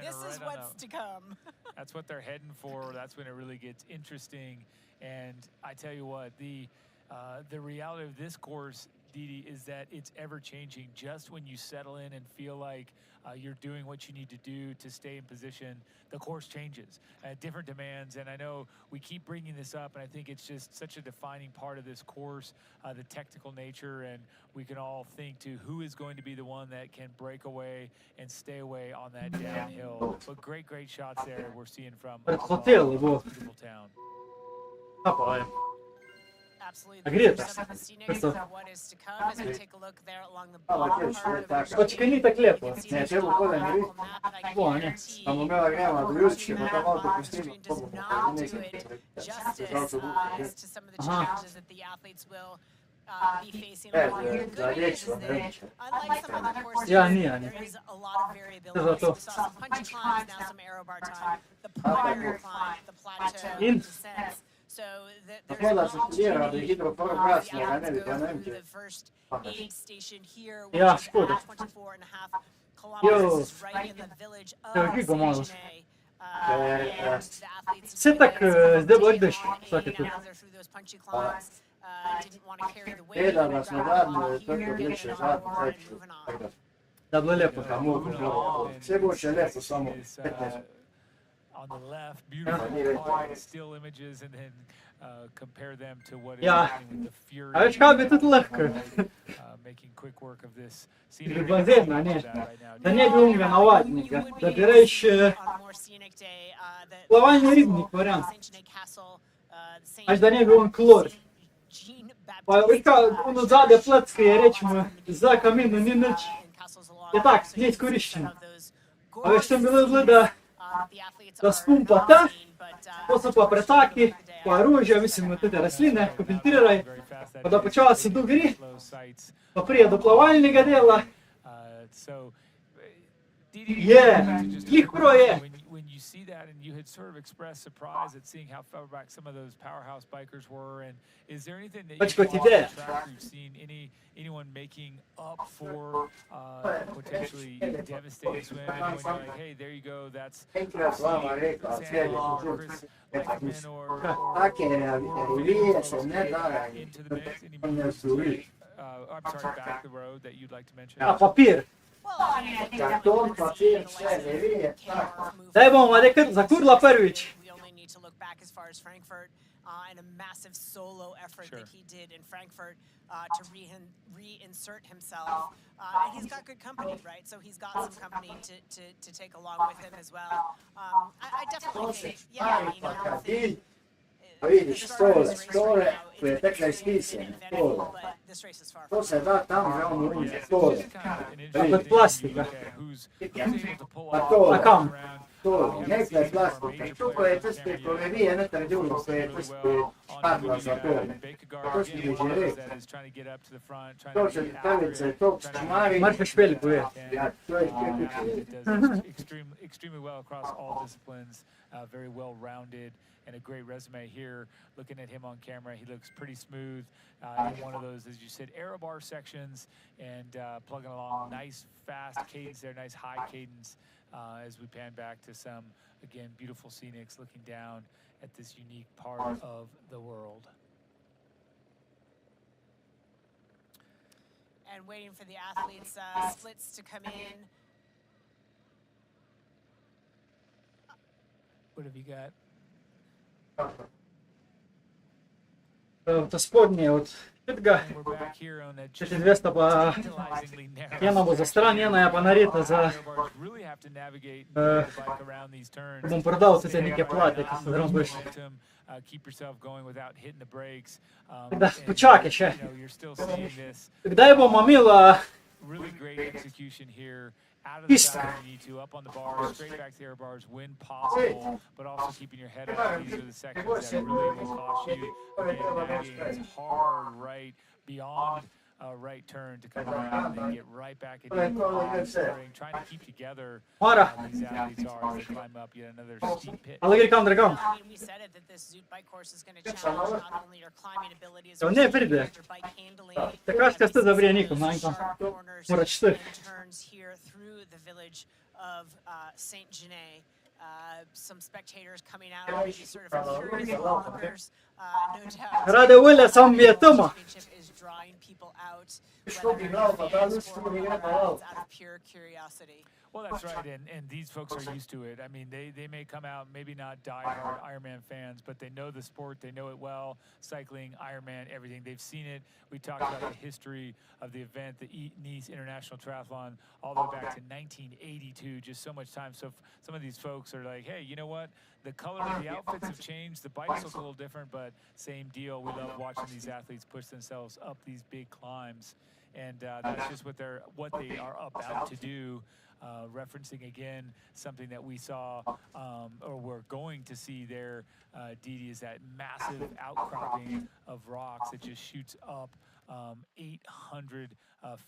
This is what's to come. That's what they're heading for. That's when it really gets interesting. And I tell you what, the reality of this course, Didi, is that it's ever changing. Just when you settle in and feel like you're doing what you need to do to stay in position, the course changes at different demands. And I know we keep bringing this up, and I think it's just such a defining part of this course, the technical nature, and we can all think to who is going to be the one that can break away and stay away on that downhill. But great shots there we're seeing from beautiful town. Absolutely. Грета. Some of the scenics of what is to come as we take a look there along the Ала, bottom кеш, part of так. the Точка не так лепо. You can see Не, there's те a выхода не local map that I Вон, guarantee там умела грема, ключи, the автоматы, map пустили, screen does not do it justice as to some of the challenges that the athletes will be facing. Along the good news is that unlike some other courses, there is a lot of variability. So we saw some punchy climbs, now some aero bar time, the primary climb, the plateau, the descents. So there's a lot to do. The athletes go through the first aid station here, which is at 24 and a half kilometers, right in the village of Saint-Genet. And the athletes Все так сделали, ksaky now they're through those punchy climbs. Didn't want to carry the weight. Grab along here, get it on board, and moving on. Да было лепо. Все больше лепо само. On the left, beautiful, quiet, still images, and then compare them to what is happening with the fury. А ведь как тут легко. Making quick work of this. Безбазенно, конечно. Да не бил виноватника. Добираешь плавание рибник вариант. Аж да не бил клор. Воно заде плецкає речми за камінну ніч. І так, є куріщина. А якщо були злида да спумпата, просто по притаки, по оружию, висимо туди рослини, пофільтрирай. Коли почалася до гри, поприя до плавальника дела. Легко є. When you see that, and you had sort of expressed surprise at seeing how far back some of those powerhouse bikers were, and is there anything that you've seen anyone making up for potentially devastating swim? Anyone you're like, hey, there you go, that's Chris Lackman or into the mix? I'm sorry, back the road that you'd like to mention? Папір. Дай вам адекат за Курла Первич. We only need to look back as far as Frankfurt and a massive solo effort that he did in Frankfurt to reinsert himself. And he's got good company, right? So he's got some company to take along with him as well. I definitely think, I think Vidiš, skore koje je tekla ispisane, kola. To se da tamo veoma unije, kola. Od plastika. Pa to, A kam? to, neka je plastika. To koje je trs preko levije, netar drugo koje je trs padla za to. To što mi je rekao. To će tavice, to šmari. Marko Špeli bude. Ja, to je extremely well across all disciplines, very well rounded. And a great resume here. Looking at him on camera, he looks pretty smooth in one of those, as you said, aero bar sections, and plugging along. Nice, fast cadence there, nice high cadence as we pan back to some, again, beautiful scenics looking down at this unique part of the world. And waiting for the athletes' splits to come in. What have you got? Это spodnie od Питга. Чуть известно по Яному за странена, по Нарита за Бом продал эти некие платы, которые больше. Да, пучак еще. Когда его мамила Out of the you need to up on the bars, straight back to the air bars when possible, but also keeping your head up. These are the sections that really will cost you. Again, navigating is hard right beyond right turn to come around and then get right back into the ring, trying to keep together Ora. these athletes are as they climb up yet another steep pit. Alla grikam dragam. I mean, we said it that this Zoot bike course is going to challenge not only your climbing abilities, Ja, but ne vidi. your bike handling. Така ще сте забрия ником, Those найкам. sharp corners Мора чтых. and turns here through the village of Saint Genet. Some spectators coming out, maybe sort of curious onlookers, no doubt. Ради Уля сам вєтома. Championship is drawing people out, whether they're fans or out of pure curiosity. Well, that's right, and these folks are used to it. I mean, they may come out, maybe not diehard Ironman fans, but they know the sport, they know it well. Cycling, Ironman, everything. They've seen it. We talked about the history of the event, the Nice International Triathlon, all the way back to 1982, just so much time. So some of these folks are like, hey, you know what? The color of the outfits have changed. The bikes look a little different, but same deal. We love watching these athletes push themselves up these big climbs. And that's just what they are about to do. Referencing again something that we saw or we're going to see there, Didi, is that massive outcropping of rocks that just shoots up 800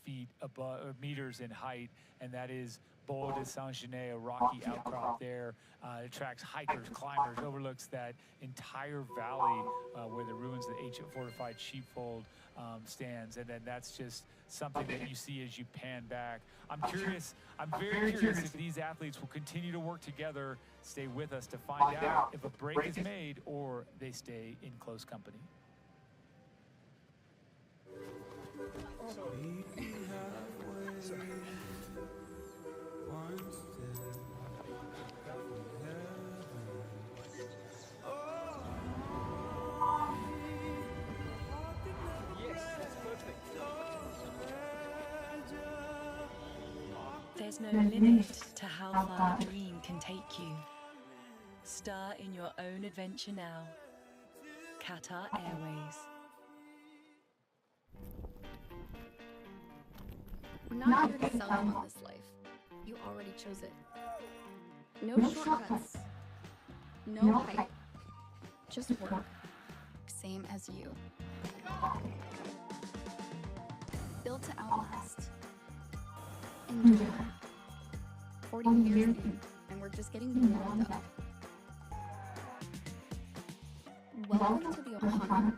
feet above, or meters in height, and that is Bol de Saint-Genet, a rocky outcrop there. It attracts hikers, climbers, overlooks that entire valley where the ruins of the ancient fortified sheepfold stands, and then that's just something that you see as you pan back. I'm very curious if these athletes will continue to work together, stay with us to find out if a break is made or they stay in close company. There's no limit to how far a dream can take you. Star in your own adventure now. Qatar Airways. We're not here to sell you on this life. You already chose it. No shortcuts. No hype. Just work. Same as you. Built to outlast. Endure. 40 years in, and we're just getting warmed up. Welcome to the Ohana.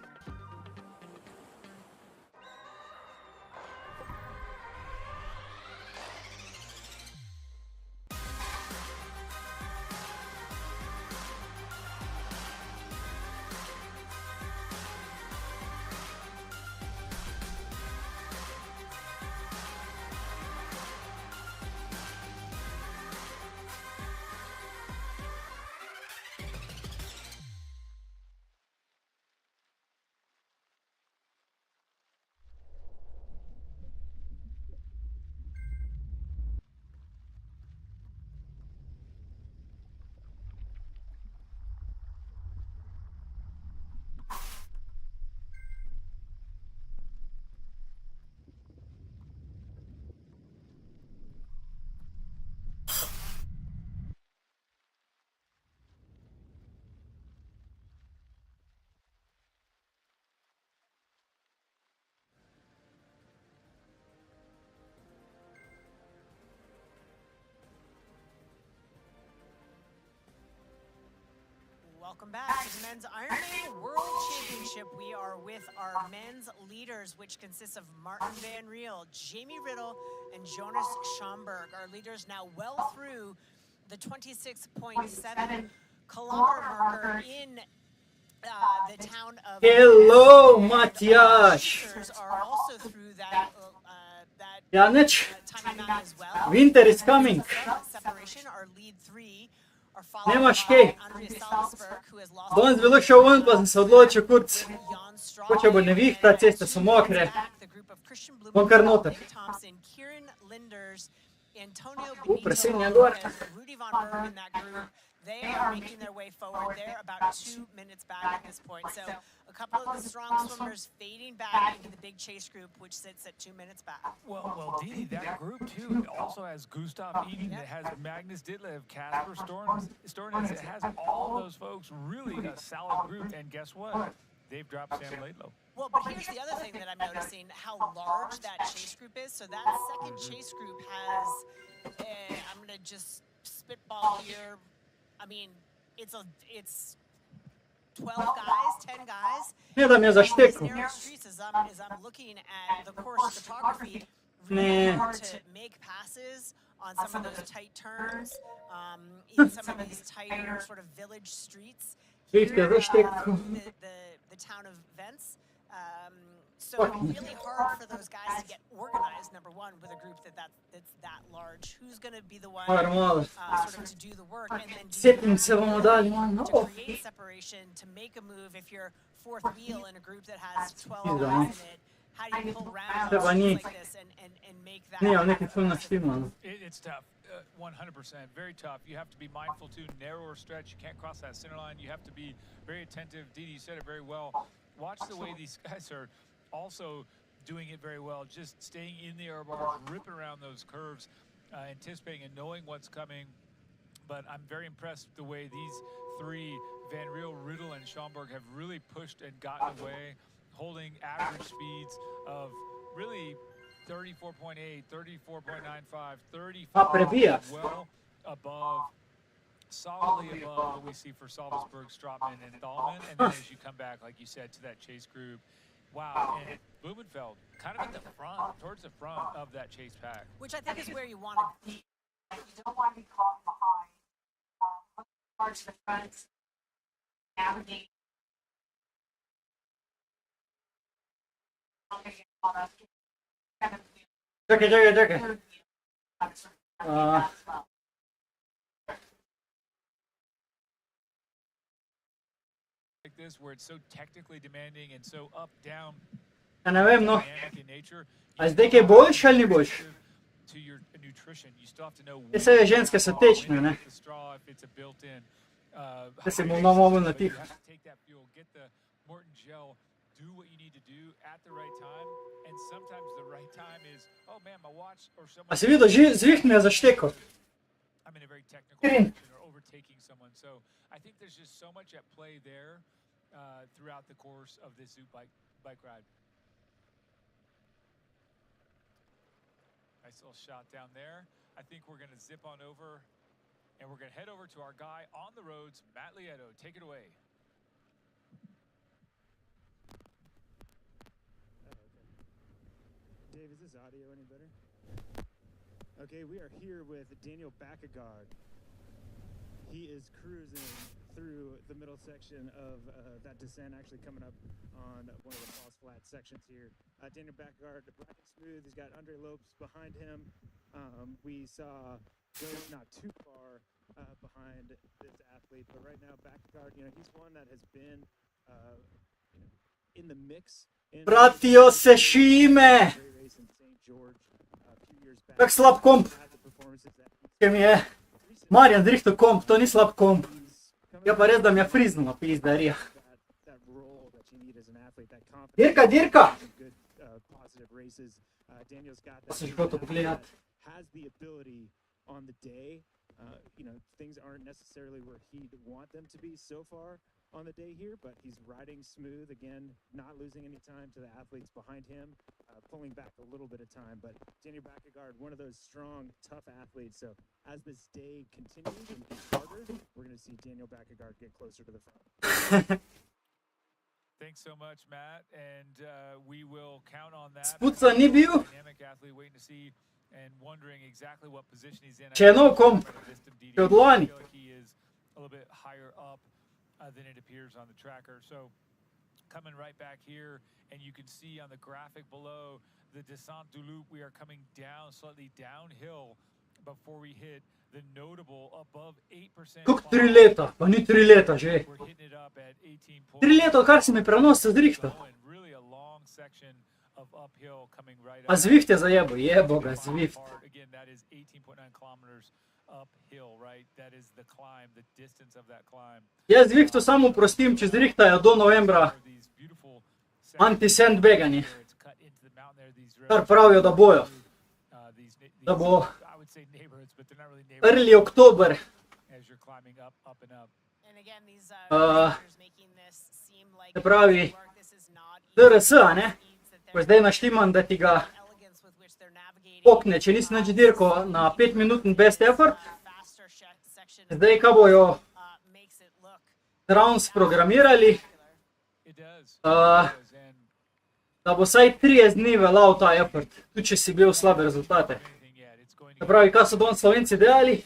Welcome back to the Men's Ironman World Championship. We are with our men's leaders, which consists of Martin Van Riel, Jamie Riddle, and Jonas Schomburg. Our leaders now well through the 26.7 kilometer marker in the town of... Hello, Matias! ...are also through that... Janec, timing mountain as well. winter is coming. Separation, our lead three are Nemaš kaj. Andrea Salzberg, who has lost Danes bi lahko šel ven, pa sem se odločil, kurc. Hoče bo nevihta, ceste so mokre. Bom kar noter. Presenja gor. Rudy Von Berg in that group. They are making their way forward. They're about 2 minutes back at this point. So a couple of the strong swimmers fading back into the big chase group, which sits at 2 minutes back. Well, Didi, that group too also has Gustav Eden, it has Magnus Ditlev, Casper Stornes, it has all those folks, really a solid group. And guess what? they've dropped Sam Laidlow. Well, but here's the other thing that I'm noticing, how large that chase group is. So that second chase group has, I'm going to just spitball here. I mean, it's 12 guys, 10 guys. Ne da mi je za šteku. Narrow streets, as I'm looking at the course topography, really hard to make passes on some of those tight turns, in some of these tighter sort of village streets here, the town of Vents. So really hard for those guys to get organized, number one, with a group that's that large. Who's going to be the one sort of to do the work, and then to create separation, to make a move if you're fourth wheel in a group that has 12 guys in it. How do you pull around like this and make that? It's tough, 100%, very tough. You have to be mindful too. Narrower stretch, you can't cross that center line. You have to be very attentive. Didi, you said it very well. Watch the way these guys are also doing it very well. Just staying in the air bars, ripping around those curves, anticipating and knowing what's coming. But I'm very impressed the way these three, Van Riel, Riddle, and Schomburg, have really pushed and gotten away, holding average speeds of really 34.8, 34.95, 35, well above, solidly above what we see for Salzburg, Strotman, and Thalman. And then as you come back, like you said, to that chase group, wow, and Blumenfeld kind of at the front, towards the front of that chase pack. Which I think is where you want to be. You don't want to be caught behind. Look towards the front, navigate. Czekaj. Like this, where it's so technically demanding and so up, down, Ja ne vem, no. dynamic in nature. A zdaj kaj boljš ali ni boljš? To your nutrition, you still have to know. Te se ženske so tečne, ne? Te se bom na mobil na tiho. Do what you need to do at the right time, and sometimes the right time is, oh man, my watch or someone. A si videl, Zwift me je zaštekal. I'm in a very technical position or overtaking someone, so I think there's just so much at play there throughout the course of this Zoot bike ride. Nice little shot down there. I think we're going to zip on over, and we're going to head over to our guy on the roads, Matt Lieto. Take it away. Dave, is this audio any better? Okay, we are here with Daniel Backegard. He is cruising through the middle section of that descent, actually coming up on one of the false flat sections here. Daniel Backegard, black and smooth. He's got Andre Lopes behind him. We saw Ghost not too far behind this athlete, but right now Backegard, he's one that has been in the mix. Bratio se šime! Kak slab komp, ki mi je Marjan zrihtal komp, to ni slab komp. Ja pa res, da mi je friznula pizdarija. Dirka! Pa sem že hotel pogledat. Things aren't necessarily where he'd want them to be so far on the day here, but he's riding smooth again, not losing any time to the athletes behind him, pulling back a little bit of time. But Daniel Backegard, one of those strong, tough athletes. So as this day continues and gets harder, we're going to see Daniel Backegard get closer to the front. Thanks so much, Matt, and we will count on that. Spuca ni bil. Dynamic athlete waiting to see and wondering exactly what position he's in. Če je nov komp, če od lani. I feel like he is a little bit higher up than it appears on the tracker. So coming right back here, and you can see on the graphic below the descent du loop, we are coming down, slightly downhill before we hit the notable above 8%. Kako 3 leta? Pa ni 3 leta že. 3 leta, odkar si mi prenos zrihtal. Really a long section of uphill coming right A Zwift je zajebo, jebo ga Zwift. Again, that is 18.9 kilometers uphill, right? That is the climb, the distance of that climb. Jaz Zwiftu samo prostim, če zrihtajo do novembra anti-sandbagani. Kar pravijo, da bojo. Da bo early October. And again, these making this seem like Se pravi, DRS, a ne, ko je zdaj naštimam, da ti ga pokne, če nisi nič dirko na 5-minuten best effort. Zdaj, kaj bojo rounds programirali, da bo vsaj 30 dni veljal ta effort, tudi če si bil slabe rezultate. Se pravi, kaj so danes Slovenci delali?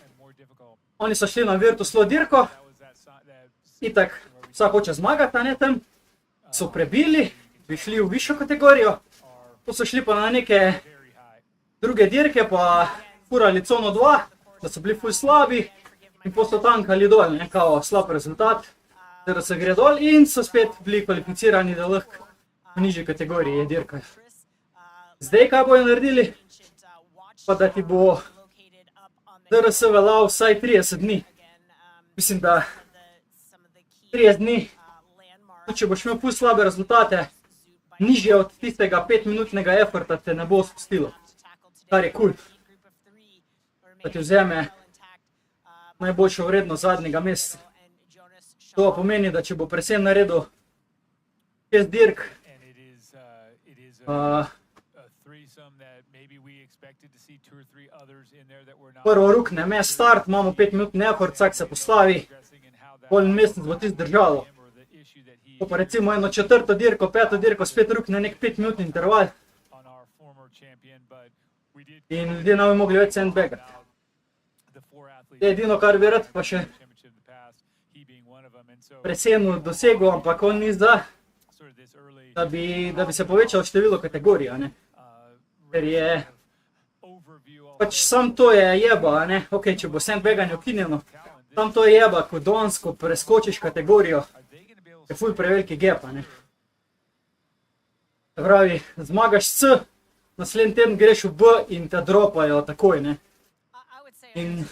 Oni so šli na Virtus.lo dirko, itak vsak hoče zmagati, ne, tam so prebili, bi šli v višjo kategorijo, to so šli pa na neke druge dirke, pa furali cono 2, da so bili ful slabi in potem so tankali dol, ne, kao slab rezultat, da se gre dol in so spet bili kvalificirani, da lahko v nižji kategoriji dirkajo. Zdaj, kaj bojo naredili? Pa da ti bo DRS veljal vsaj 30 dni. Mislim, da 30 dni, tudi če boš imel ful slabe rezultate, nižje od tistega 5-minutnega efforta te ne bo spustilo. Kar je cool. Da ti vzeme najboljšo vrednost zadnjega meseca. To pomeni, da če bo Presen naredil 6 dirk, prvo rukne, mes start, imamo 5-minutni effort, vsak se postavi, polen mesec bo tisto držalo. To pa recimo eno četrto dirko, peto dirko, spet rukne nek 5-minutni interval. In ljudje ne bi mogli več sandbagati. Edino, kar bi rad pa še Presenu dosegel, ampak on ni za, da bi se povečalo število kategorij, ne. Ker je, pač sam to je jeba, ne. Ok, če bo sandbaganje ukinjeno, sam to je jeba, ko danes, ko preskočiš kategorijo, je ful preveliki gap, ne. Se pravi, zmagaš C, naslednji teden greš v B in te dropajo takoj, ne. In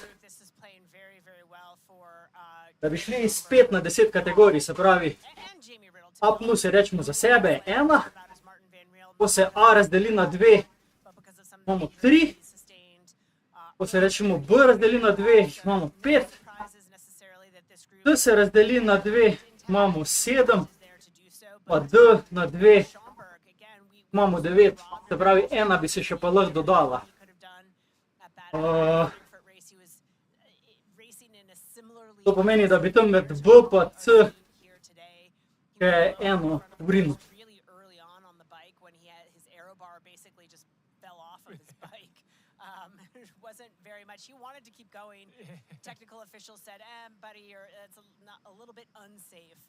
da bi šli iz 5 na 10 kategorij, se pravi, A plus je rečemo za sebe 1, ko se A razdeli na 2, imamo 3, ko se rečemo B razdeli na 2, imamo 5, D se razdeli na 2, imamo 7, pa D na 2, imamo 9, se pravi, 1 bi se še pa lahko dodala. To pomeni, da bi tam med B pa C še eno urino. He wanted to keep going. Technical officials said, buddy, it's a little bit unsafe.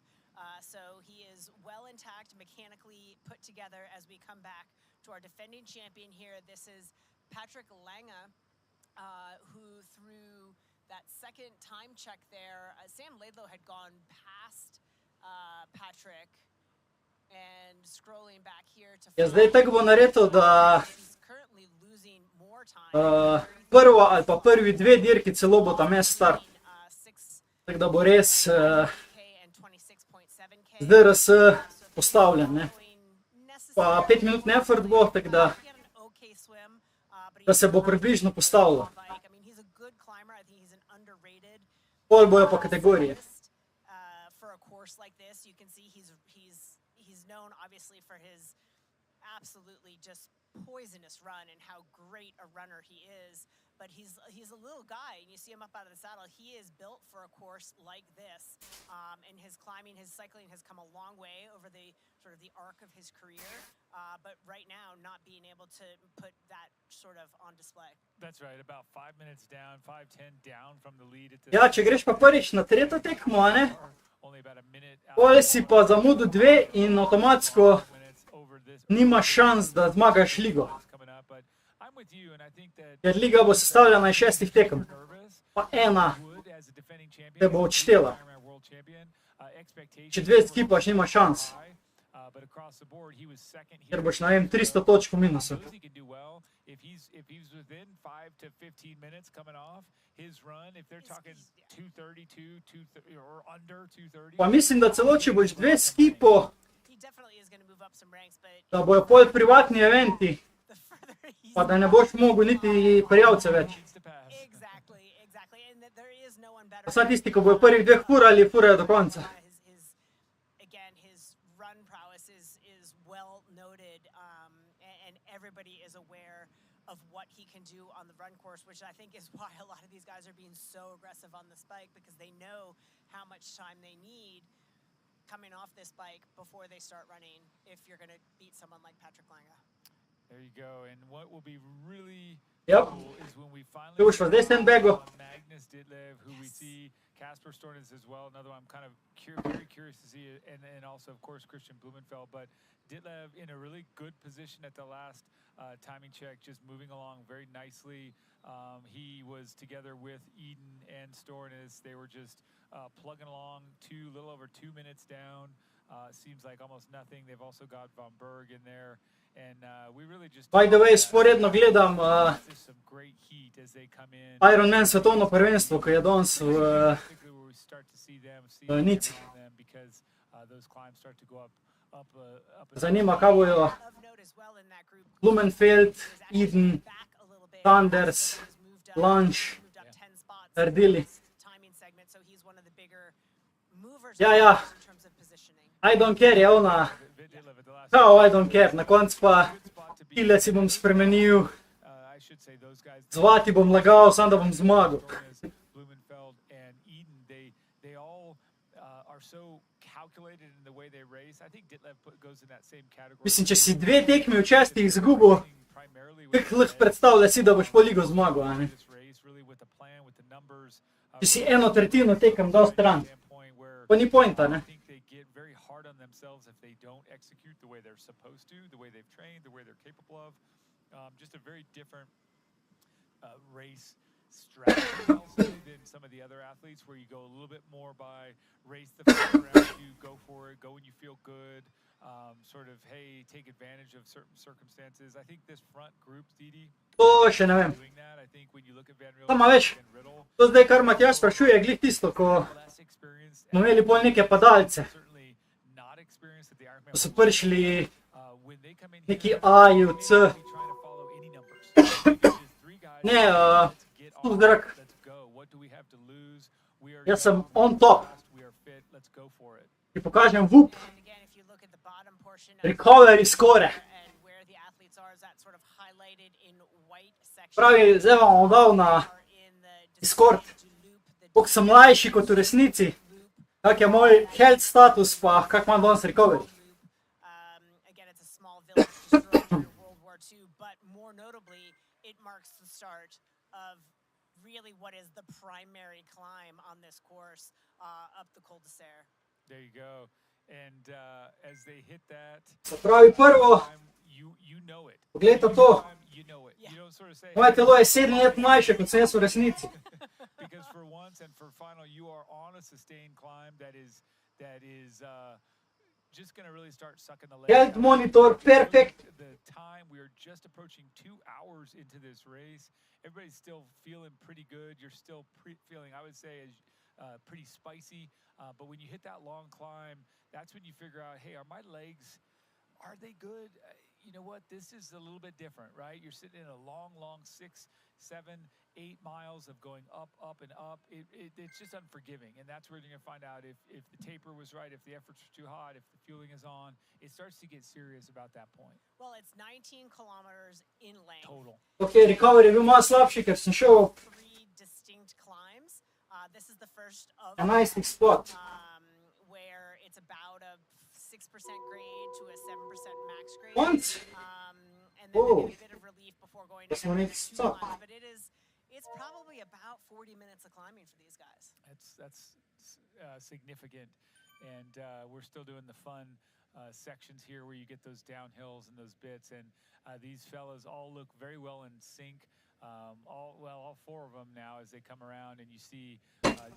So he is well intact, mechanically put together as we come back to our defending champion here. This is Patrick Lange, who through that second time check there, Sam Laidlow had gone past Patrick and scrolling back here to Ja, zdaj tako bo naredil, da prvo ali pa prvi dve dirki celo bo tam mes start. Tako da bo res z DRS postavljen, ne. Pa 5-minutni effort bo, tako da se bo približno postavilo. Pol bojo pa kategorije. Absolutely just poisonous run and how great a runner he is, but he's a little guy and you see him up out of the saddle. He is built for a course like this, and his climbing, his cycling has come a long way over the sort of the arc of his career, but right now not being able to put that sort of on display. That's right, about 5 minutes down, 5-10 down from the lead at the Ja, če greš pa prvič na tretjo tekmo, ne, pol si pa zamudil 2 in avtomatsko nimaš šans, da zmagaš ligo. Ker liga bo sestavljena iz 6 tekem, pa 1 te bo odštela. Če 2 skipaš, nimaš šans. Ker boš, ne vem, 300 točk v minusu. Pa mislim, da celo če boš 2 skipo, da bojo pol privatni eventi, pa da ne boš mogel niti prijavce več. Vsa tisti, ko bojo prvih 2 furali, furajo do konca. is well noted, and everybody is aware of what he can do on the run course, which I think is why a lot of these guys are being so aggressive on this bike, because they know how much time they need coming off this bike before they start running if you're going to beat someone like Patrick Lange. There you go. And what will be really Yep. cool is when we finally Już was this and Bego. Magnus Ditlev, who we see, Casper Stornes as well. Another one I'm kind of very curious to see, and also, of course, Christian Blumenfeld. But Ditlev in a really good position at the last timing check, just moving along very nicely. He was together with Eden and Stornes. They were just plugging along a little over 2 minutes down. Seems like almost nothing. They've also got Von Berg in there. And we really just By the way, sporedno gledam some great heat as they come in. Ironman svetovno prvenstvo, ko je danes v Nici. Zanima, kaj bojo Blumenfeld, Eden, Sanders, Lange naredili. Ja, I don't care je ona. Kao I don't care, na koncu pa kile si bom spremenil, zvati bom lagal, sam da bom zmagal. Mislim, če si 2 tekmi včasih izgubil, kako lahko predstavlja si, da boš po ligo zmagal, a ne? Če si 1/3 tekem dal stran, pa ni pointa, ne? Themselves if they don't execute the way they're supposed to, the way they've trained, the way they're capable of. Just a very different race strategy also than some of the other athletes, where you go a little bit more by race the first round, you go for it, go when you feel good, sort of, hey, take advantage of certain circumstances. I think this front group, Didi, To še ne vem. Sama veš, to zdaj kar Matjaž sprašuje, glih tisto, ko smo imeli pol neke padalce. So prišli neki A, C. Ne, tu zrak. Jaz sem on top. Ti pokažem vup. Recovery score. Pravi, zdaj vam bom dal na Discord, koliko sem mlajši kot v resnici, kak je moj health status, pa kak imam danes recovery. Se pravi, prvo, poglejte to. Moje telo je 7 let mlajše, kot sem jaz v resnici. Health monitor, perfect. Everybody's still feeling pretty good. You're still feeling, I would say, pretty spicy. But when you hit that long climb, that's when you figure out, hey, are my legs, are they good? You know what? This is a little bit different, right? You're sitting in a long 6, 7, 8 miles of going up, and up. It's just unforgiving. And that's where you're going to find out if the taper was right, if the efforts are too hot, if the fueling is on. It starts to get serious about that point. Well, it's 19 kilometers in length. Total. Ok, recovery je bil malo slabši, ker sem šel 3 distinct climbs. This is the first of 11. spot. where it's about a 6% grade to a 7% max grade. Once? And then maybe a bit of relief before going to That's when the it's next tough. climb. But it's probably about 40 minutes of climbing for these guys. That's significant, and we're still doing the fun sections here where you get those downhills and those bits, and these fellas all look very well in sync. All 4 of them now as they come around, and you see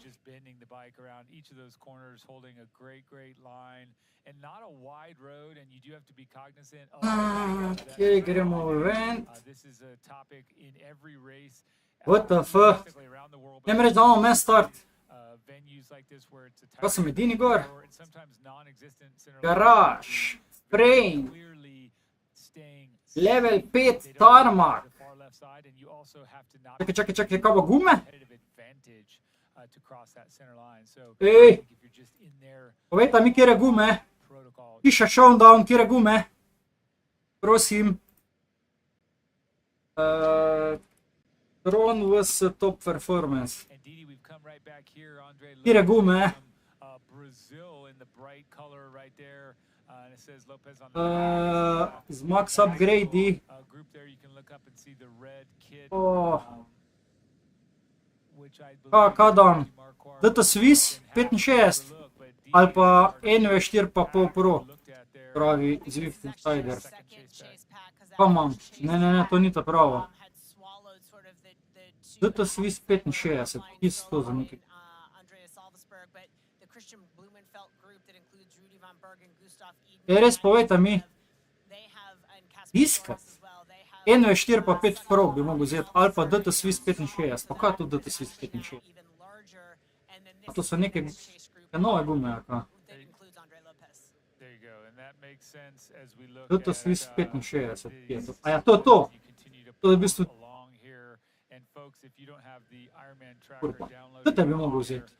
just bending the bike around each of those corners, holding a great line, and not a wide road, and you do have to be cognizant of Ok, gremo ven. this is a topic in every race. What the fuck? Ne mi reč, da imamo mes start. Pa sem edini gor. Garaž, frame, level 5 tarmac. Čakaj, kaj bo gume? Ej, povejta mi, kjer je gume. protocol. Hiša showdown, kjere gume? Prosim. Tron vs Top Performance. And Didi, we've come right back here. Andre Kjere Lopez gume? from Brazil in the bright color right there. And it says Lopez on the Z Max Upgrade. group there. You can look up and see the red kit. Oh, Which I believe kaj dam? Marquardt DT Swiss 65 ali pa NV4 pa pol Pro, pravi Zwift Insider. Come on, ne, to ni ta pravo. DT Swiss 65, isto za nekaj. Res povejte mi, iskati. NV4 pa 5 Pro bi mogel vzeti, ali pa DT Swiss 65, pa kaj je to DT Swiss 65? A to so neke nove gume, ali kaj? DT Swiss 65, je to. A ja, to je to. To je v bistvu... Kurva, DT bi mogel vzeti.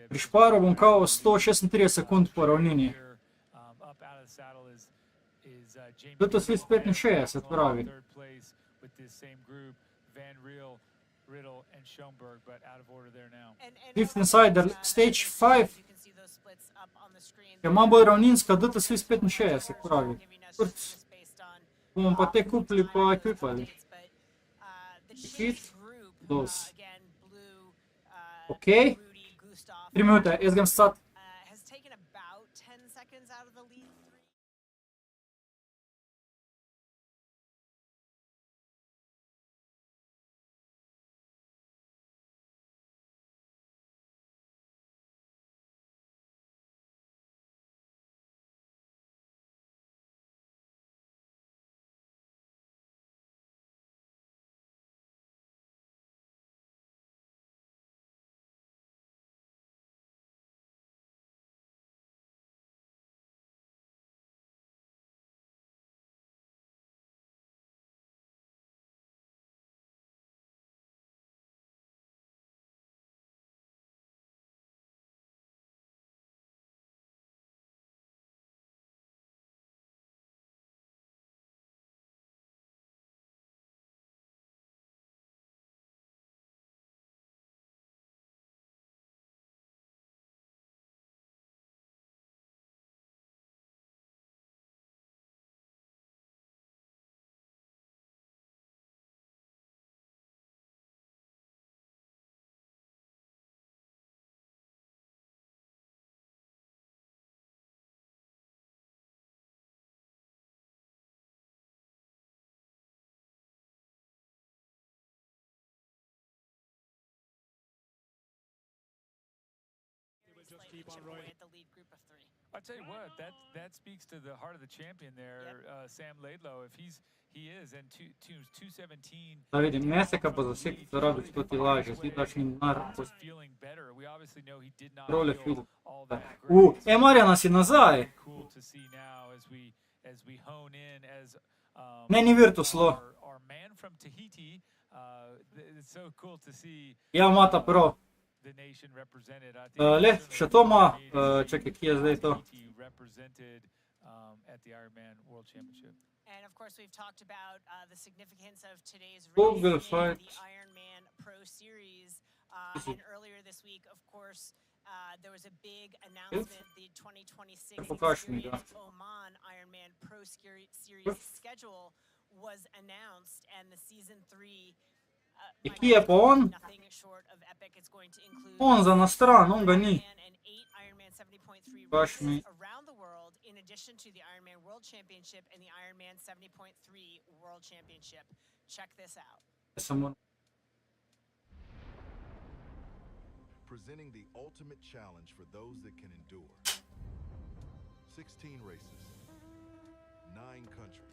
Prišparal bom kao 136 sekund po ravnini. DT Swiss 65 pravi. Zwift Insider Stage 5 je malo bolj ravninska, DT Swiss 65 pravi. Kurc, bomo pa te kupili pa ekvipali. Ekip, dos. Ok, 3 minute, jaz grem scat. Just keep on rolling. I tell you what, that speaks to the heart of the champion there, Sam Laidlow. If he is, and 217. Da vidim, Meseka pa za sekaj zarabiš, to ti laže, ti daš njim nar. Feeling better. We obviously know he did not Role feel feel. all that great. Marjana si nazaj. Cool to see now as we hone in as Ne, ni Virtuslo. our man from Tahiti. It's so cool to see Ja, Mata Pro. the nation represented. I think Le, še to ima, čakaj, kje je zdaj to? represented at the Ironman World Championship. And of course, we've talked about the significance of today's race Google in fight. the Ironman Pro Series. And earlier this week, of course, there was a big announcement. The 2026 Покажи мне, Experience да. Oman Ironman Pro Series schedule was announced, and the season 3. I kje je pa on? Nothing short of epic. It's going to include On za na stran, on ga ni. and 8 Ironman 70.3 Baš races mi. around the world, in addition to the Ironman World Championship and the Ironman 70.3 World Championship. Check this out. Samo Presenting the ultimate challenge for those that can endure. 16 races, 9 countries.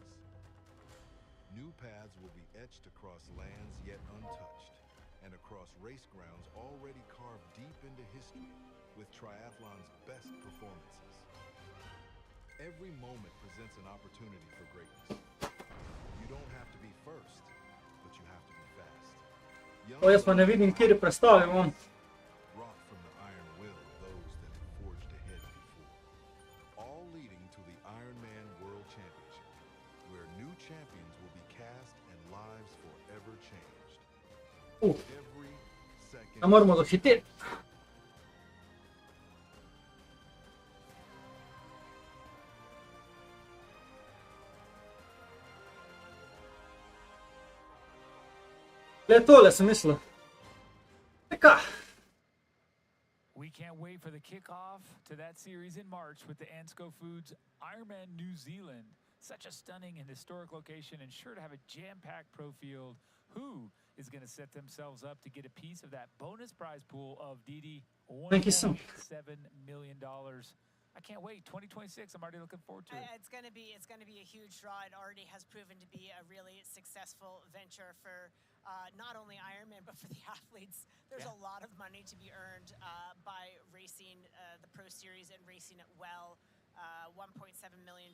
New paths will be etched across lands yet untouched, and across race grounds already carved deep into history with triathlon's best performances. Every moment presents an opportunity for greatness. You don't have to be first, but you have to be fast. O, jaz pa ne vidim, kjer je predstavil on. Brought from the Ironman champions will be cast and lives forever changed. Uh, Every second. ne moramo da hititi. Tole sam mislio. Neka. We can't wait for the kickoff to that series in March with the Ansco Foods Ironman New Zealand. Such a stunning and historic location and sure to have a jam-packed pro field. Who is going to set themselves up to get a piece of that bonus prize pool of Didi? Thank you so much. $1.7 million. I can't wait. 2026. I'm already looking forward to it. It's going to be a huge draw. It already has proven to be a really successful venture for not only Ironman but for the athletes. There's a lot of money to be earned by racing the Pro Series and racing it well. $1.7 million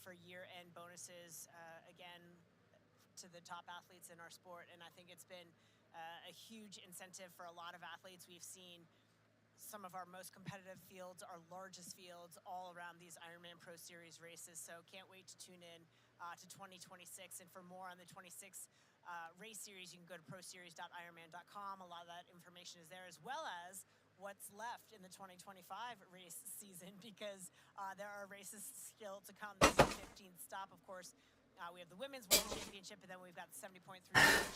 for year-end bonuses. Again, to the top athletes in our sport, and I think it's been a huge incentive for a lot of athletes. We've seen some of our most competitive fields, our largest fields, all around these Ironman Pro Series races. So can't wait to tune in to 2026. And for more on the 26 race series, you can go to proseries.ironman.com. A lot of that information is there, as well as what's left in the 2025 race season, because there are races still to come. This is the 15th stop, of course. We have the Women's World Championship, and then we've got the 70.3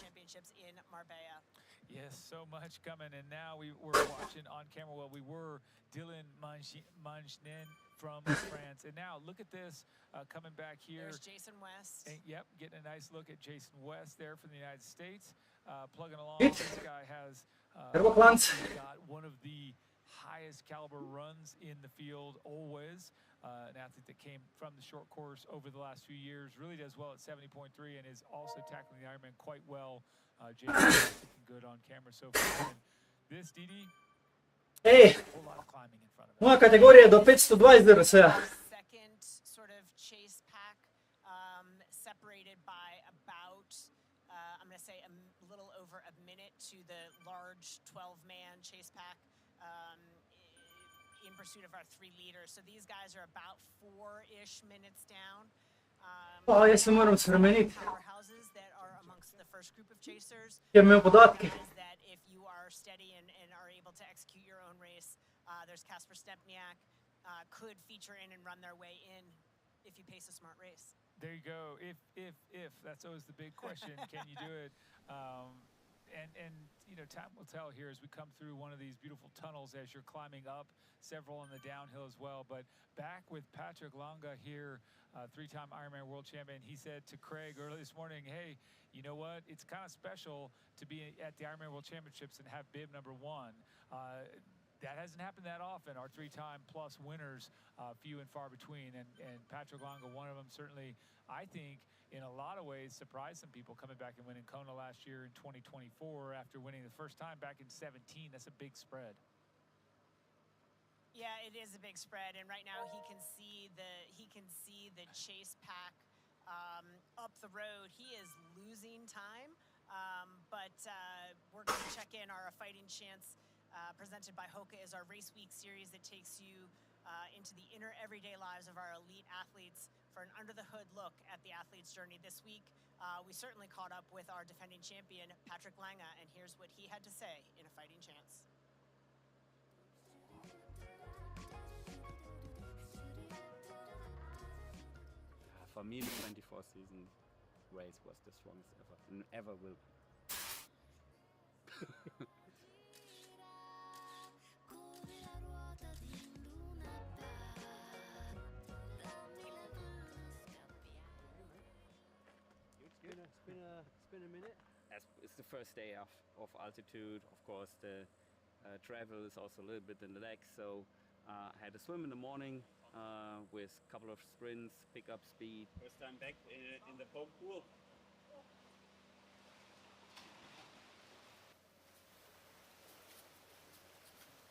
Championships in Marbella. Yes, so much coming. And now we're watching on camera. Well, we were Dylan Mangenen from France. And now look at this coming back here. There's Jason West. And, yep, getting a nice look at Jason West there from the United States. Plugging along. This guy has got one of the highest caliber runs in the field always. An athlete that came from the short course over the last few years, really does well at 70.3 and is also tackling the Ironman quite well. Jason looking good on camera so far. And this, Didi, a whole lot of climbing in front of it. Moja kategorija je do 520 DRS-a. Second sort of chase pack, separated by about, I'm going to say a little over a minute to the large 12-man chase pack. In pursuit of our 3 leaders. So these guys are about 4-ish minutes down. Ja se moram spremeniti. Powerhouses that are amongst the first group of chasers. Imam podatke. That if you are steady and are able to execute your own race, there's Kasper Stepniak, could feature in and run their way in if you pace a smart race. There you go. If that's always the big question. Can you do it? And you know, time will tell here as we come through one of these beautiful tunnels as you're climbing up, several on the downhill as well. But back with Patrick Lange here, 3-time Ironman world champion. He said to Craig early this morning, hey, you know what? It's kind of special to be at the Ironman World Championships and have bib number 1. That hasn't happened that often. Our 3-time plus winners, few and far between. And Patrick Lange, one of them, certainly, I think, in a lot of ways, surprised some people coming back and winning Kona last year in 2024 after winning the first time back in 17. That's a big spread. Yeah, it is a big spread, and right now he can see the chase pack up the road. He is losing time, but we're going to check in. Our Fighting Chance presented by Hoka is our Race Week series that takes you into the inner everyday lives of our elite athletes for an under-the-hood look at the athlete's journey. This week, we certainly caught up with our defending champion, Patrick Lange, and here's what he had to say in A Fighting Chance. For me, the 24 season race was the strongest ever, and ever will. It's been a minute. It's the first day of altitude. Of course, the travel is also a little bit in the legs. So I had a swim in the morning with a couple of sprints, pick up speed. First time back in the Pope pool.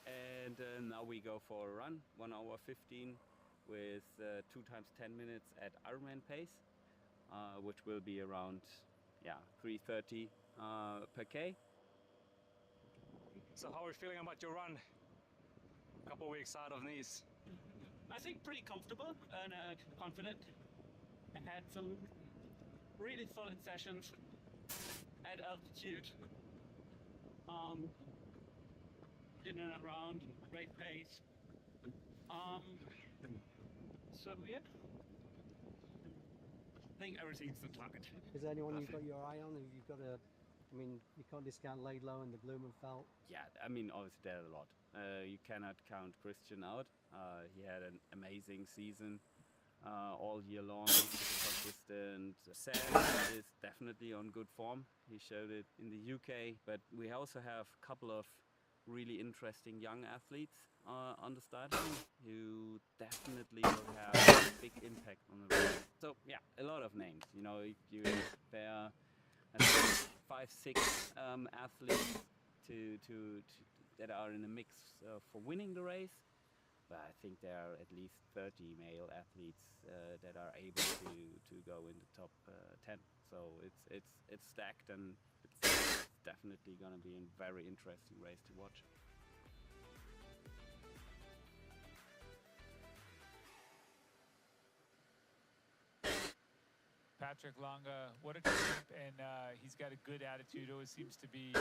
And now we go for a run, 1 hour 15 with 2 times 10 minutes at Ironman pace, which will be around 3:30 per K. So how are you feeling about your run? A couple weeks out of Nice. I think pretty comfortable and confident. I had some really solid sessions at altitude. In and around, great pace. So yeah, I think everything's on target. Is there anyone you've got your eye on? You've got a, I mean, you can't discount Laidlow and the Blumenfeld. Yeah, I mean, obviously there are a lot. You cannot count Christian out. He had an amazing season all year long, consistent. Sam is definitely on good form. He showed it in the UK, but we also have a couple of really interesting young athletes on the starting who definitely will have a big impact on the race. So yeah, a lot of names. You know, there are I think 5, 6 athletes that are in the mix for winning the race. But I think there are at least 30 male athletes that are able to go in the top 10. So it's stacked, and it's definitely going to be a very interesting race to watch. Patrick Lange, what a champ, and he's got a good attitude. Always seems to be,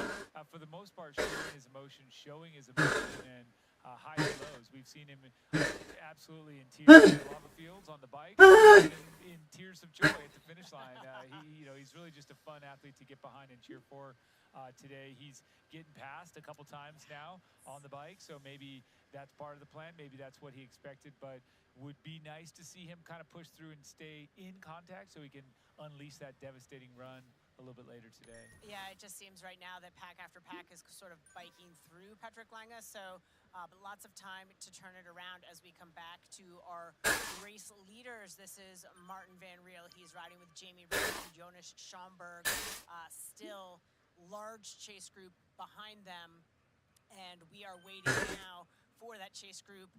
for the most part, showing his emotion, and highs and lows. We've seen him absolutely in tears in the lava fields on the bike, and in tears of joy at the finish line. He's really just a fun athlete to get behind and cheer for. Today, he's getting past a couple times now on the bike, so maybe that's part of the plan. Maybe that's what he expected, but would be nice to see him kind of push through and stay in contact so he can unleash that devastating run a little bit later today. Yeah, it just seems right now that pack after pack is sort of biking through Patrick Lange, so but lots of time to turn it around as we come back to our race leaders. This is Martin Van Riel. He's riding with Jamie Reed and Jonas Schomburg. Still large chase group behind them, and we are waiting now for that chase group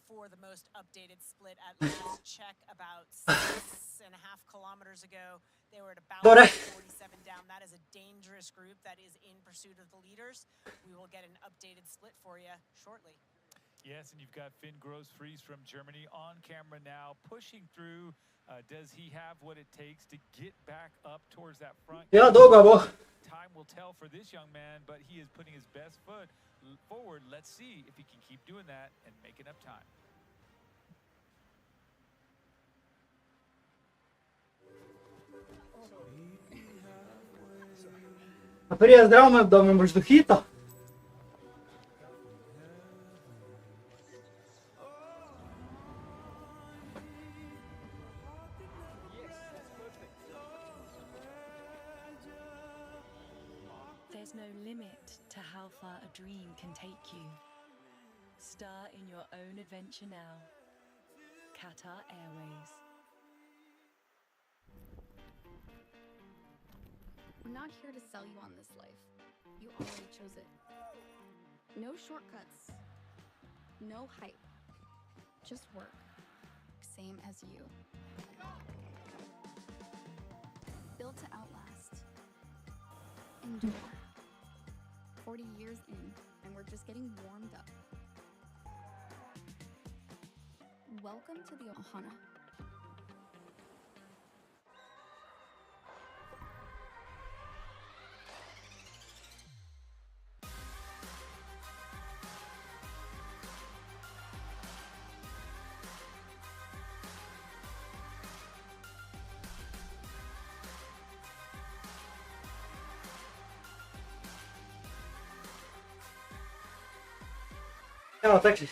for the most updated split. At last check, about 6.5 kilometers ago, they were at about 47 down. That is a dangerous group that is in pursuit of the leaders. We will get an updated split for you shortly. Yes, and you've got Finn Gross-Fries from Germany on camera now, pushing through. Does he have what it takes to get back up towards that front? Ja, długo, bo Time will tell for this young man, but he is putting his best foot forward. Let's see if he can keep doing that and making up time. prije zdravme, da me boš dohita. There's no limit to how far a dream can take you. Star in your own adventure now. Qatar Airways. We're not here to sell you on this life. You already chose it. No shortcuts. No hype. Just work. Same as you. Built to outlast. Endure. 40 years in, and we're just getting warmed up. Welcome to the Ohana. Evo, taksi.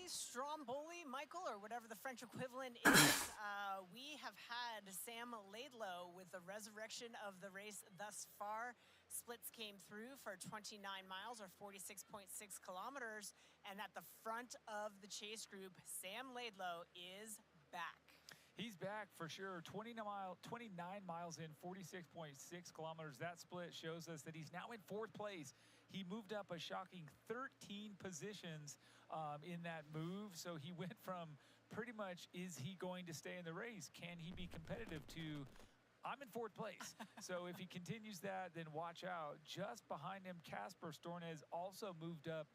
Stromboli, Michael, or whatever the French equivalent is. We have had Sam Laidlow with the resurrection of the race thus far. Splits came through for 29 miles or 46.6 kilometers. And at the front of the chase group, Sam Laidlow is back. He's back for sure. 29 miles in, 46.6 kilometers. That split shows us that he's now in 4th place. He moved up a shocking 13 positions in that move. So he went from pretty much, is he going to stay in the race? Can he be competitive to, I'm in 4th place. So if he continues that, then watch out. Just behind him, Casper Stornes also moved up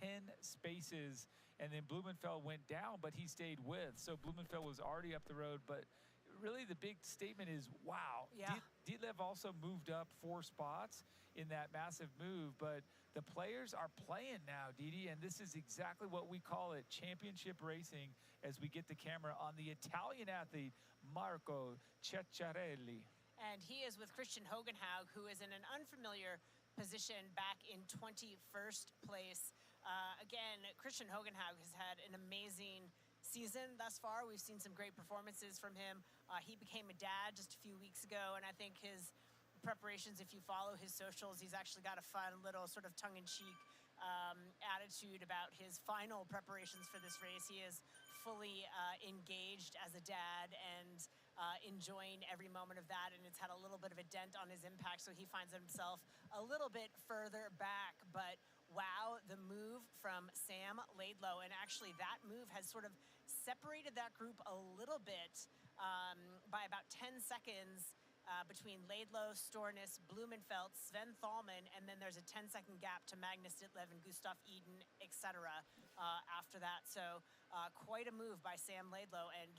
10 spaces, and then Blumenfeld went down, but he stayed with. So Blumenfeld was already up the road, but really the big statement is, wow. Yeah. Ditlev also moved up 4 spots in that massive move, but the players are playing now, Didi, and this is exactly what we call it, championship racing, as we get the camera on the Italian athlete, Marco Ceccarelli. And he is with Christian Hogenhaug, who is in an unfamiliar position back in 21st place. Again, Christian Hogenhaug has had an amazing season thus far. We've seen some great performances from him. He became a dad just a few weeks ago, and I think his preparations, if you follow his socials, he's actually got a fun little sort of tongue-in-cheek attitude about his final preparations for this race. He is fully engaged as a dad and enjoying every moment of that, and it's had a little bit of a dent on his impact, so he finds himself a little bit further back. But wow, the move from Sam Laidlow, and actually that move has sort of separated that group a little bit by about 10 seconds between Laidlow, Stornes, Blumenfeld, Sven Thalmann, and then there's a 10-second gap to Magnus Ditlev and Gustav Eden, etc. After that. So quite a move by Sam Laidlow, and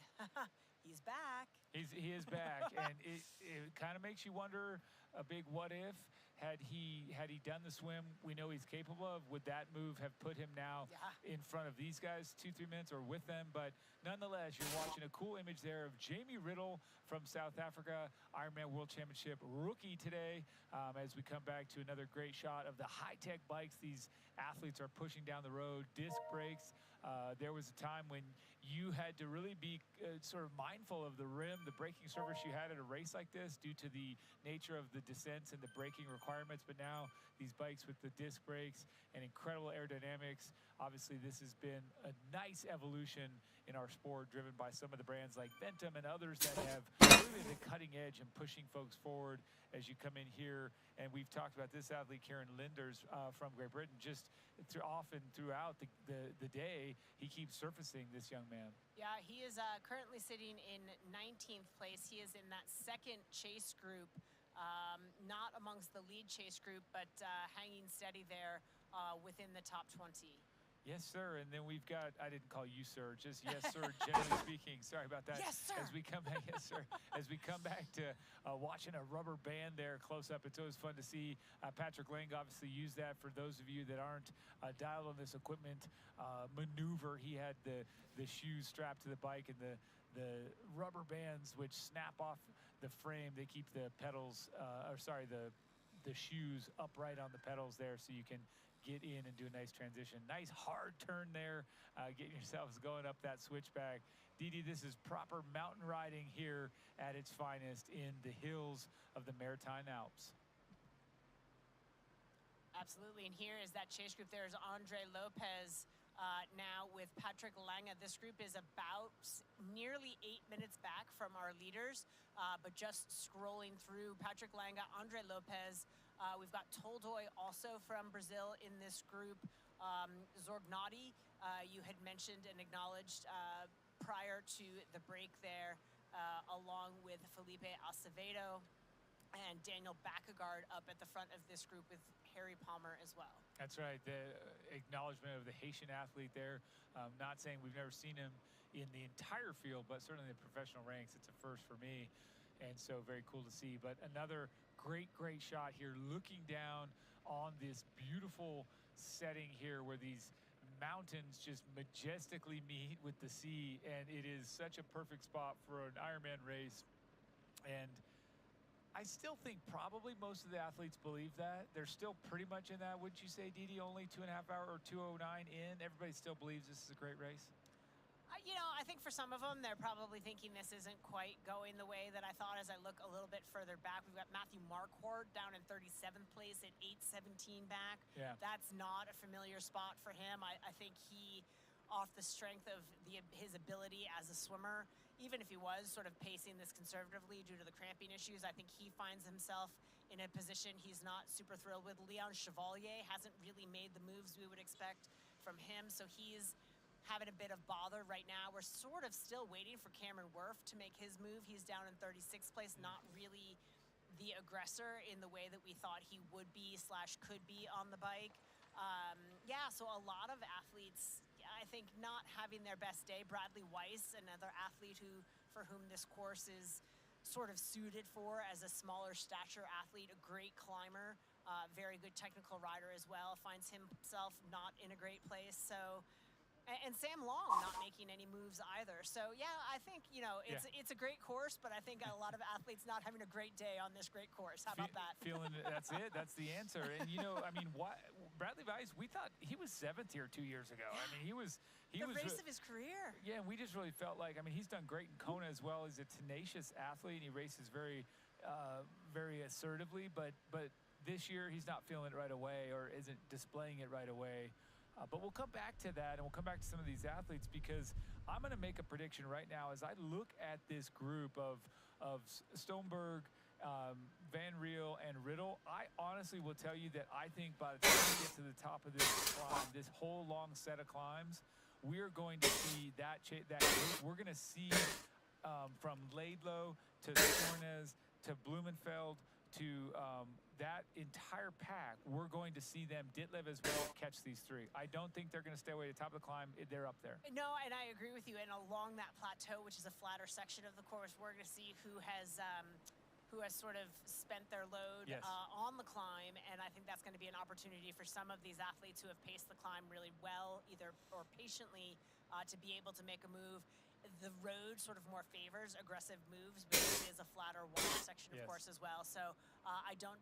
he's back. He is back, and it kind of makes you wonder a big what if. Had he done the swim we know he's capable of, would that move have put him now in front of these guys 2-3 minutes or with them? But nonetheless, you're watching a cool image there of Jamie Riddle from South Africa, Ironman World Championship rookie today, as we come back to another great shot of the high-tech bikes these athletes are pushing down the road, disc brakes. There was a time when you had to really be sort of mindful of the rim, the braking surface you had at a race like this due to the nature of the descents and the braking requirements. But now these bikes with the disc brakes and incredible aerodynamics, obviously this has been a nice evolution in our sport, driven by some of the brands like Ventum and others that have really been the cutting edge and pushing folks forward as you come in here. And we've talked about this athlete, Kieran Linders from Great Britain, just often throughout the day, he keeps surfacing, this young man. Yeah, he is currently sitting in 19th place. He is in that second chase group, not amongst the lead chase group, but hanging steady there within the top 20. Yes, sir. And then we've got, I didn't call you sir, just yes, sir, generally speaking. Sorry about that. Yes, sir. As we come back, yes, sir. As we come back to watching a rubber band there close up, it's always fun to see. Patrick Lang obviously used that. For those of you that aren't dialed on this equipment maneuver, he had the shoes strapped to the bike and the rubber bands which snap off the frame. They keep the pedals, the shoes upright on the pedals there, so you can get in and do a nice transition. Nice hard turn there, getting yourselves going up that switchback. Didi, this is proper mountain riding here at its finest in the hills of the Maritime Alps. Absolutely, and here is that chase group. There's Andre Lopez now with Patrick Lange. This group is about nearly 8 minutes back from our leaders, but just scrolling through Patrick Lange, Andre Lopez. We've got Toldoy also from Brazil in this group. Zorgnati, you had mentioned and acknowledged prior to the break there, along with Felipe Acevedo and Daniel Backegard up at the front of this group with Harry Palmer as well. That's right, the acknowledgement of the Haitian athlete there. Not saying we've never seen him in the entire field, but certainly in the professional ranks, it's a first for me. And so very cool to see. But another great shot here, looking down on this beautiful setting here where these mountains just majestically meet with the sea. And it is such a perfect spot for an Ironman race. And I still think probably most of the athletes believe that. They're still pretty much in that, wouldn't you say, Didi? Only 2.5 hour or 2:09 in. Everybody still believes this is a great race. You know, I think for some of them, they're probably thinking this isn't quite going the way that I thought. As I look a little bit further back, we've got Matthew Marquardt down in 37th place at 8:17 back. Yeah. That's not a familiar spot for him. I think he, off the strength of his ability as a swimmer, even if he was sort of pacing this conservatively due to the cramping issues, I think he finds himself in a position he's not super thrilled with. Leon Chevalier hasn't really made the moves we would expect from him, so he's having a bit of bother right now. We're sort of still waiting for Cameron Wurf to make his move. He's down in 36th place, not really the aggressor in the way that we thought he would be / could be on the bike. Yeah, so a lot of athletes, I think, not having their best day. Bradley Weiss, another athlete for whom this course is sort of suited for as a smaller stature athlete, a great climber, very good technical rider as well, finds himself not in a great place. So, and Sam Long not making any moves either. So yeah, I think, you know, it's a great course, but I think a lot of athletes not having a great day on this great course. How about that? Feeling that's it. That's the answer. And you know, I mean, Bradley Weiss, we thought he was 7th here 2 years ago. I mean, he was the race of his career. Yeah, and we just really felt like, I mean, he's done great in Kona as well. He's a tenacious athlete, and he races very, very assertively. But this year, he's not feeling it right away, or isn't displaying it right away. But we'll come back to that, and we'll come back to some of these athletes, because I'm going to make a prediction right now as I look at this group of Stoneberg, Van Riel, and Riddle. I honestly will tell you that I think by the time we get to the top of this climb, this whole long set of climbs, we're going to see that group. We're going to see from Laidlow to Sornes to Blumenfeld to that entire pack, we're going to see them, Ditlev as well, catch these three. I don't think they're going to stay away at the top of the climb. They're up there. No, and I agree with you. And along that plateau, which is a flatter section of the course, we're going to see who has sort of spent their load on the climb. And I think that's going to be an opportunity for some of these athletes who have paced the climb really well, either or patiently, to be able to make a move. The road sort of more favors aggressive moves, but it is a flatter water section, of course, as well. So I don't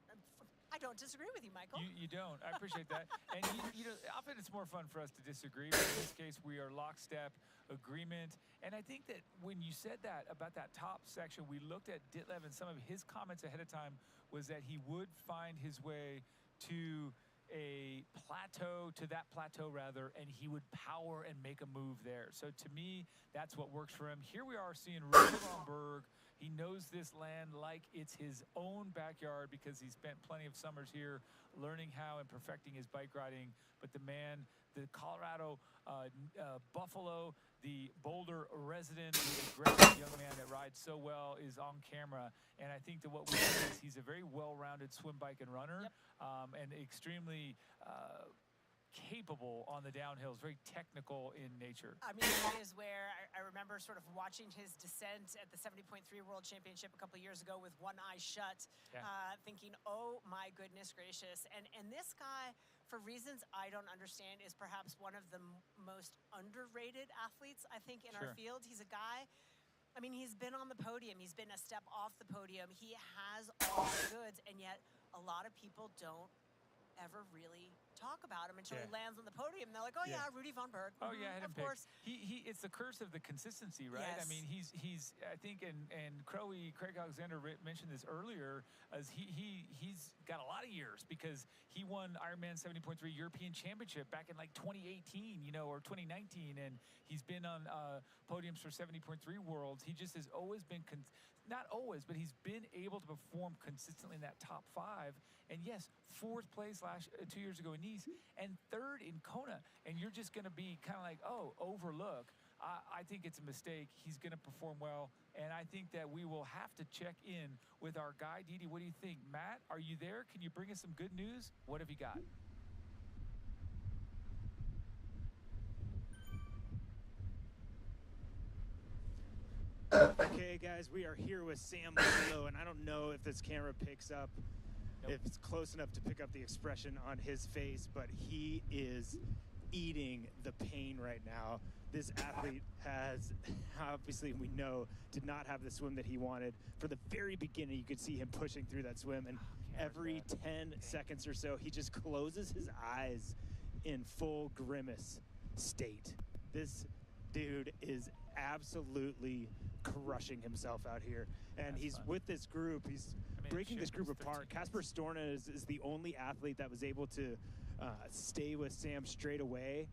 disagree with you, Michael. You don't. I appreciate that. And you know, often it's more fun for us to disagree, but in this case, we are lockstep agreement. And I think that when you said that about that top section, we looked at Ditlev, and some of his comments ahead of time was that he would find his way to that plateau rather, and he would power and make a move there. So to me, that's what works for him. Here we are seeing Rudy Van Berg. He knows this land like it's his own backyard because he spent plenty of summers here learning how and perfecting his bike riding. But the man, the Colorado Buffalo, the Boulder resident, the aggressive young man that rides so well, is on camera. And I think that what we see is he's a very well-rounded swim, bike, and runner, and extremely capable on the downhills, very technical in nature. I mean, that is where I remember sort of watching his descent at the 70.3 World Championship a couple of years ago with one eye shut, thinking, oh my goodness gracious. And this guy, for reasons I don't understand, is perhaps one of the most underrated athletes, I think, in our field. He's a guy, I mean, he's been on the podium. He's been a step off the podium. He has all the goods, and yet a lot of people don't ever really talk about him until he lands on the podium. They're like, oh yeah, Rudy Van Berg. Oh yeah, of course. He it's the curse of the consistency, right? Yes. I mean, he's I think, and Craig Alexander mentioned this earlier, as he's got a lot of years because he won Ironman 70.3 European Championship back in like 2018, you know, or 2019, and he's been on podiums for 70.3 Worlds. He just has always been not always, but he's been able to perform consistently in that top 5. And yes, 4th place 2 years ago in Nice, and 3rd in Kona. And you're just going to be kind of like, oh, overlook. I think it's a mistake. He's going to perform well. And I think that we will have to check in with our guy. Didi, what do you think? Matt, are you there? Can you bring us some good news? What have you got? Okay, guys, we are here with Sam Laidlow, and I don't know if this camera picks up, if it's close enough to pick up the expression on his face, but he is eating the pain right now. This athlete has, obviously we know, did not have the swim that he wanted. For the very beginning, you could see him pushing through that swim, and every 10 seconds or so, he just closes his eyes in full grimace state. This dude is absolutely crushing himself out here, and he's with this group. He's breaking this group apart. Casper Storna is the only athlete that was able to stay with Sam straight away.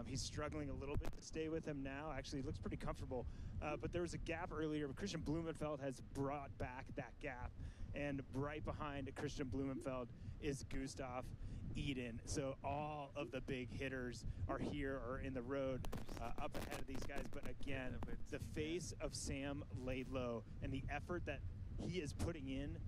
He's struggling a little bit to stay with him now. Actually, he looks pretty comfortable. But there was a gap earlier. Christian Blumenfeld has brought back that gap. And right behind Christian Blumenfeld is Gustav Eden. So all of the big hitters are here or in the road up ahead of these guys. But again, the face of Sam Laidlow and the effort that he is putting in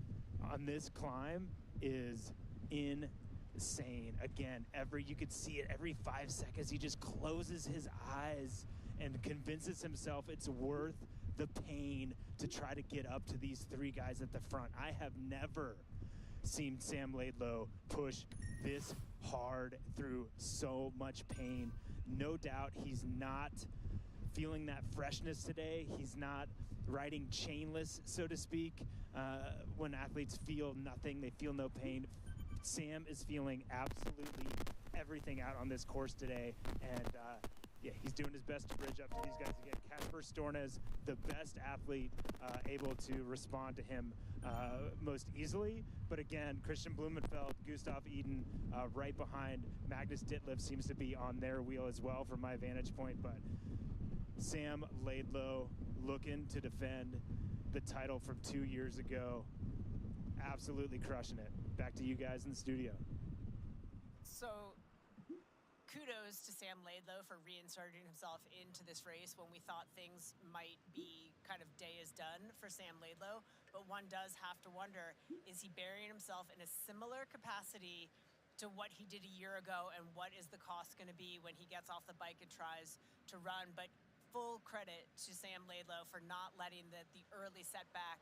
on this climb is insane. Again, you could see it every 5 seconds. He just closes his eyes and convinces himself it's worth the pain to try to get up to these three guys at the front. I have never seen Sam Laidlow push this hard through so much pain. No doubt he's not feeling that freshness today. He's not riding chainless, so to speak. When athletes feel nothing, they feel no pain. Sam is feeling absolutely everything out on this course today, and yeah, he's doing his best to bridge up to these guys again. Casper Storna is the best athlete able to respond to him most easily, but again, Christian Blumenfeld, Gustav Eden right behind. Magnus Ditlev seems to be on their wheel as well from my vantage point, but Sam Laidlow looking to defend the title from 2 years ago. Absolutely crushing it. Back to you guys in the studio. So, kudos to Sam Laidlow for reinserting himself into this race when we thought things might be kind of day is done for Sam Laidlow. But one does have to wonder, is he burying himself in a similar capacity to what he did a year ago, and what is the cost going to be when he gets off the bike and tries to run? But full credit to Sam Laidlow for not letting the early setback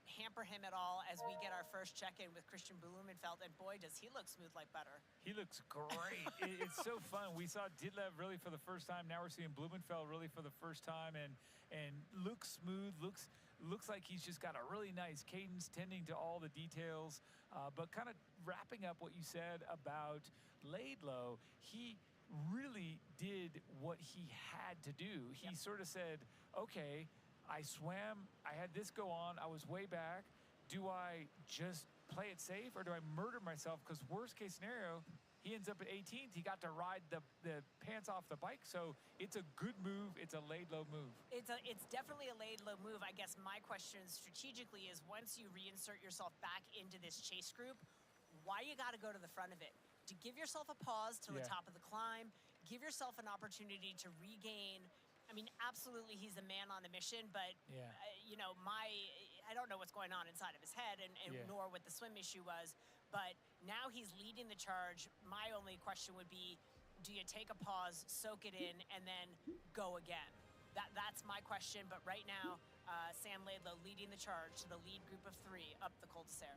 hamper him at all as we get our first check-in with Christian Blumenfeld, and boy, does he look smooth like butter. He looks great. It's so fun. We saw Ditlev really for the first time. Now we're seeing Blumenfeld really for the first time, and looks smooth, looks like he's just got a really nice cadence, tending to all the details. But kind of wrapping up what you said about Laidlow, he really did what he had to do. He sort of said, okay, I swam, I had this go on, I was way back. Do I just play it safe, or do I murder myself? Because worst case scenario, he ends up at 18th. He got to ride the pants off the bike, so it's a good move. It's a Laidlow move. It's definitely a Laidlow move. I guess my question strategically is, once you reinsert yourself back into this chase group, why you got to go to the front of it? To give yourself a pause to the top of the climb, give yourself an opportunity to regain. I mean, absolutely, he's a man on a mission, but, you know, I don't know what's going on inside of his head, and nor what the swim issue was, but now he's leading the charge. My only question would be, do you take a pause, soak it in, and then go again? That's my question, but right now, Sam Laidlow leading the charge to the lead group of three up the Col d'Isère.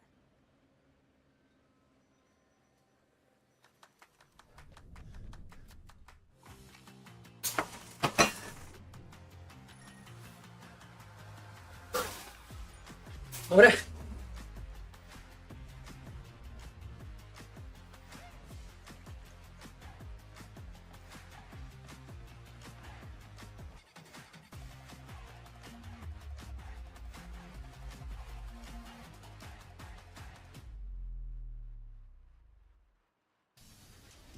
Dobre.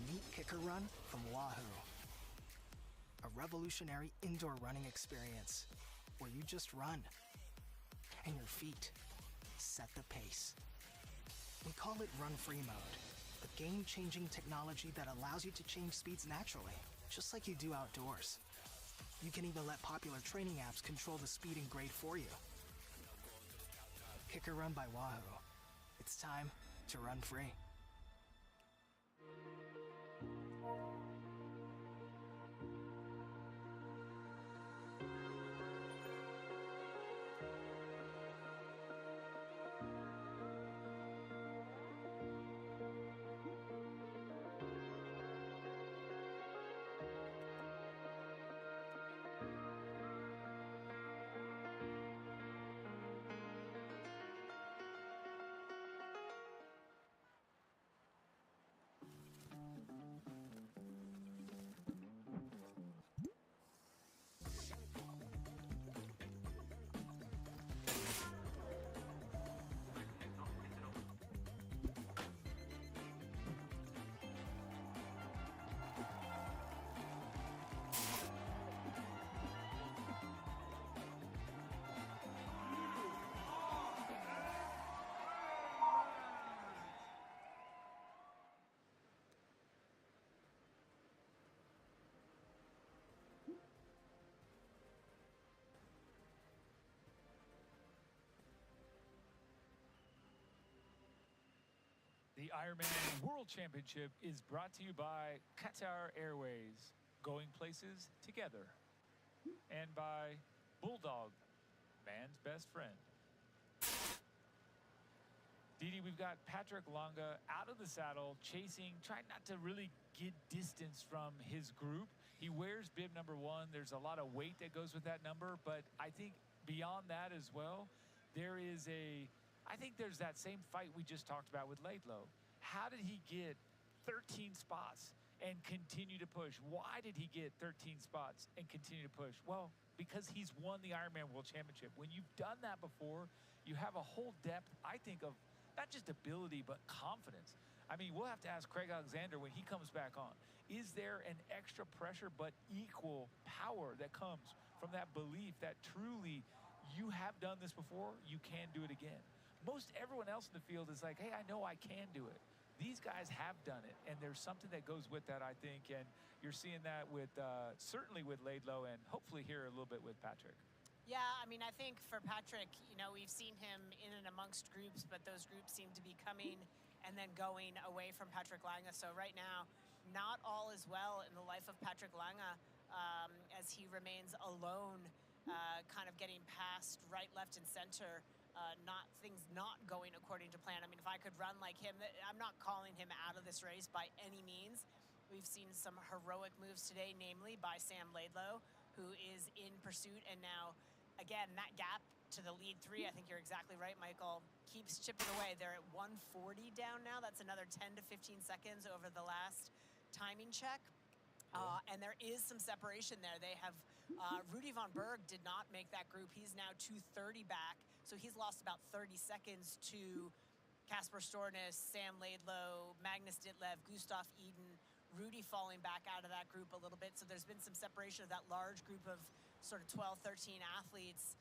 Meet Kicker Run from Wahoo. A revolutionary indoor running experience where you just run and your feet set the pace. We call it Run Free Mode, a game-changing technology that allows you to change speeds naturally, just like you do outdoors. You can even let popular training apps control the speed and grade for you. Kicker Run by Wahoo. It's time to run free. The Ironman World Championship is brought to you by Qatar Airways, going places together, and by Bulldog, man's best friend. Didi, we've got Patrick Longa out of the saddle, chasing, trying not to really get distance from his group. He wears bib number 1. There's a lot of weight that goes with that number, but I think beyond that as well, I think there's that same fight we just talked about with Laidlow. How did he get 13 spots and continue to push? Why did he get 13 spots and continue to push? Well, because he's won the Ironman World Championship. When you've done that before, you have a whole depth, I think, of not just ability, but confidence. I mean, we'll have to ask Craig Alexander when he comes back on. Is there an extra pressure but equal power that comes from that belief that truly you have done this before, you can do it again? Most everyone else in the field is like, hey, I know I can do it. These guys have done it, and there's something that goes with that, I think, and you're seeing that with certainly with Laidlow and hopefully here a little bit with Patrick. Yeah, I mean, I think for Patrick, you know, we've seen him in and amongst groups, but those groups seem to be coming and then going away from Patrick Lange. So right now, not all is well in the life of Patrick Lange as he remains alone, kind of getting past right, left, and center. Things not going according to plan. I mean, if I could run like him, I'm not calling him out of this race by any means. We've seen some heroic moves today, namely by Sam Laidlow, who is in pursuit. And now, again, that gap to the lead 3, I think you're exactly right, Michael, keeps chipping away. They're at 140 down now. That's another 10 to 15 seconds over the last timing check. And there is some separation there. They have, Rudy von Berg did not make that group. He's now 230 back. So he's lost about 30 seconds to Casper Stornes, Sam Laidlow, Magnus Ditlev, Gustav Eden, Rudy falling back out of that group a little bit. So there's been some separation of that large group of sort of 12, 13 athletes,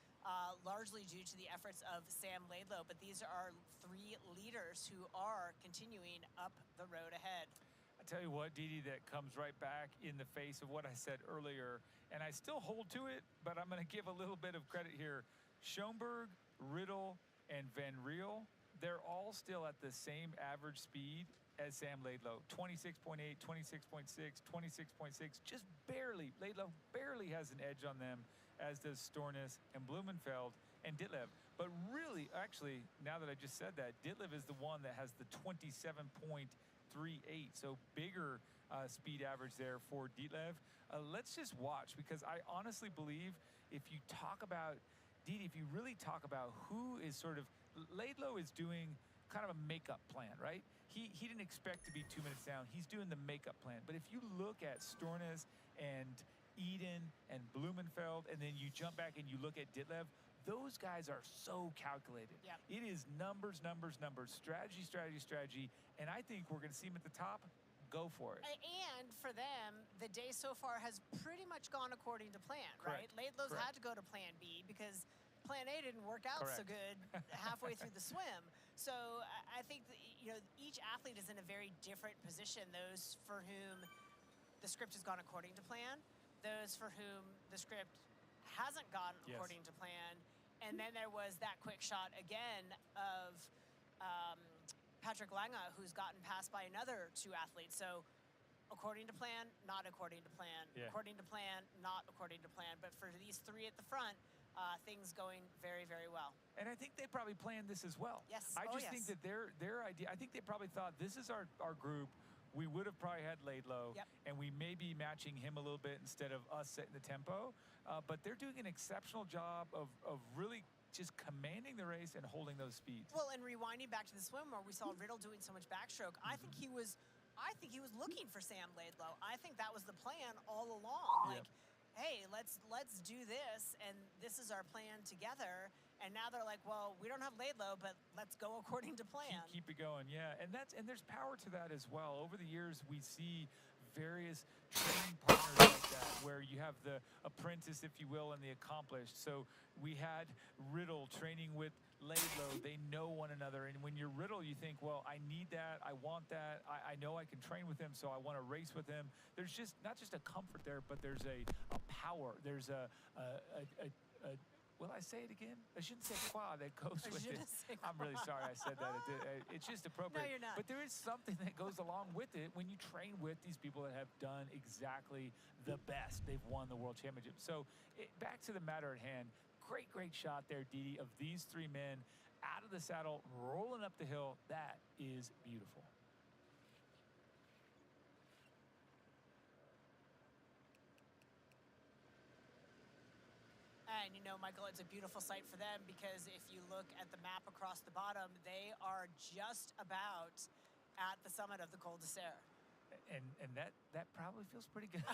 largely due to the efforts of Sam Laidlow. But these are 3 leaders who are continuing up the road ahead. I tell you what, Didi, that comes right back in the face of what I said earlier, and I still hold to it, but I'm going to give a little bit of credit here. Schoenberg, Riddle, and Van Riel, they're all still at the same average speed as Sam Laidlow. 26.8, 26.6, 26.6, just barely. Laidlow barely has an edge on them, as does Stornes and Blumenfeld and Ditlev. But really, actually, now that I just said that, Ditlev is the one that has the 27.38, so bigger speed average there for Ditlev. Let's just watch, because I honestly believe if you talk about, Didi, if you really talk about who is sort of, Laidlow is doing kind of a makeup plan, right? He didn't expect to be 2 minutes down. He's doing the makeup plan. But if you look at Stornes and Eden and Blumenfeld, and then you jump back and you look at Ditlev, those guys are so calculated. Yep. It is numbers, numbers, numbers, strategy, strategy, strategy, and I think we're going to see him at the top. Go for it. And for them, the day so far has pretty much gone according to plan, Correct. right? Laidlow's Correct. had to go to plan B because plan A didn't work out so good halfway through the swim. So I think that, you know, each athlete is in a very different position. Those for whom the script has gone according to plan, those for whom the script hasn't gone according to plan, and then there was that quick shot again of Patrick Lange, who's gotten passed by another 2 athletes. So according to plan, not according to plan. Yeah. According to plan, not according to plan. But for these 3 at the front, things going very, very well. And I think they probably planned this as well. Yes. I just think that their idea, I think they probably thought, this is our group. We would have probably had Laidlow, and we may be matching him a little bit instead of us setting the tempo. But they're doing an exceptional job of really just commanding the race and holding those speeds. Well, and rewinding back to the swim where we saw Riddle doing so much backstroke, I think he was looking for Sam Laidlow. I think that was the plan all along. Like, hey, let's do this, and this is our plan together. And now they're like, well, we don't have Laidlow, but let's go according to plan. Keep it going, yeah. And there's power to that as well. Over the years, we see various training partners like that, where you have the apprentice, if you will, and the accomplished. So we had Riddle training with Laidlow. They know one another. And when you're Riddle, you think, well, I need that. I want that. I know I can train with him, so I want to race with him. There's just not just a comfort there, but there's a power. There's Will I say it again? Je ne sais quoi that goes with it. I'm really sorry I said that. It's just appropriate. No, you're not. But there is something that goes along with it when you train with these people that have done exactly the best. They've won the World Championship. So back to the matter at hand. Great shot there, Didi, of these three men out of the saddle, rolling up the hill. That is beautiful. And, you know, Michael, it's a beautiful sight for them because if you look at the map across the bottom, they are just about at the summit of the Col d'Isère. And that probably feels pretty good.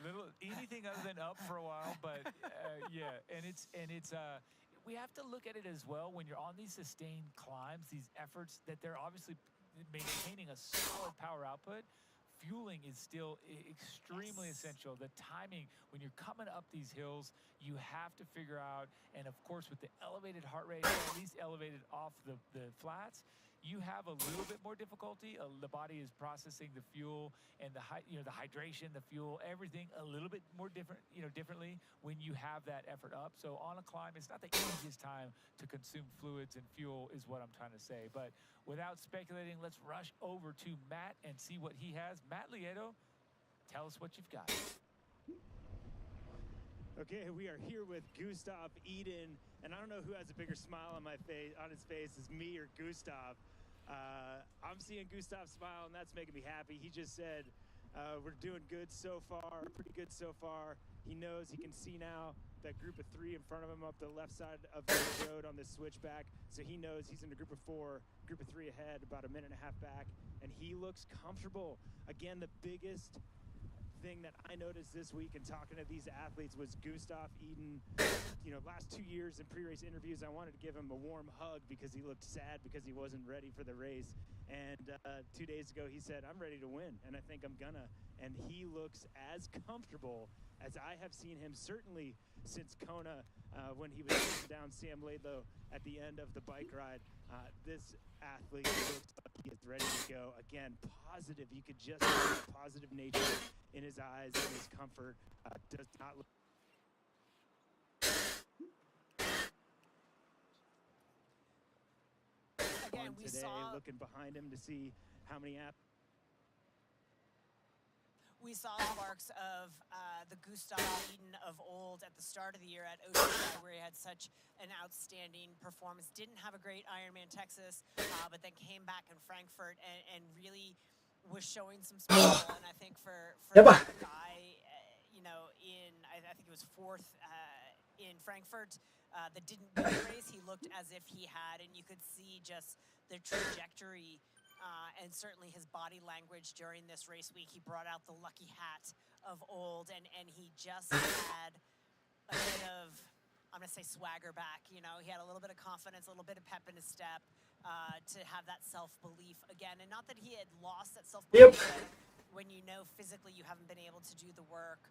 little anything other than up for a while, but yeah. And it's we have to look at it as well when you're on these sustained climbs, these efforts that they're obviously maintaining a solid power output. Fueling is still extremely essential. The timing, when you're coming up these hills, you have to figure out, and of course with the elevated heart rate, or at least elevated off the flats, you have a little bit more difficulty. The body is processing the fuel and the hydration, the fuel, everything a little bit more differently when you have that effort up. So on a climb, it's not the easiest time to consume fluids and fuel is what I'm trying to say. But without speculating, let's rush over to Matt and see what he has. Matt Lieto, tell us what you've got. Okay, we are here with Gustav Iden, and I don't know who has a bigger smile on his face, is me or Gustav. I'm seeing Gustav smile, and that's making me happy. He just said, we're doing good so far, pretty good so far. He knows he can see now that group of three in front of him up the left side of the road on this switchback. So he knows he's in a group of four, group of three ahead, about a minute and a half back, and he looks comfortable. Again, the biggest thing that I noticed this week in talking to these athletes was Gustav Iden. You know, last 2 years in pre-race interviews, I wanted to give him a warm hug because he looked sad because he wasn't ready for the race. And 2 days ago, he said, I'm ready to win, and I think I'm gonna. And he looks as comfortable as I have seen him, certainly since Kona, when he was taking down Sam Laidlow at the end of the bike ride. This athlete looks like he is ready to go. Again, positive. You could just see the positive nature in his eyes and his comfort. Does not look. Again, we today, saw looking behind him to see how many We saw sparks of the Gustav Iden of old at the start of the year at Oceanside, where he had such an outstanding performance. Didn't have a great Ironman Texas, but then came back in Frankfurt and really was showing some sparkle. And I think for a guy, you know, I think it was fourth in Frankfurt, that didn't win the race, he looked as if he had, and you could see just the trajectory and certainly his body language during this race week. He brought out the lucky hat of old, and he just had a bit of, I'm going to say, swagger back. You know, he had a little bit of confidence, a little bit of pep in his step to have that self-belief again. And not that he had lost that self-belief, but when you know physically you haven't been able to do the work.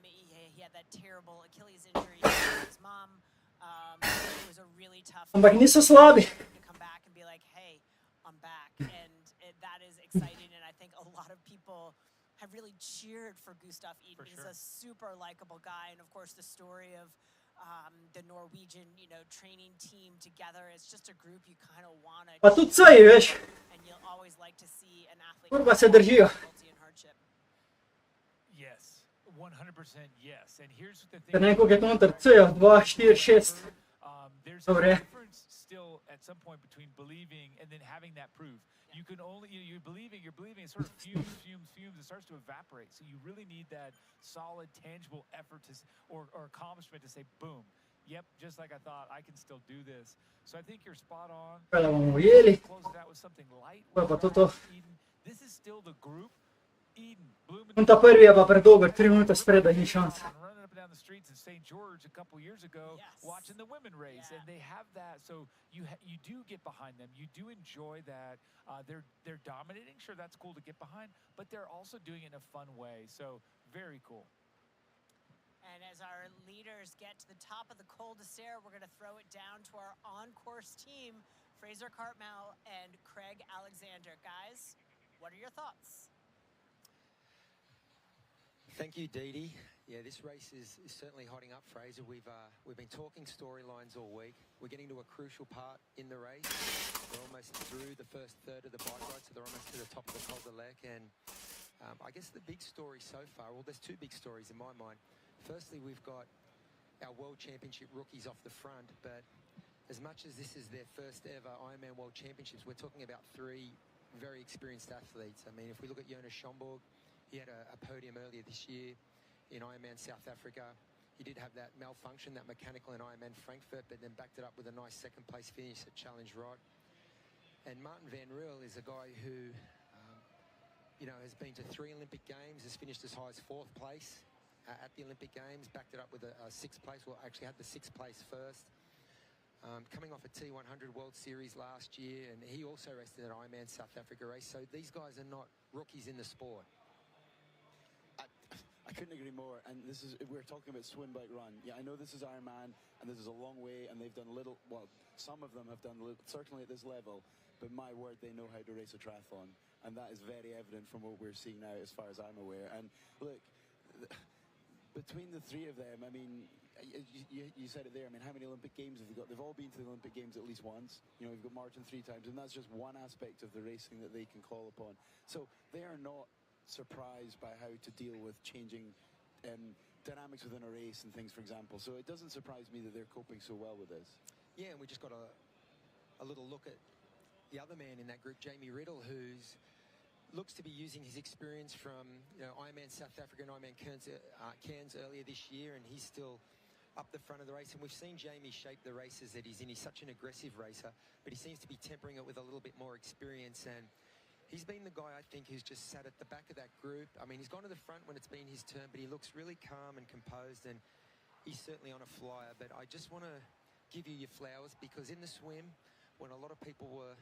He had that terrible Achilles injury with his mom. It was a really tough Ampak niso slabi. to come back and be like, hey, I'm back, and that is exciting, and I think a lot of people have really cheered for Gustav Iden. He's a super likable guy, and of course the story of the Norwegian, you know, training team together. It's just a group you kind of want to. Pa tudi saj, veš. And you'll always like to see an athlete. Kurva se držijo. Yes, 100% yes. And here's the thing. Ker nekog je to intercejo, 2, 4, 6. There's a difference still at some point between believing and then having that proof. You can only, you're believing, it sort of fumes, it starts to evaporate. So you really need that solid, tangible effort or accomplishment to say, boom, yep, just like I thought, I can still do this. So I think you're spot on. Close it out with something light. This is still the group. In ta prvi je pa predober, 3 minute spredaj, ni šans. Running up and down the streets in St. George a couple years ago, watching the women race, and they have that. So you do get behind them. You do enjoy that. They're dominating. Sure, that's cool to get behind, but they're also doing it in a fun way. So very cool. And as our leaders get to the top of the Col d'Isère, we're going to throw it down to our on-course team, Fraser Cartmel and Craig Alexander. Guys, what are your thoughts? Thank you, Dee Dee. Yeah, this race is certainly hotting up, Fraser. We've been talking storylines all week. We're getting to a crucial part in the race. We're almost through the first third of the bike ride, so they're almost to the top of the Col d'Lec. And I guess the big story so far, well, there's two big stories in my mind. Firstly, we've got our World Championship rookies off the front, but as much as this is their first ever Ironman World Championships, we're talking about three very experienced athletes. I mean, if we look at Jonas Schomburg, he had a podium earlier this year in Ironman South Africa. He did have that malfunction, that mechanical in Ironman Frankfurt, but then backed it up with a nice second place finish at Challenge Roth. And Martin Van Riel is a guy who, has been to 3 Olympic Games, has finished as high as 4th place at the Olympic Games, backed it up with a 6th place, well, actually had the 6th place first. Coming off a T100 World Series last year, and he also raced in an Ironman South Africa race. So these guys are not rookies in the sport. I couldn't agree more. And we're talking about swim, bike, run. Yeah, I know this is Ironman, and this is a long way, and they've done little, well, some of them have done little, certainly at this level, but my word, they know how to race a triathlon. And that is very evident from what we're seeing now, as far as I'm aware. And look, between the three of them, I mean, you said it there. I mean, how many Olympic Games have they got? They've all been to the Olympic Games at least once. You've got Martin 3 times, and that's just one aspect of the racing that they can call upon. So they are not surprised by how to deal with changing dynamics within a race and things, for example. So it doesn't surprise me that they're coping so well with this. Yeah, and we just got a little look at the other man in that group, Jamie Riddle, who's looks to be using his experience from Ironman South Africa and Ironman Cairns earlier this year, and he's still up the front of the race. And we've seen Jamie shape the races that he's in. He's such an aggressive racer, but he seems to be tempering it with a little bit more experience. And he's been the guy, I think, who's just sat at the back of that group. I mean, he's gone to the front when it's been his turn, but he looks really calm and composed, and he's certainly on a flyer. But I just want to give you your flowers, because in the swim, when a lot of people were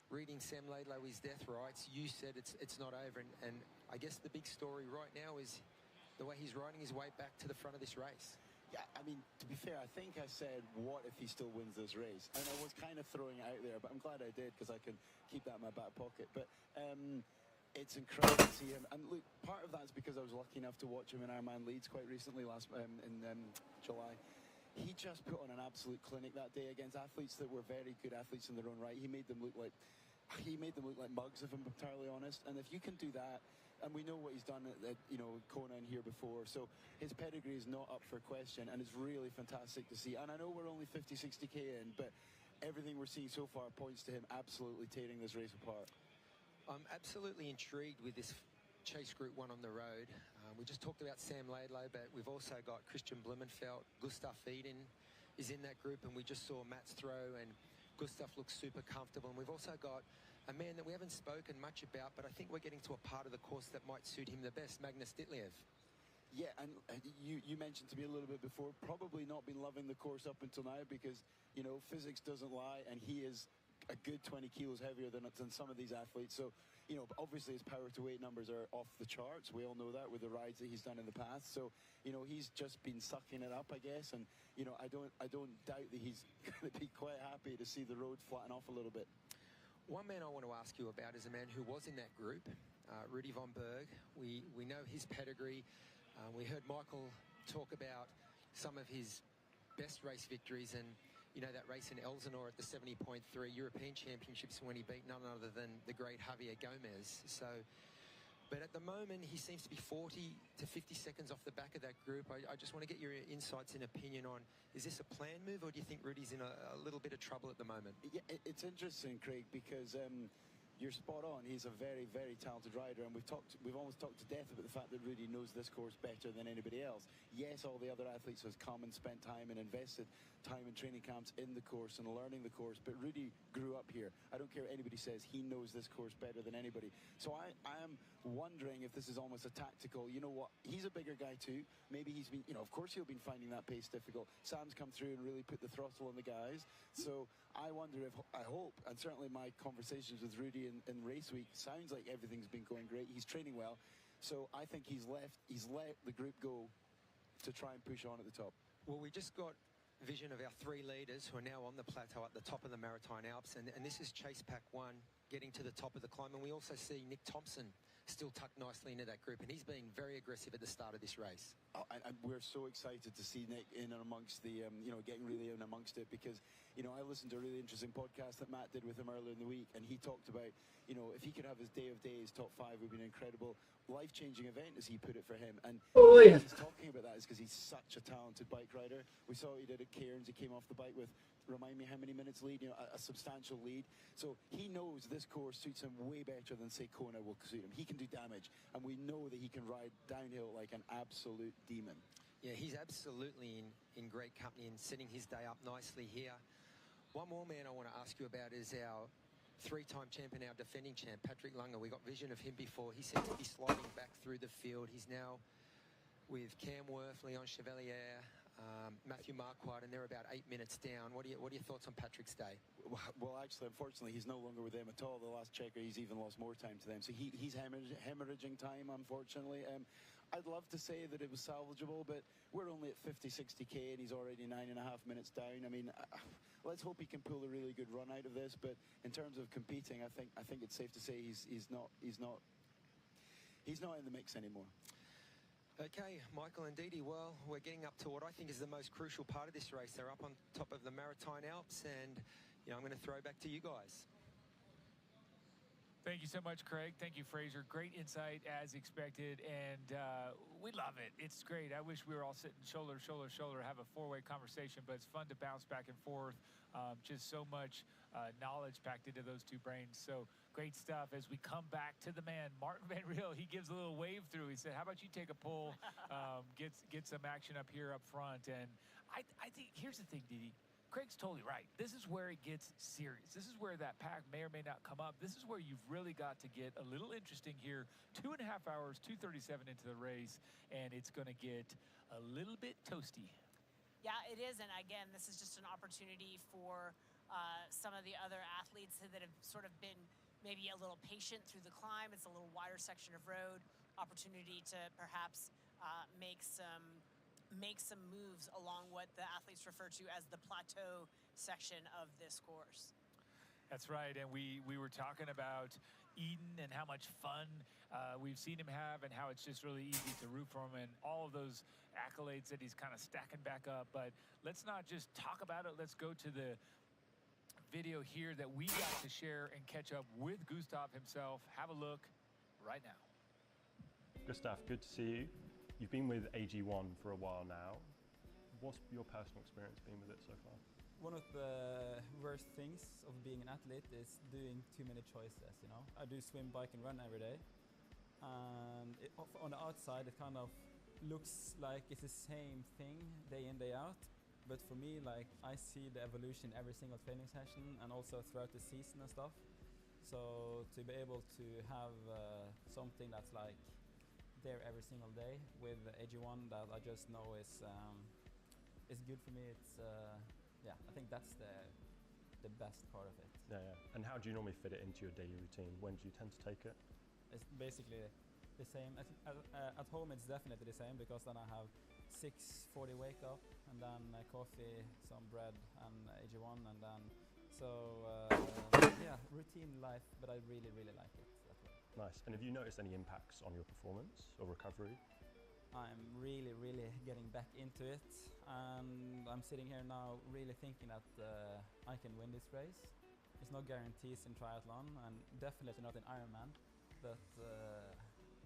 reading Sam Laidlow his death rights, you said it's not over. And I guess the big story right now is the way he's riding his way back to the front of this race. Yeah, I mean, to be fair, I think I said, what if he still wins this race? And I was kind of throwing it out there, but I'm glad I did, because I can keep that in my back pocket. But it's incredible to see him. And look, part of that is because I was lucky enough to watch him in Ironman Leeds quite recently, in July. He just put on an absolute clinic that day against athletes that were very good athletes in their own right. He made them look like mugs, if I'm entirely honest. And if you can do that, and we know what he's done at Kona and here before, so his pedigree is not up for question, and it's really fantastic to see. And I know we're only 50, 60k in, but everything we're seeing so far points to him absolutely tearing this race apart. I'm absolutely intrigued with this Chase Group 1 on the road. We just talked about Sam Laidlow, but we've also got Christian Blumenfeld. Gustav Iden is in that group, and we just saw Mats throw, and Gustav looks super comfortable. And we've also got a man that we haven't spoken much about, but I think we're getting to a part of the course that might suit him the best, Magnus Ditliev. Yeah, and you mentioned to me a little bit before, probably not been loving the course up until now, because, physics doesn't lie, and he is a good 20 kilos heavier than some of these athletes. So, obviously his power to weight numbers are off the charts. We all know that with the rides that he's done in the past. So, he's just been sucking it up, I guess. And, I don't doubt that he's going to be quite happy to see the road flatten off a little bit. One man I want to ask you about is a man who was in that group, Rudy von Berg. We know his pedigree. We heard Michael talk about some of his best race victories, and that race in Elsinore at the 70.3 European Championships when he beat none other than the great Javier Gomez. So, but at the moment, he seems to be 40 to 50 seconds off the back of that group. I just want to get your insights and opinion on, is this a planned move, or do you think Rudy's in a little bit of trouble at the moment? Yeah, it's interesting, Craig, because you're spot on. He's a very, very talented rider, and we've almost talked to death about the fact that Rudy knows this course better than anybody else. Yes, all the other athletes have come and spent time and invested time in training camps in the course and learning the course, but Rudy grew up here. I don't care what anybody says, he knows this course better than anybody. So I am wondering if this is almost a tactical, you know what, he's a bigger guy too. Maybe he's been, of course he'll been finding that pace difficult. Sam's come through and really put the throttle on the guys. So I wonder if, I hope, and certainly my conversations with Rudy in race week, sounds like everything's been going great. He's training well. So I think he's let the group go to try and push on at the top. Well, we just got vision of our 3 leaders who are now on the plateau at the top of the Maritime Alps, and this is Chase Pack 1 getting to the top of the climb. And we also see Nick Thompson still tucked nicely into that group, and he's been very aggressive at the start of this race. And we're so excited to see Nick in and amongst the, getting really in amongst it, because, I listened to a really interesting podcast that Matt did with him earlier in the week, and he talked about, if he could have his day of days, top 5 would be an incredible, life-changing event, as he put it, for him. And he's talking about that is because he's such a talented bike rider. We saw what he did at Cairns. He came off the bike with, remind me how many minutes lead, a substantial lead. So he knows this course suits him way better than, say, Kona will suit him. He can do damage, and we know that he can ride downhill like an absolute demon. Yeah, he's absolutely in great company and setting his day up nicely here. One more man I want to ask you about is our 3-time champion, our defending champ, Patrick Lunger. We got vision of him before. He seems to be sliding back through the field. He's now with Cam Worth, Leon Chevalier, Matthew Marquardt, and they're about 8 minutes down. What are your thoughts on Patrick's day? Well, actually, unfortunately, he's no longer with them at all. The last checker, he's even lost more time to them. So he's hemorrhaging time, unfortunately. I'd love to say that it was salvageable, but we're only at 50, 60k, and he's already 9.5 minutes down. I mean, let's hope he can pull a really good run out of this. But in terms of competing, I think it's safe to say he's not in the mix anymore. Okay, Michael and Didi, well, we're getting up to what I think is the most crucial part of this race. They're up on top of the Maritime Alps, and I'm going to throw back to you guys. Thank you so much, Craig. Thank you, Fraser. Great insight, as expected, and we love it. It's great. I wish we were all sitting shoulder to shoulder to shoulder, have a 4-way conversation, but it's fun to bounce back and forth. Just so much knowledge packed into those two brains. So great stuff. As we come back to the man, Martin Van Riel, he gives a little wave through. He said, how about you take a pull, get some action up here up front. And I think, here's the thing, Didi. Craig's totally right. This is where it gets serious. This is where that pack may or may not come up. This is where you've really got to get a little interesting here. 2.5 hours, 2:37 into the race, and it's going to get a little bit toasty. Yeah, it is. And again, this is just an opportunity for some of the other athletes that have sort of been maybe a little patient through the climb. It's a little wider section of road. Opportunity to perhaps make some moves along what the athletes refer to as the plateau section of this course. That's right, and we were talking about Eden and how much fun we've seen him have and how it's just really easy to root for him and all of those accolades that he's kind of stacking back up. But let's not just talk about it. Let's go to the video here that we got to share and catch up with Gustav himself. Have a look right now. Gustav, good to see you. You've been with AG1 for a while now. What's your personal experience been with it so far? One of the worst things of being an athlete is doing too many choices, I do swim, bike and run every day. And on the outside, it kind of looks like it's the same thing day in, day out. But for me, I see the evolution every single training session and also throughout the season and stuff. So to be able to have something that's there every single day with AG1 that I just know is good for me. It's I think that's the best part of it. Yeah. And how do you normally fit it into your daily routine? When do you tend to take it? It's basically the same. At home it's definitely the same, because then I have 6:40 wake up and then coffee, some bread and AG1, and then routine life, but I really like it that way. Nice. And have you noticed any impacts on your performance or recovery? I'm really getting back into it, and I'm sitting here now really thinking that I can win this race. There's no guarantees in triathlon, and definitely not in Ironman, but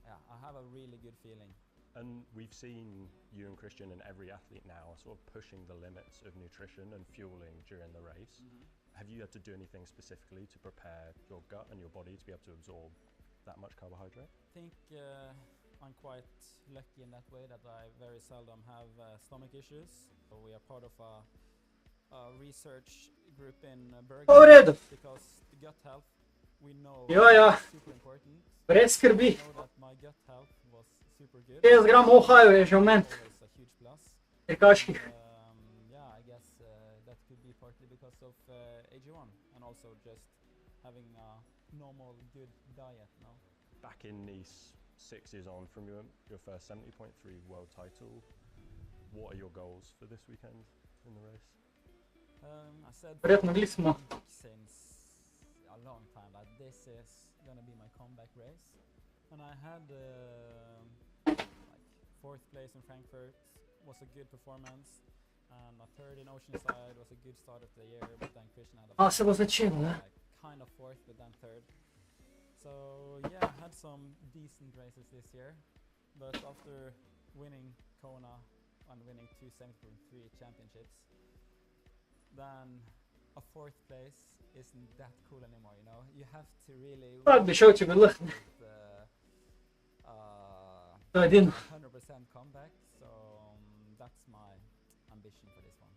I have a really good feeling. And we've seen you and Christian and every athlete now sort of pushing the limits of nutrition and fueling during the race. Mm-hmm. Have you had to do anything specifically to prepare your gut and your body to be able to absorb that much carbohydrate? I think I'm quite lucky in that way that I very seldom have stomach issues. So we are part of a research group in Bergen, because the gut health we know is super important. Prescrevi. I know that my gut health was super good. 10 gram ohio je moment. Always a huge plus. I guess that could be partly because of AG1 and also just having a normal good diet now. Back in Nice, 6 years on from your first 70.3 world title, what are your goals for this weekend in the race? I said since a long time that this is gonna be my comeback race, and I had like 4th place in Frankfurt was a good performance, and a 3rd in Oceanside was a good start of the year, but then Christian had a se was chill, like kind of 4th, but then 3rd. So yeah, I had some decent races this year, but after winning Kona and winning 2 73 championships, then a 4th place isn't that cool anymore, you know? You have to really Rugby show to be looking. 100% comeback, so that's my ambition for this one.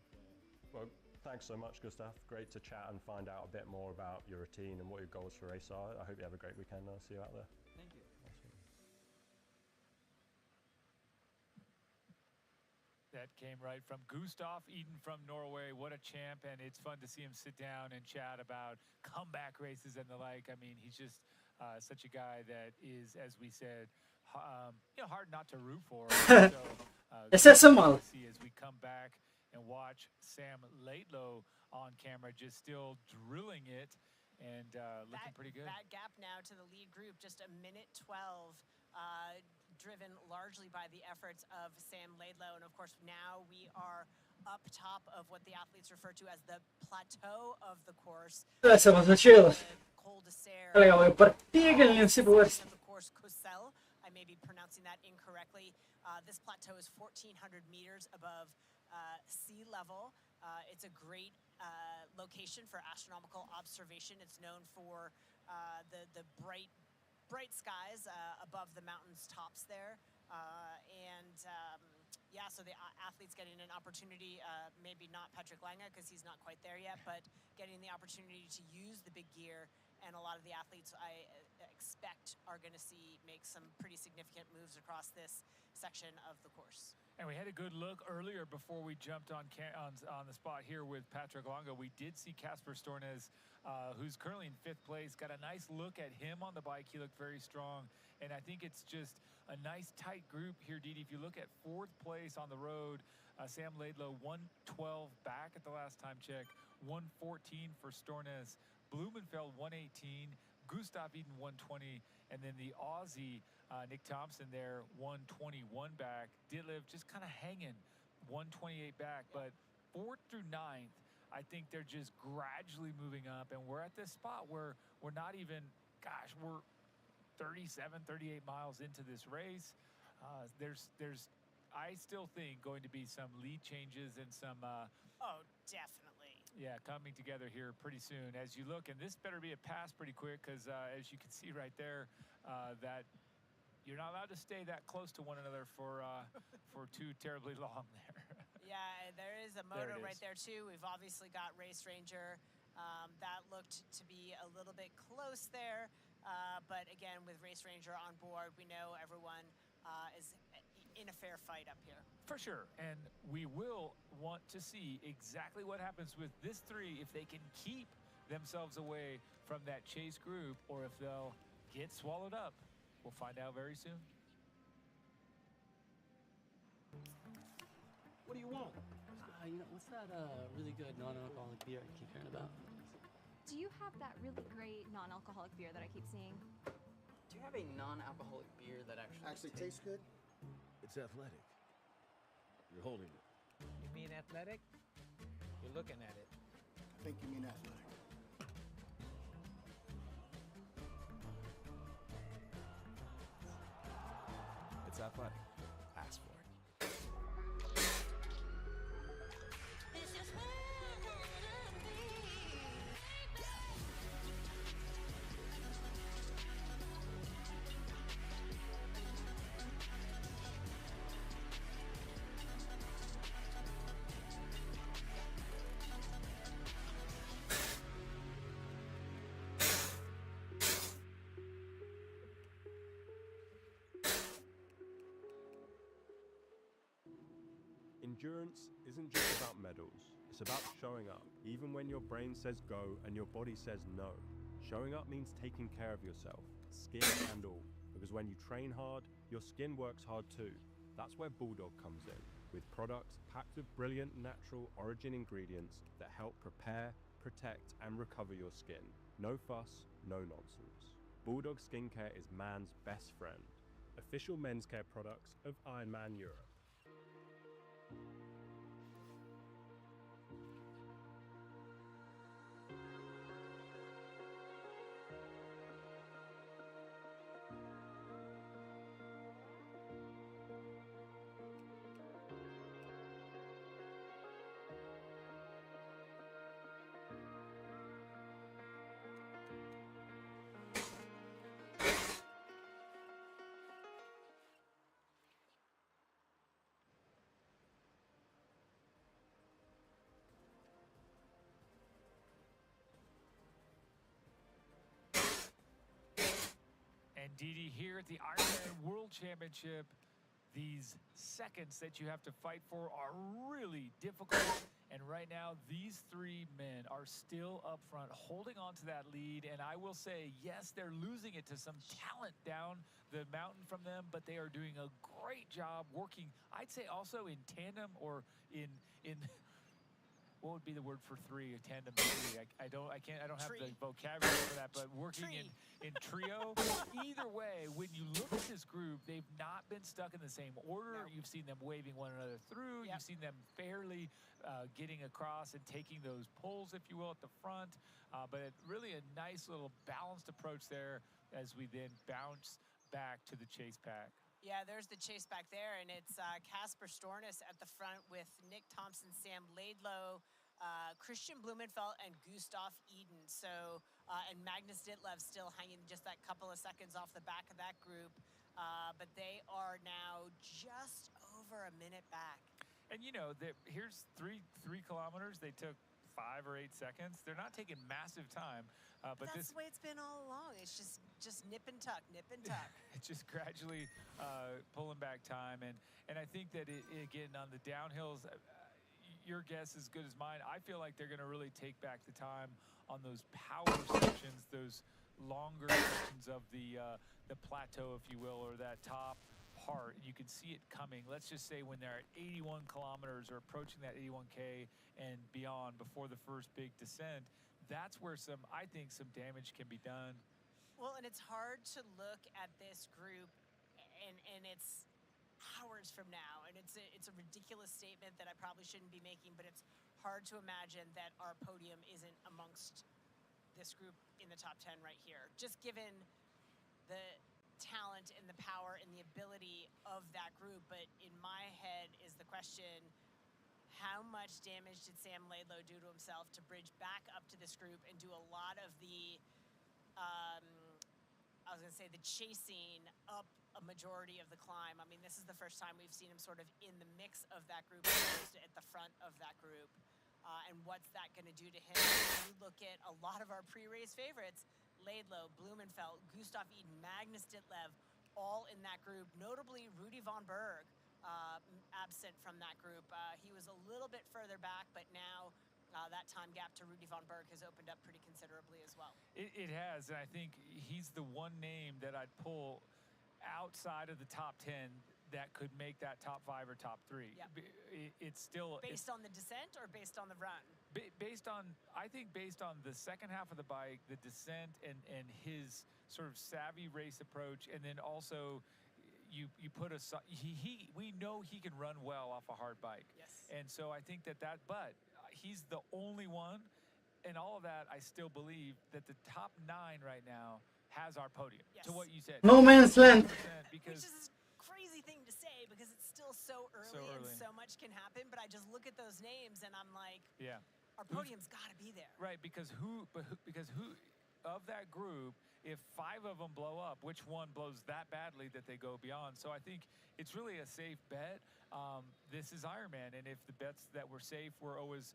Well, thanks so much, Gustav. Great to chat and find out a bit more about your routine and what your goals for race are. I hope you have a great weekend. I'll see you out there. Thank you. That came right from Gustav Eden from Norway. What a champ, and it's fun to see him sit down and chat about comeback races and the like. I mean, he's just such a guy that is, as we said, hard not to root for. So, see as we come back and watch Sam Laidlow on camera, just still drilling it and looking pretty good. That gap now to the lead group, just a minute 12. Driven largely by the efforts of Sam Laidlow. And of course, now we are up top of what the athletes refer to as the plateau of the course. Se was chill. Legal, particularly in The course Cosel. I may be pronouncing that incorrectly. This plateau is 1,400 meters above sea level. It's a great location for astronomical observation. It's known for the bright skies above the mountain's tops there, yeah, so the athletes getting an opportunity, maybe not Patrick Lange because he's not quite there yet, but getting the opportunity to use the big gear, and a lot of the athletes I expect are going to see make some pretty significant moves across this section of the course. And we had a good look earlier before we jumped on the spot here with Patrick Lange. We did see Casper Stornes, who's currently in 5th place. Got a nice look at him on the bike. He looked very strong. And I think it's just a nice tight group here, Didi. If you look at 4th place on the road, Sam Laidlow 112 back at the last time check, 114 for Stornes, Blumenfeld 118, Gustav Eden 120, and then the Aussie Nick Thompson there 121 back. Ditlev just kind of hanging 128 back, but 4th through 9th, I think they're just gradually moving up, and we're at this spot where we're not even, we're 37, 38 miles into this race. There's I still think going to be some lead changes and some oh, definitely. Yeah, coming together here pretty soon as you look, and this better be a pass pretty quick because as you can see right there, that you're not allowed to stay that close to one another for too terribly long there. Yeah, there is a moto right there too. We've obviously got Race Ranger. That looked to be a little bit close there, but again, with Race Ranger on board, we know everyone is in a fair fight up here. For sure, and we will want to see exactly what happens with this 3, if they can keep themselves away from that chase group or if they'll get swallowed up. We'll find out very soon. What do you want? What's that really good non-alcoholic beer I keep hearing about? Do you have that really great non-alcoholic beer that I keep seeing? Do you have a non-alcoholic beer that actually tastes good? It's athletic. You're holding it. You mean athletic? You're looking at it. I think you mean athletic. It's athletic. Ask for it. Endurance isn't just about medals, it's about showing up, even when your brain says go and your body says no. Showing up means taking care of yourself, skin and all, because when you train hard, your skin works hard too. That's where Bulldog comes in, with products packed with brilliant natural origin ingredients that help prepare, protect and recover your skin. No fuss, no nonsense. Bulldog Skincare is man's best friend. Official men's care products of Ironman Europe. And Didi, here at the Ironman World Championship, these seconds that you have to fight for are really difficult. And right now, these three men are still up front, holding on to that lead. And I will say, yes, they're losing it to some talent down the mountain from them, but they are doing a great job working, I'd say also in tandem or in what would be the word for three? A tandem three. I don't have the vocabulary for that, but working in trio. Either way, when you look at this group, they've not been stuck in the same order. No. You've seen them waving one another through. Yep. You've seen them fairly getting across and taking those pulls, if you will, at the front. But really a nice little balanced approach there as we then bounce back to the chase pack. Yeah, there's the chase back there, and it's Casper Stornes at the front with Nick Thompson, Sam Laidlow, Christian Blumenfeld, and Gustav Eden. So, and Magnus Ditlev still hanging just that couple of seconds off the back of that group. But they are now just over a minute back. And, you know, here's three kilometers. They took 5 or 8 seconds. They're not taking massive time. But that's the way it's been all along. It's just nip and tuck, nip and tuck. It's just gradually pulling back time. And I think that, again, on the downhills, your guess is as good as mine. I feel like they're going to really take back the time on those power sections, those longer sections of the plateau, if you will, or that top part. You can see it coming. Let's just say when they're at 81 kilometers or approaching that 81K and beyond before the first big descent, that's where I think some damage can be done. Well, and it's hard to look at this group and it's hours from now, and it's a ridiculous statement that I probably shouldn't be making, but it's hard to imagine that our podium isn't amongst this group in the top 10 right here, just given the talent and the power and the ability of that group. But in my head is the question, how much damage did Sam Laidlow do to himself to bridge back up to this group and do a lot of the, I was going to say, the chasing up a majority of the climb? I mean, this is the first time we've seen him sort of in the mix of that group, at the front of that group. And what's that going to do to him? When you look at a lot of our pre-race favorites, Laidlow, Blumenfeld, Gustav Eden, Magnus Ditlev, all in that group, notably Rudy von Berg, absent from that group. He was a little bit further back, but now that time gap to Rudy von Berg has opened up pretty considerably as well. It has, and I think he's the one name that I'd pull outside of the top 10 that could make that top 5 or top 3. Yep. It's still based on the descent or based on the run? I think based on the second half of the bike, the descent, and his sort of savvy race approach, and then also you put we know he can run well off a hard bike. Yes. And so I think but he's the only one, and all of that, I still believe that the top 9 right now has our podium. Yes. To what you said. No man's land. Which is a crazy thing to say because it's still so early and so much can happen. But I just look at those names and I'm like, yeah, our podium's got to be there. Right, because who of that group, if 5 of them blow up, which one blows that badly that they go beyond? So I think it's really a safe bet. This is Ironman, and if the bets that were safe were always,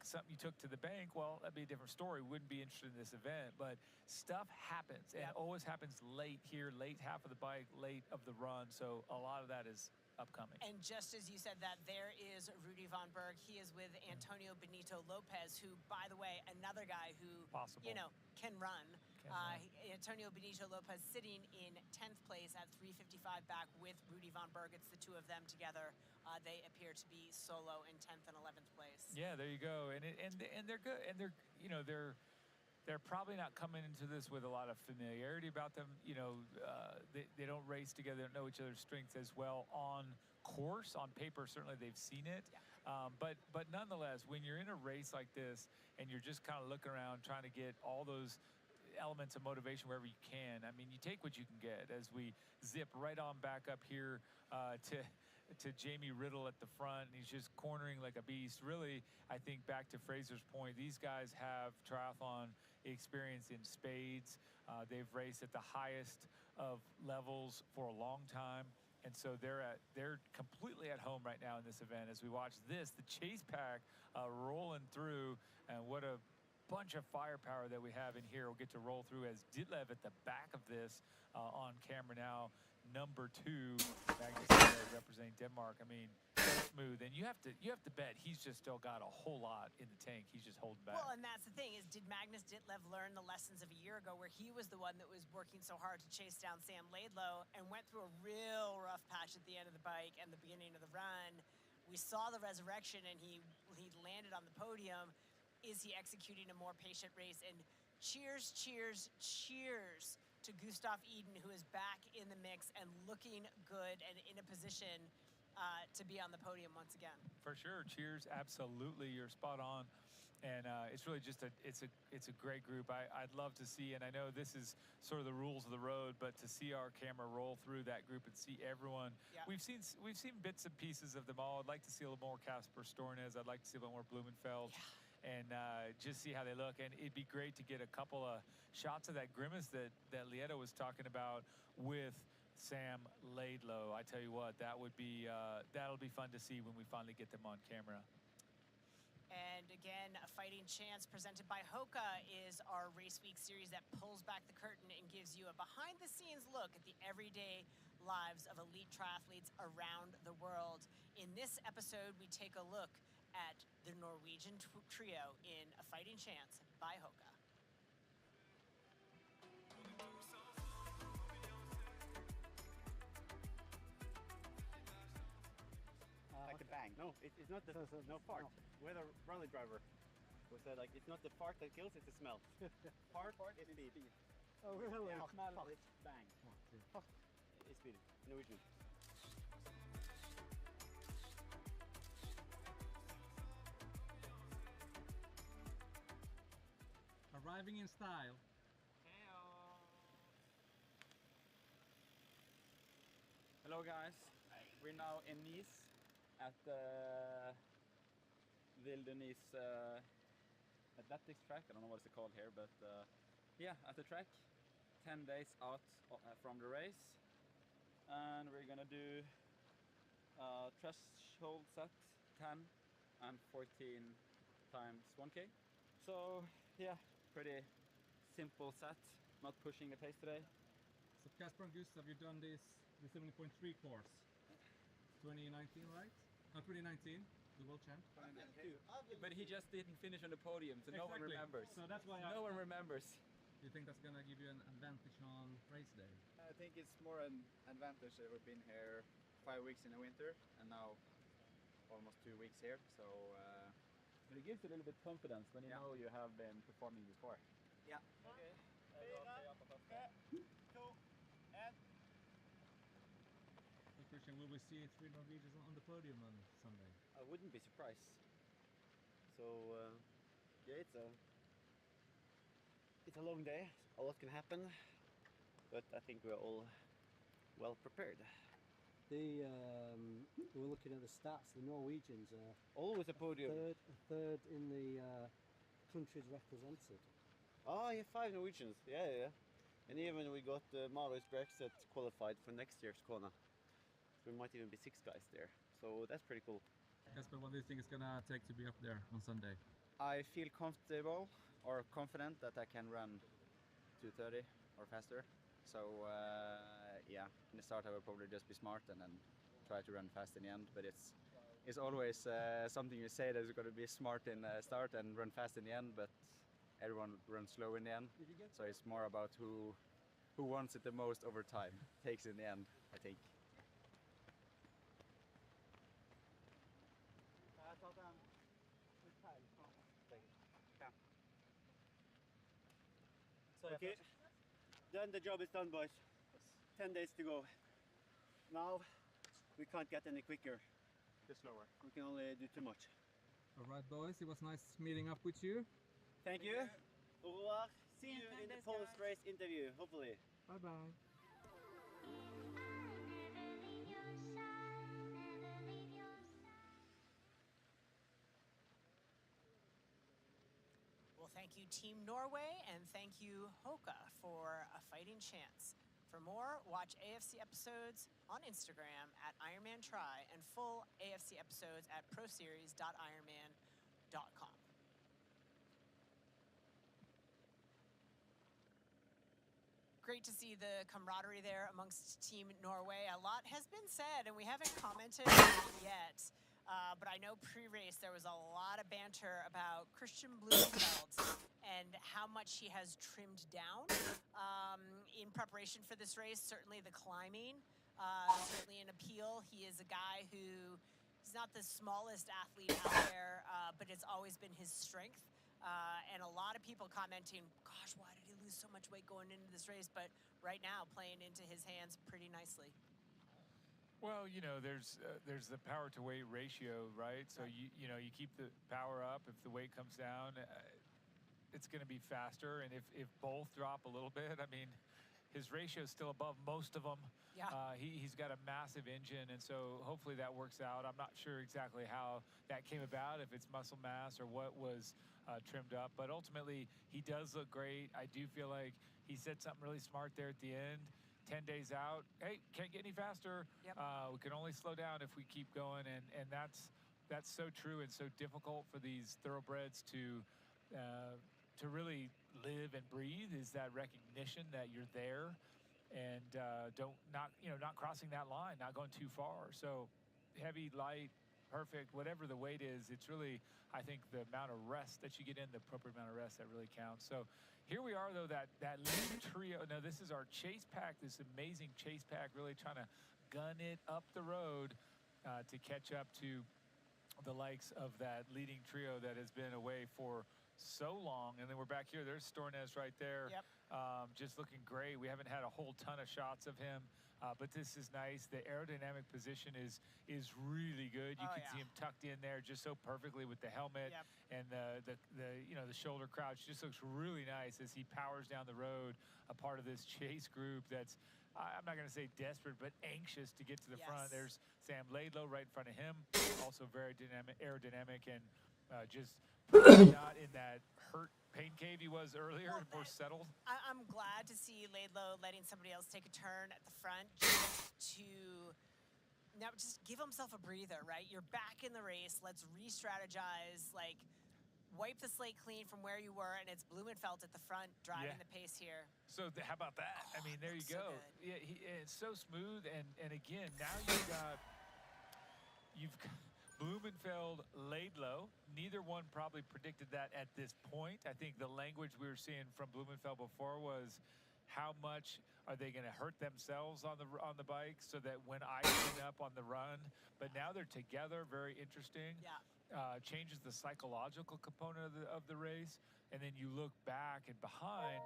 something you took to the bank, well, that'd be a different story. We wouldn't be interested in this event, but stuff happens, and always happens late here, late half of the bike, late of the run. So a lot of that is upcoming. And just as you said that, there is Rudy von Berg. He is with Antonio Benito Lopez, who, by the way, another guy who, can run. Antonio Benito Lopez sitting in 10th place at 3:55 back with Rudy von Berg. It's the two of them together. They appear to be solo in 10th and 11th place. Yeah, there you go. And they're good. And they're they're probably not coming into this with a lot of familiarity about them. You know, they don't race together, don't know each other's strengths as well on course. On paper, certainly they've seen it. But nonetheless, when you're in a race like this and you're just kind of looking around trying to get all those elements of motivation wherever you can, I mean, you take what you can get. As we zip right on back up here to Jamie Riddle at the front, and he's just cornering like a beast. Really, I think back to Fraser's point, these guys have triathlon experience in spades. They've raced at the highest of levels for a long time. And so they're completely at home right now in this event. As we watch this, the chase pack rolling through, and what a bunch of firepower that we have in here. We'll get to roll through as Ditlev at the back of this on camera now. Number 2, Magnus Ditlev representing Denmark. I mean, so smooth, and you have to bet he's just still got a whole lot in the tank. He's just holding back. Well, and that's the thing is, did Magnus Ditlev learn the lessons of a year ago, where he was the one that was working so hard to chase down Sam Laidlow and went through a real rough patch at the end of the bike and the beginning of the run? We saw the resurrection, and he landed on the podium. Is he executing a more patient race? And cheers, cheers, cheers to Gustav Eden, who is back in the mix and looking good and in a position to be on the podium once again. For sure, cheers, absolutely, you're spot on. And it's really just it's a great group. I'd love to see, and I know this is sort of the rules of the road, but to see our camera roll through that group and see everyone. Yeah. We've seen bits and pieces of them all. I'd like to see a little more Casper Stornes. I'd like to see a little more Blumenfeld. Yeah. And just see how they look. And it'd be great to get a couple of shots of that grimace that Lieta was talking about with Sam Laidlow. I tell you what, that'll be fun to see when we finally get them on camera. And again, A Fighting Chance presented by Hoka is our Race Week series that pulls back the curtain and gives you a behind-the-scenes look at the everyday lives of elite triathletes around the world. In this episode, we take a look at the Norwegian trio in A Fighting Chance by Hoka. Like a bang. No, it's not the no fart. We're the rally driver. We said like it's not the fart that kills, it's the smell. Fart is speed. Oh really? Yeah, Smell. it's bang. It's speed. Norwegian. Arriving in style. Hello guys, we're now in Nice at the Wilderness athletics track. I don't know what it's called here, but yeah, at the track. 10 days out from the race, and we're gonna do threshold set 10 and 14 times 1K. So yeah, pretty simple set, not pushing the pace today. So Casper and Gustav, you've done the 70.3 course. 2019, right? No, 2019, the world champ. But he just didn't finish on the podium, so no one remembers. So that's why no one remembers. You think that's gonna give you an advantage on race day? I think it's more an advantage that we've been here 5 weeks in the winter and now almost 2 weeks here. So but it gives a little bit confidence when you know you have been performing before. Yeah. Okay. So Christian, will we see 3 Norwegians on the podium on Sunday? I wouldn't be surprised. So yeah, it's a long day. A lot can happen, but I think we're all well prepared. We're looking at the stats. The Norwegians are always a podium. Third in the countries represented. Oh, yeah, 5 Norwegians. Yeah. And even we got Marius Brexit qualified for next year's Kona. So we might even be 6 guys there. So that's pretty cool. Casper, what do you think it's gonna take to be up there on Sunday? I feel comfortable or confident that I can run 2:30 or faster. So yeah, in the start I will probably just be smart and then try to run fast in the end. But it's always something you say that is going to be smart in the start and run fast in the end, but everyone runs slow in the end. So it's more about who wants it the most over time takes in the end, I think. Okay. Then the job is done, boys. 10 days to go. Now we can't get any quicker. Just slower. We can only do too much. All right, boys. It was nice meeting up with you. Thank you. Au revoir. See you in the post-race interview, hopefully. Bye bye. Well, thank you, Team Norway, and thank you, Hoka, for a fighting chance. For more, watch AFC episodes on Instagram at IronmanTry and full AFC episodes at proseries.ironman.com. Great to see the camaraderie there amongst Team Norway. A lot has been said, and we haven't commented yet. But I know pre-race there was a lot of banter about Christian Blumenfeld and how much he has trimmed down in preparation for this race. Certainly the climbing, certainly an appeal. He is a guy who he's not the smallest athlete out there, but it's always been his strength. And a lot of people commenting, gosh, why did he lose so much weight going into this race? But right now, playing into his hands pretty nicely. Well, you know, there's the power to weight ratio, right? So you know you keep the power up. If the weight comes down, it's going to be faster. And if both drop a little bit, I mean, his ratio is still above most of them. Yeah. He's got a massive engine, and so hopefully that works out. I'm not sure exactly how that came about, if it's muscle mass or what was trimmed up, but ultimately he does look great. I do feel like he said something really smart there at the end. 10 days out, hey, can't get any faster. Yep. We can only slow down if we keep going, and that's so true and so difficult for these thoroughbreds to really live and breathe, is that recognition that you're there and not crossing that line, not going too far. So heavy, light, perfect, whatever the weight is, it's really, I think, the amount of rest that you get in, the appropriate amount of rest that really counts. So here we are, though, that lead trio. Now, this is our chase pack, this amazing chase pack, really trying to gun it up the road to catch up to the likes of that leading trio that has been away for so long. And then we're back here. There's Stornes right there. Yep. Just looking great. We haven't had a whole ton of shots of him, but this is nice. The aerodynamic position is really good. You can see him tucked in there just so perfectly with the helmet. Yep. And the shoulder crouch just looks really nice as he powers down the road, a part of this chase group that's, I'm not going to say desperate, but anxious to get to the front. There's Sam Laidlow right in front of him, also very aerodynamic and just not in that hurt pain cave he was earlier, more settled. I'm glad to see Laidlow letting somebody else take a turn at the front just give himself a breather, right? You're back in the race. Let's re-strategize, like wipe the slate clean from where you were, and it's Blumenfeld at the front driving the pace here. So how about that? I mean, there you so go. good. Yeah, it's so smooth, and again, now you've got Blumenfeld, Laidlow. Neither one probably predicted that at this point. I think the language we were seeing from Blumenfeld before was, how much are they going to hurt themselves on the bike so that when I clean up on the run? But now they're together, very interesting. Yeah. Changes the psychological component of the race. And then you look back and behind,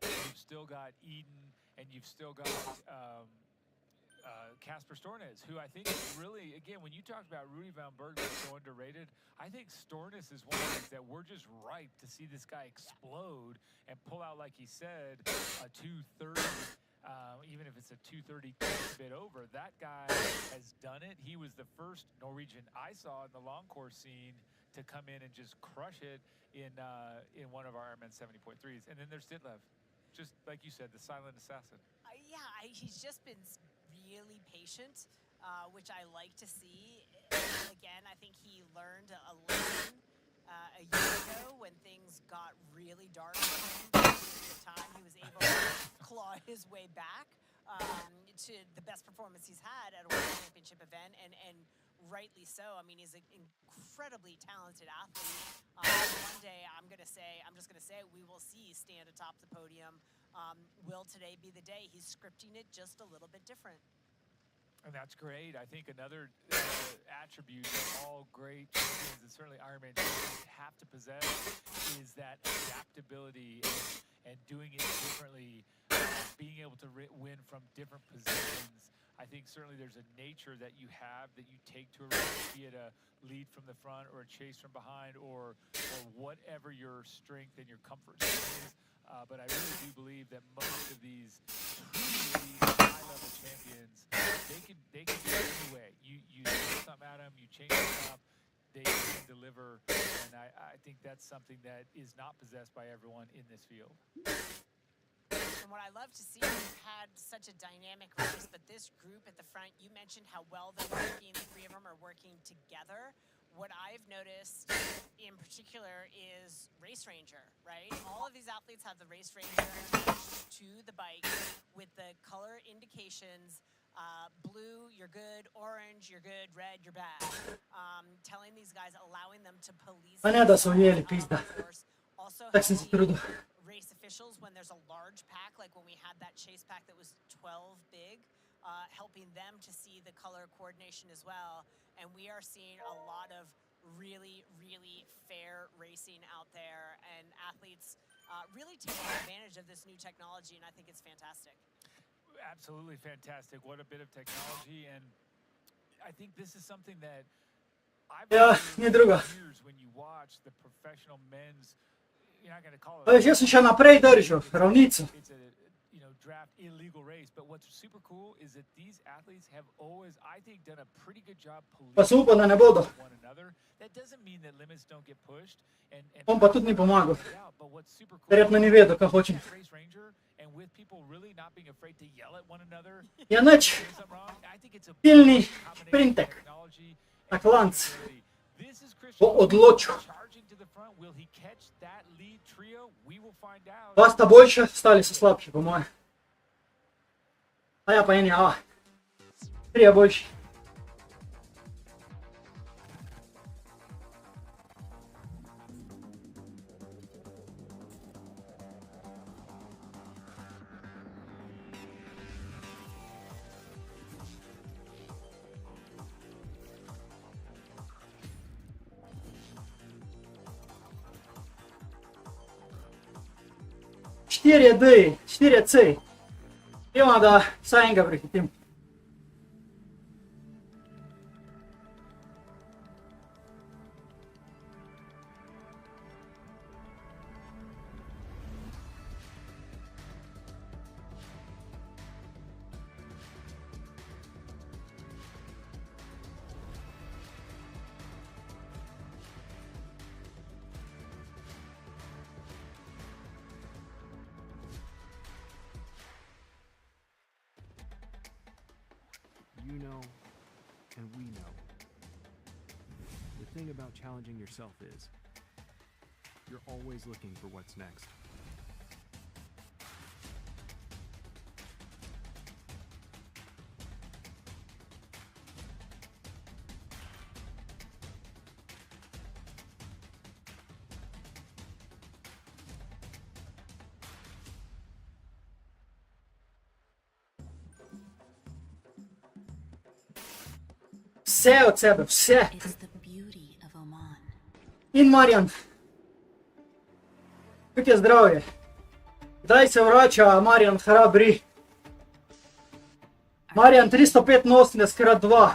you've still got Eden, and you've still got Casper Stornes, who I think is really, again, when you talked about Rudy Van Berg being so underrated, I think Stornes is one of these that we're just ripe to see this guy explode and pull out, like he said, a 230, even if it's a 230 a bit over. That guy has done it. He was the first Norwegian I saw in the long course scene to come in and just crush it in one of our Ironman 70.3s. And then there's Ditlev, just like you said, the silent assassin. He's just been really patient, which I like to see. Again, I think he learned a lesson a year ago when things got really dark for him. For a period of time, he was able to claw his way back to the best performance he's had at a World Championship event, and rightly so. I mean, he's an incredibly talented athlete. One day, I'm just gonna say, we will see stand atop the podium. Will today be the day? He's scripting it just a little bit different. And that's great. I think another attribute that all great champions, and certainly Ironman champions, have to possess is that adaptability and doing it differently, being able to win from different positions. I think certainly there's a nature that you have that you take to a race, be it a lead from the front or a chase from behind or whatever your strength and your comfort zone is. But I really do believe that most of these truly high-level champions, they can do it anyway. You throw something at them, you change it up, they can deliver, and I think that's something that is not possessed by everyone in this field. And what I love to see, we've had such a dynamic race, but this group at the front, you mentioned how well they're working, the three of them are working together. What I've noticed in particular is Race Ranger, right? All of these athletes have the Race Ranger attached to the bike with the color indications. Blue, you're good. Orange, you're good. Red, you're bad. Telling these guys, allowing them to police. A ne da su jeli, pizda. Tak sam se trudio. Race officials when there's a large pack, like when we had that chase pack that was 12 big, helping them to see the color coordination as well. And we are seeing a lot of really, really fair racing out there and athletes really taking advantage of this new technology, and I think it's fantastic. Absolutely fantastic. What a bit of technology, and I think this is something that I've years when you watch the professional men's. You're not going to call it. Vezi, eu sunt și naprej držao, ravnicu. It's a draft illegal race, but what's super cool is that these athletes have always, I think, done a pretty good job policing one another. That doesn't mean that limits don't get pushed. On pa tudi ni pomagal. Verjetno ni vedel, kaj hočem. And with people really not being afraid to yell at one another. Ja nič. Pilni printek na klanc bo odločil. Dva sta boljša, ostali so slabši, po moje. A ja, pa en je A. Trije boljši. Štirje D, štirje C. Vemo, da vsaj enega prehitim. You know, and we know. The thing about challenging yourself is, you're always looking for what's next. Vse od sebe, vse. In Marjan, kako je zdravje? Kdaj se vrača Marjan Hrabri? Marjan 385x2.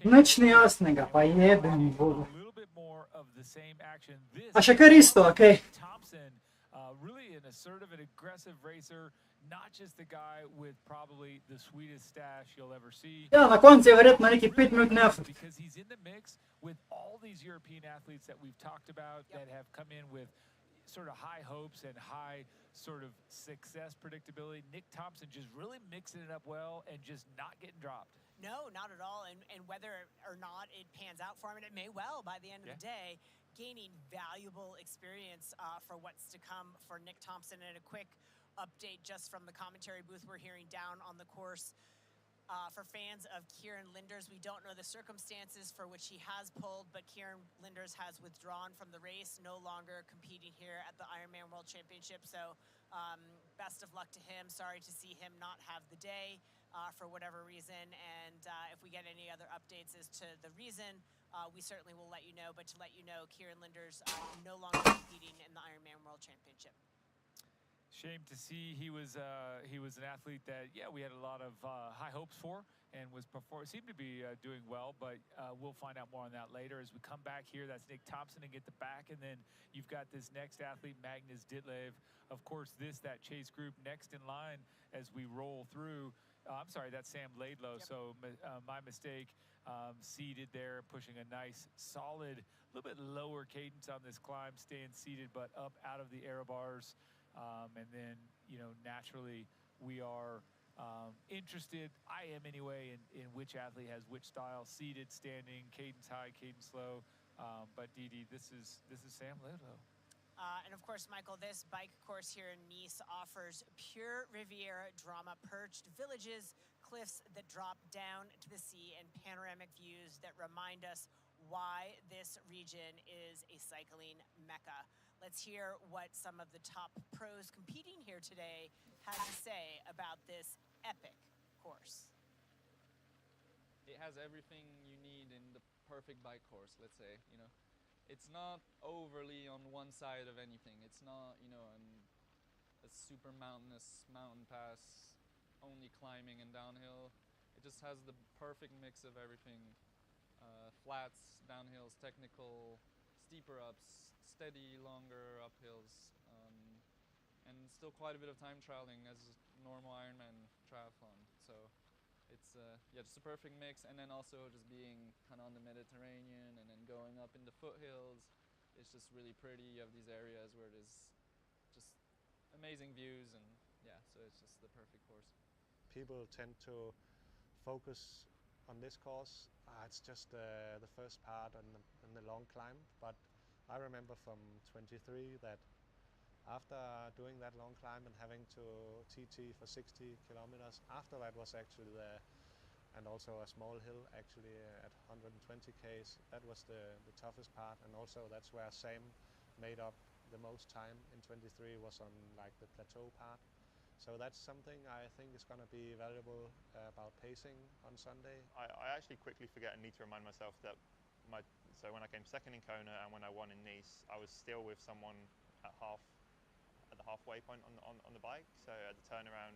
Nič ni jasnega, pa jebem Bogu. A še kar isto, okej. Really an assertive and aggressive racer, not just the guy with probably the sweetest stash you'll ever see. Ja, na koncu je verjetno neki 5 minut nefr. Because he's in the mix with all these European athletes that we've talked about that have come in with sort of high hopes and high sort of success predictability. Nick Thompson just really mixing it up well and just not getting dropped. No, not at all. And whether or not it pans out for him, and it may well by the end of the day, gaining valuable experience for what's to come for Nick Thompson. And a quick update just from the commentary booth we're hearing down on the course. For fans of Kieran Linders, we don't know the circumstances for which he has pulled, but Kieran Linders has withdrawn from the race, no longer competing here at the Ironman World Championship. So best of luck to him. Sorry to see him not have the day for whatever reason. And if we get any other updates as to the reason, we certainly will let you know. But to let you know, Kieran Linders no longer competing in the Ironman World Championship. Shame to see he was an athlete that, yeah, we had a lot of high hopes for and seemed to be doing well, but we'll find out more on that later as we come back here. That's Nick Thompson and get the back, and then you've got this next athlete, Magnus Ditlev. Of course, that Chase group next in line as we roll through. I'm sorry, that's Sam Laidlow, yep. So my mistake. Seated there, pushing a nice, solid, a little bit lower cadence on this climb, staying seated, but up out of the aero bars. And then, naturally, we are interested, I am anyway, in which athlete has which style, seated, standing, cadence high, cadence low. But Didi, this is Sam Laidlow. And of course, Michael, this bike course here in Nice offers pure Riviera drama, perched villages, cliffs that drop down to the sea, and panoramic views that remind us why this region is a cycling mecca. Let's hear what some of the top pros competing here today had to say about this epic course. It has everything you need in the perfect bike course, let's say, It's not overly on one side of anything. It's not, a super mountainous mountain pass, only climbing and downhill. It just has the perfect mix of everything. Flats, downhills, technical, steeper ups, steady, longer uphills, and still quite a bit of time trialing as a normal Ironman triathlon. So it's just a perfect mix, and then also just being kind of on the Mediterranean and then going up in the foothills. It's just really pretty. You have these areas where there's just amazing views, and so it's just the perfect course. People tend to focus on this course. It's just the first part and the long climb, but I remember from 23 that after doing that long climb and having to TT for 60 kilometers, after that was actually and also a small hill actually at 120 k's, that was the toughest part, and also that's where Sam made up the most time in 23 was on like the plateau part. So that's something I think is going to be valuable about pacing on Sunday. I actually quickly forget and need to remind myself that so when I came second in Kona and when I won in Nice, I was still with someone at the halfway point on the bike. So at the turnaround,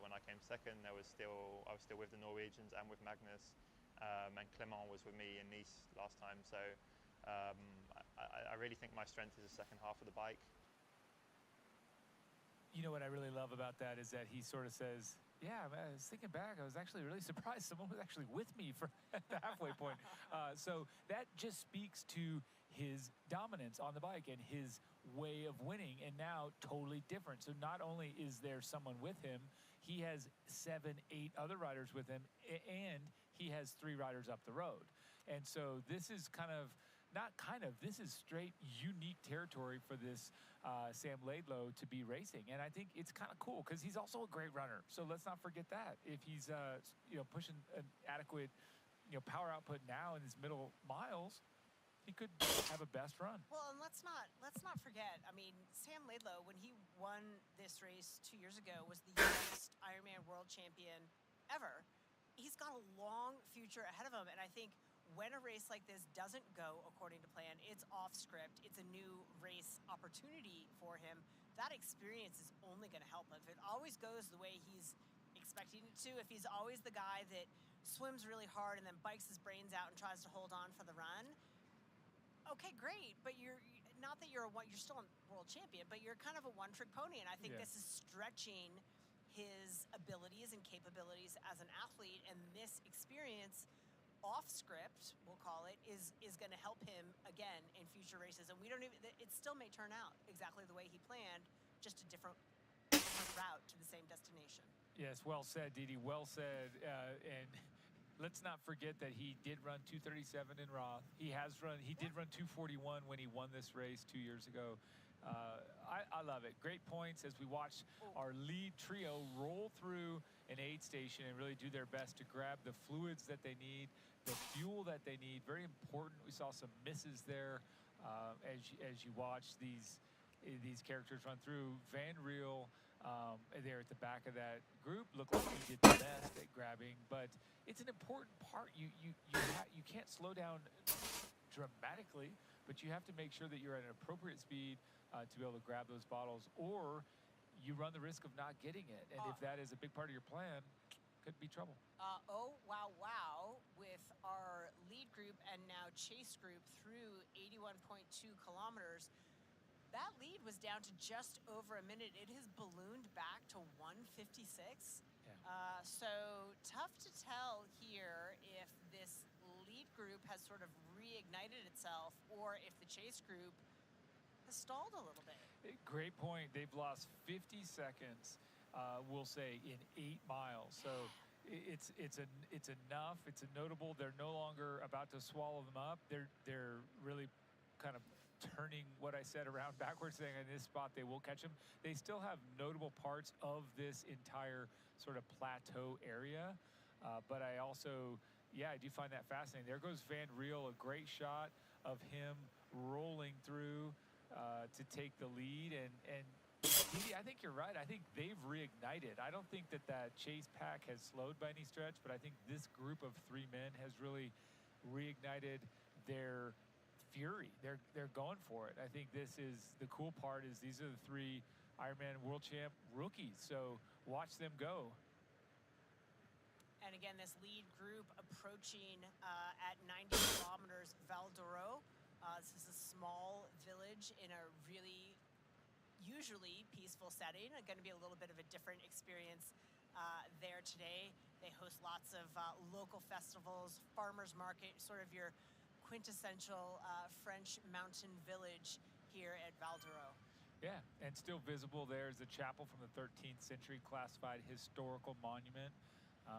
when I came second, I was still with the Norwegians and with Magnus, and Clement was with me in Nice last time. So I really think my strength is the second half of the bike. You know what I really love about that is that he sort of says, yeah, I was thinking back, I was actually really surprised someone was actually with me for at the halfway point. So that just speaks to his dominance on the bike and his way of winning, and now totally different. So not only is there someone with him, he has 7, 8 other riders with him, and he has 3 riders up the road. And so this is this is straight unique territory for this Sam Laidlow to be racing. And I think it's kind of cool because he's also a great runner. So let's not forget that. If he's pushing an adequate power output now in his middle miles, he could have a best run. Well, and let's not forget, I mean, Sam Laidlow, when he won this race 2 years ago, was the youngest Ironman world champion ever. He's got a long future ahead of him, and I think when a race like this doesn't go according to plan, it's off script, it's a new race opportunity for him, that experience is only going to help him. If it always goes the way he's expecting it to, if he's always the guy that swims really hard and then bikes his brains out and tries to hold on for the run, okay, great, but you're still a world champion, but you're kind of a one-trick pony, and I think this is stretching his abilities and capabilities as an athlete, and this experience off script, we'll call it, is going to help him again in future races. And it still may turn out exactly the way he planned, just a different route to the same destination. Yes, well said, Didi, well said. And let's not forget that he did run 2:37 in Roth. He did run 2:41 when he won this race 2 years ago. I love it. Great points as we watch our lead trio roll through an aid station and really do their best to grab the fluids that they need, the fuel that they need. Very important. We saw some misses there as you watch these characters run through. Van Riel there at the back of that group looked like he did the best at grabbing, but it's an important part. You can't slow down dramatically, but you have to make sure that you're at an appropriate speed to be able to grab those bottles, or you run the risk of not getting it. And if that is a big part of your plan, could be trouble. Oh, wow, wow, with our lead group and now chase group through 81.2 kilometers. That lead was down to just over a minute. It has ballooned back to 1:56. Yeah. So tough to tell here if this lead group has sort of reignited itself or if the chase group has stalled a little bit. Great point. They've lost 50 seconds, we'll say, in 8 miles. So it's enough. It's notable. They're no longer about to swallow them up. They're really kind of turning what I said around backwards, saying in this spot they will catch them. They still have notable parts of this entire sort of plateau area, but I also, I do find that fascinating. There goes Van Riel, a great shot of him rolling through to take the lead, and Didi, I think you're right. I think they've reignited. I don't think that chase pack has slowed by any stretch, but I think this group of 3 men has really reignited their fury. They're going for it. I think this is the cool part, is these are the 3 Ironman world champ rookies. So watch them go. And again, this lead group approaching at 90 kilometers Val d'Oro. This is a small village in a really usually peaceful setting. It's going to be a little bit of a different experience there today. They host lots of local festivals, farmers market, sort of your quintessential French mountain village here at Val d'Oro. Yeah, and still visible there is the chapel from the 13th century, classified historical monument.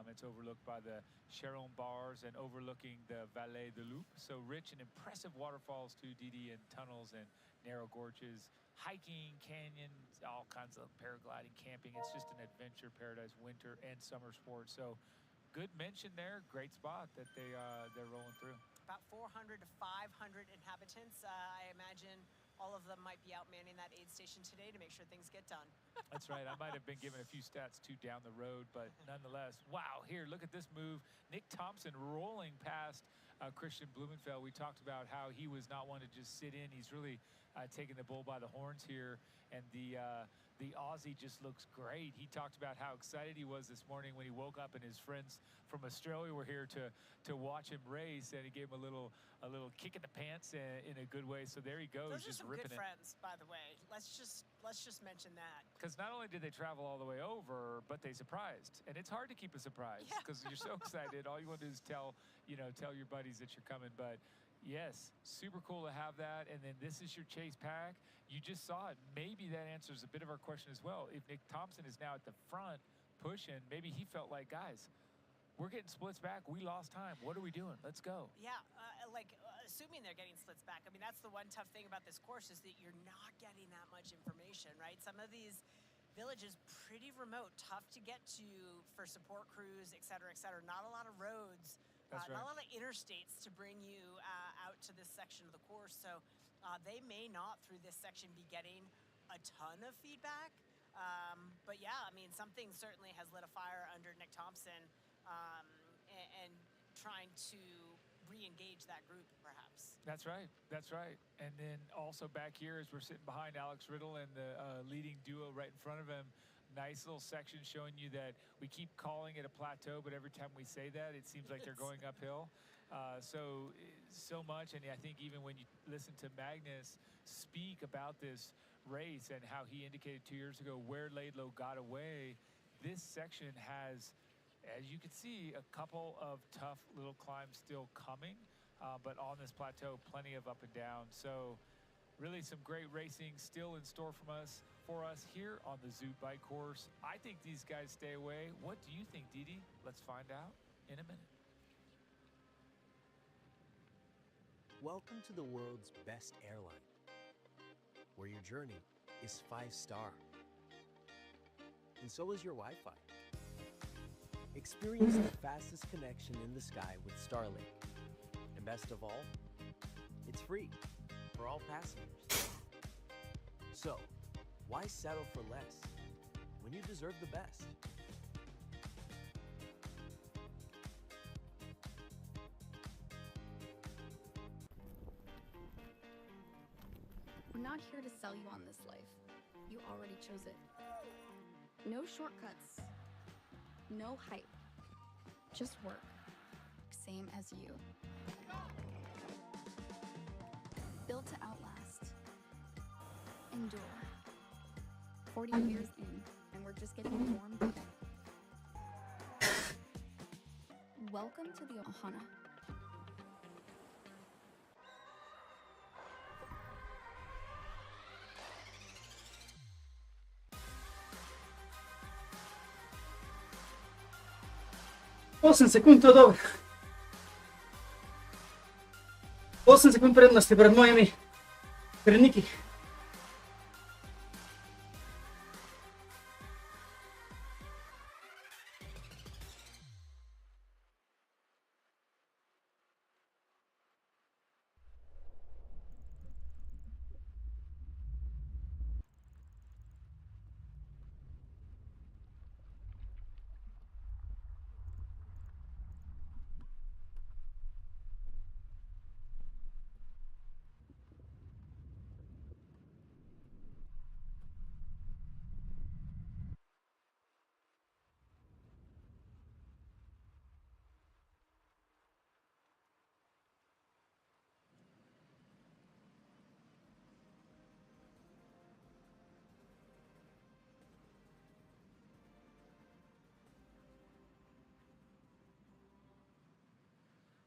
It's overlooked by the Charon bars and overlooking the Vallée de Loup. So rich and impressive waterfalls too, Didi, and tunnels and narrow gorges, hiking, canyons, all kinds of paragliding, camping. It's just an adventure paradise, winter and summer sports. So good mention there. Great spot that they're rolling through. About 400 to 500 inhabitants. I imagine all of them might be out manning that aid station today to make sure things get done. That's right. I might have been given a few stats too down the road, but nonetheless, wow, here, look at this move. Nick Thompson rolling past Christian Blumenfeld. We talked about how he was not one to just sit in. He's really taking the bull by the horns here, and the Aussie just looks great. He talked about how excited he was this morning when he woke up and his friends from Australia were here to watch him race, and he gave him a little kick in the pants in a good way. So there he goes, Those just are some ripping good it. friends, by the way. Let's just mention that. Because not only did they travel all the way over, but they surprised, and it's hard to keep a surprise because you're so excited. All you want to do is tell your buddies that you're coming. But yes, super cool to have that. And then this is your chase pack. You just saw it. Maybe that answers a bit of our question as well. If Nick Thompson is now at the front pushing, maybe he felt like, guys, we're getting splits back. We lost time. What are we doing? Let's go. Yeah, assuming they're getting splits back. I mean, that's the one tough thing about this course, is that you're not getting that much information, right? Some of these villages pretty remote, tough to get to for support crews, et cetera, et cetera. Not a lot of roads. That's right. Not a lot of interstates to bring you out to this section of the course. So they may not, through this section, be getting a ton of feedback. But yeah, I mean, something certainly has lit a fire under Nick Thompson and trying to re-engage that group, perhaps. That's right. That's right. And then also back here, as we're sitting behind Alex Riddle and the leading duo right in front of him, nice little section showing you that we keep calling it a plateau, but every time we say that, it seems like they're going uphill. So much, and I think even when you listen to Magnus speak about this race and how he indicated 2 years ago where Laidlow got away, this section has, as you can see, a couple of tough little climbs still coming, but on this plateau, plenty of up and down. So really some great racing still in store for us here on the Zoot bike course. I think these guys stay away. What do you think, Didi? Let's find out in a minute. Welcome to the world's best airline. where your journey is 5-star. And so is your Wi-Fi. Experience the fastest connection in the sky with Starlink. And best of all, it's free for all passengers. So, why settle for less when you deserve the best? We're not here to sell you on this life. You already chose it. No shortcuts. No hype. Just work. Same as you. Built to outlast. Endure. 40 years in, and we're just getting warmed up. Welcome to the Ohana. Osam sekund, to je dobro. 8 sekund prednosti pred mojimi predniki.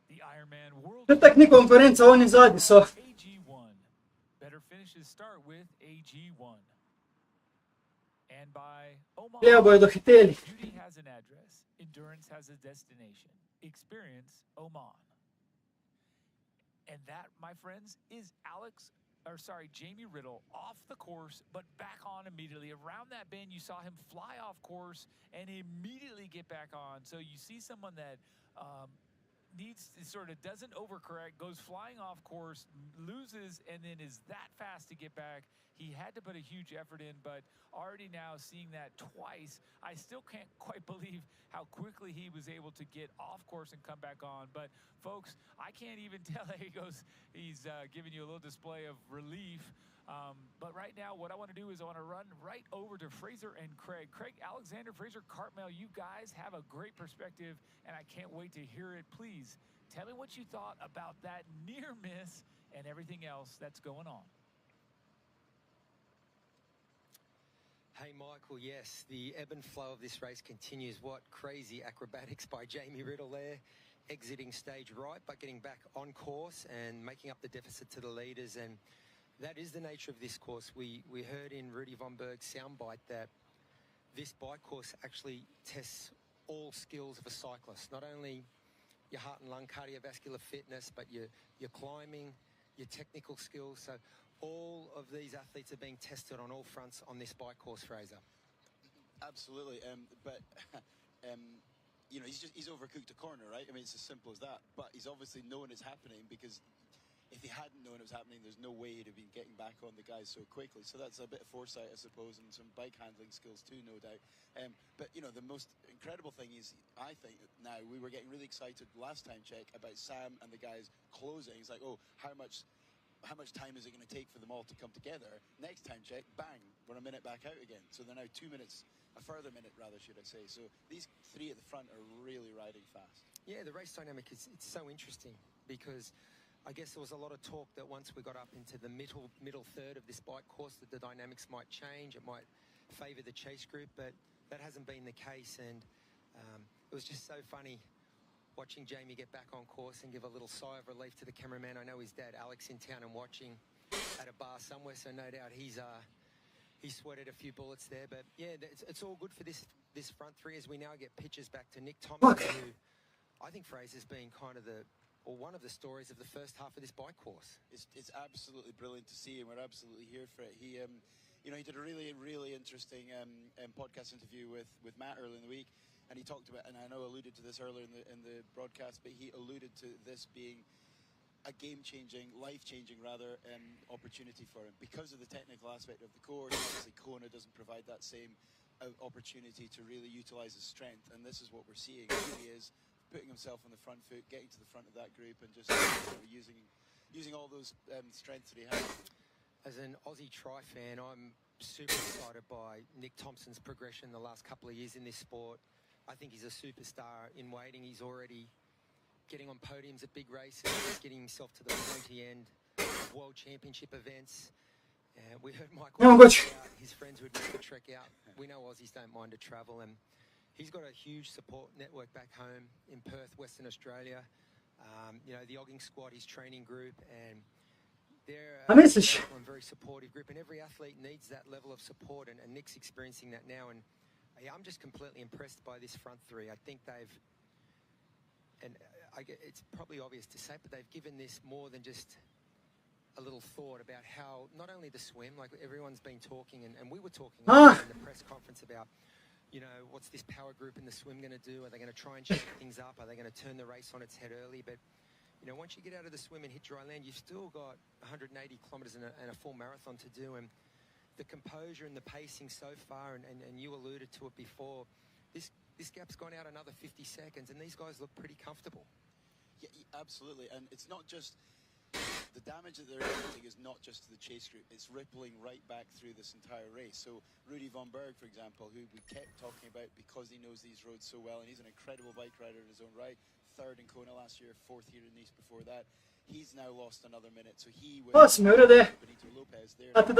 The Ironman World To tak ni konferenca, oni zadnji so. AG1. Better finishes start with AG1. And by Oman, Ja bojo dohiteli. beauty has an address, endurance has a destination. Experience Oman. And that, my friends, is Jamie Riddle off the course, but back on immediately. Around that bend, you saw him fly off course and immediately get back on. So you see someone that doesn't overcorrect, goes flying off course, loses, and then is that fast to get back. He had to put a huge effort in, but already now seeing that twice, I still can't quite believe how quickly he was able to get off course and come back on. But folks, I can't even tell. He's giving you a little display of relief. But right now, what I want to do is I want to run right over to Fraser and Craig. Craig, Alexander, Fraser, Cartmel, you guys have a great perspective, and I can't wait to hear it. Please tell me what you thought about that near miss and everything else that's going on. Hey, Michael, yes, the ebb and flow of this race continues. What crazy acrobatics by Jamie Riddle there, exiting stage right, but getting back on course and making up the deficit to the leaders. And that is the nature of this course. We heard in Rudy von Berg's soundbite that this bike course actually tests all skills of a cyclist, not only your heart and lung cardiovascular fitness, but your climbing, your technical skills. So all of these athletes are being tested on all fronts on this bike course, Fraser. Absolutely, but you know, he's overcooked a corner, right? I mean, it's as simple as that. But he's obviously known it's happening, because if he hadn't known it was happening, there's no way he'd have been getting back on the guys so quickly. So that's a bit of foresight, I suppose, and some bike handling skills too, no doubt. But, you know, the most incredible thing is, I think, now, we were getting really excited last time check about Sam and the guys closing. It's like, oh, how much time is it going to take for them all to come together? Next time check, bang, we're a minute back out again. So they're now 2 minutes, a further minute rather, should I say. So these three at the front are really riding fast. Yeah, the race dynamic it's so interesting, because I guess there was a lot of talk that once we got up into the middle third of this bike course that the dynamics might change, it might favour the chase group, but that hasn't been the case. And it was just so funny watching Jamie get back on course and give a little sigh of relief to the cameraman. I know his dad Alex in town and watching at a bar somewhere, so no doubt he sweated a few bullets there. But yeah, it's all good for this front three as we now get pitches back to Nick Thomas, who I think Fraser's been kind of or one of the stories of the first half of this bike course. It's absolutely brilliant to see, and we're absolutely here for it. He, you know, he did a really interesting podcast interview with Matt earlier in the week, and he talked about, and I know I alluded to this earlier in the broadcast, but he alluded to this being a game-changing, life-changing rather, opportunity for him because of the technical aspect of the course. Obviously, Kona doesn't provide that same opportunity to really utilize his strength, and this is what we're seeing. He is putting himself on the front foot, getting to the front of that group, and just using all those strengths that he has. As an Aussie tri fan, I'm super excited by Nick Thompson's progression the last couple of years in this sport. I think he's a superstar in waiting. He's already getting on podiums at big races, getting himself to the pointy end of World Championship events. We heard Michael talk about his friends would make the trek out. We know Aussies don't mind to travel, and he's got a huge support network back home in Perth, Western Australia. You know, the Ogging Squad, his training group, and they're a very supportive group, and every athlete needs that level of support, and Nick's experiencing that now. And I'm just completely impressed by this front three. I think they've, and it's probably obvious to say, but they've given this more than just a little thought about how not only the swim, like everyone's been talking, and we were talking in the press conference about, you know, what's this power group in the swim going to do? Are they going to try and shake things up? Are they going to turn the race on its head early? But, you know, once you get out of the swim and hit dry land, you've still got 180 kilometres and a full marathon to do. And the composure and the pacing so far, and you alluded to it before, this gap's gone out another 50 seconds, and these guys look pretty comfortable. Yeah, absolutely. And it's not just the damage that they're inflicting is not just to the chase group, it's rippling right back through this entire race. So Rudy von Berg, for example, who we kept talking about because he knows these roads so well, and he's an incredible bike rider in his own right, third in Kona last year, fourth here in Nice before that. He's now lost another minute, so he will Benito Lopez there. But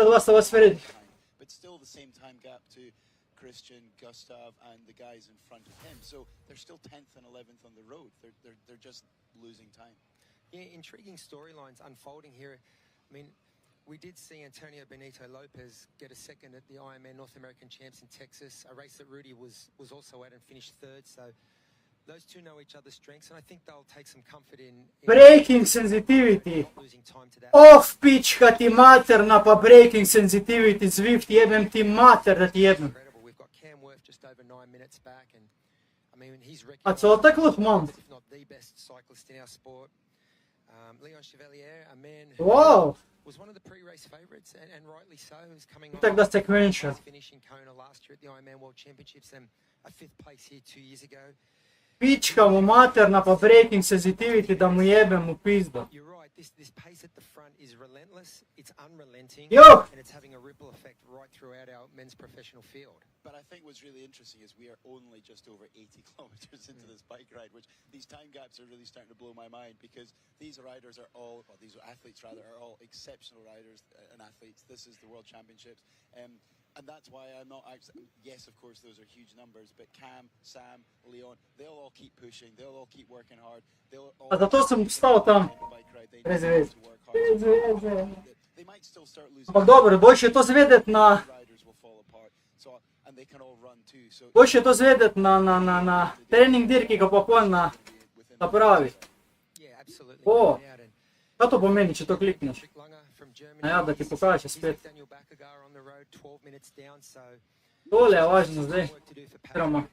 still the same time gap to Christian, Gustav, and the guys in front of him. So they're still 10th and 11th on the road. They're just losing time. Yeah, intriguing storylines unfolding here. I mean, we did see Antonio Benito Lopez get a second at the Ironman North American Champs in Texas, a race that Rudy was also at and finished third. So those two know each other's strengths, and I think they'll take some comfort in Braking sensitivity. Off pitch, kad ti materna pa braking sensitivity. Zwift jebem ti mater da ti jebem. We've got Cam Worth just over 9 minutes back, and I mean he's A co takhle mam? if not the best cyclist in our sport. Leon Chevalier, a man who was one of the pre-race favourites, and rightly so, who's coming on. Tak da sequential. Finishing Kona last year at the Ironman World Championships and a 5th place here 2 years ago. Pička mu materna pa braking sensitivity da mu jebem u pizdu. You're right, this pace at the front is relentless, it's unrelenting, Yo! and it's having a ripple effect right throughout our men's professional field. But I think what's really interesting is we are only just over 80 kilometers into this bike ride, which these time gaps are really starting to blow my mind because these riders are all, or these athletes rather, are all exceptional riders and athletes. This is the World Championships. And that's why I'm not actually, yes, of course, those are huge numbers, but Cam, Sam, Leon, they'll all keep pushing, they'll all keep working hard. They'll all A zato sam stao tam. Vezi, vezi. They might still start losing. Ampak dobro, boljše je to zvedeti na... Boljše je to zvedeti na trening dirki, ga pa pol na pravi. O, kaj to pomeni, če to klikneš? Ja, da ti pokaže spet. Tole je važno zdaj. Oziroma.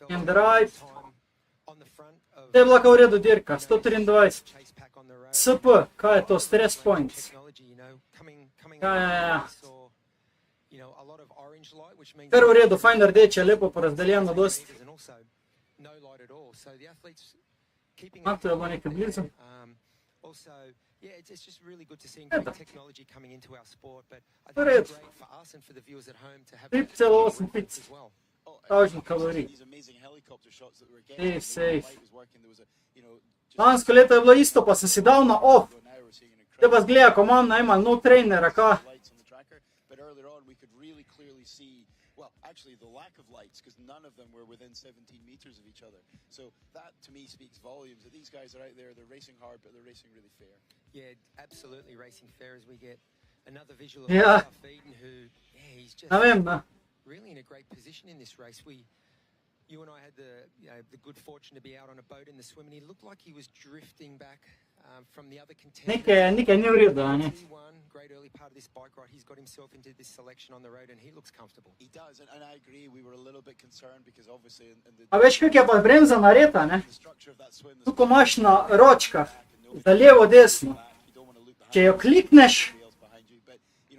And right. To je bila kao v redu dirka, 123. SP, kaj je to, stress points. Ja. Kar v redu, fajn rdeče, lepo porazdeljeno dosti. To je bilo nekaj blizu. Yeah, it's just really good to see great technology coming into our sport, but I think it's great for us and for the viewers at home to have 3,8 pic. as well. 1000 kalorij. Safe. Lansko leto je bilo isto, pa sem si dal na off. Te pa zgleda, ko imam najmanj no trainera, ka. But earlier on we could really clearly see, well, actually the lack of lights, because none of them were within 17 meters of each other. So that to me speaks volumes that these guys are out there, they're racing hard, but they're racing really fair. Yeah, absolutely racing fair as we get another visual of Eden, who, yeah, he's just really in a great position in this race. You and I had the good fortune to be out on a boat in the swim, and he looked like he was drifting back from the other contenders. Neke ni u redu, a ne? T1, great early part of this bike ride. He's got himself into this selection on the road, and he looks comfortable. He does, and I agree. We were a little bit concerned because obviously in the A veš, kako je pa bremza nareta, ne? Tu, ko imaš na ročkah, za levo, desno. Če jo klikneš,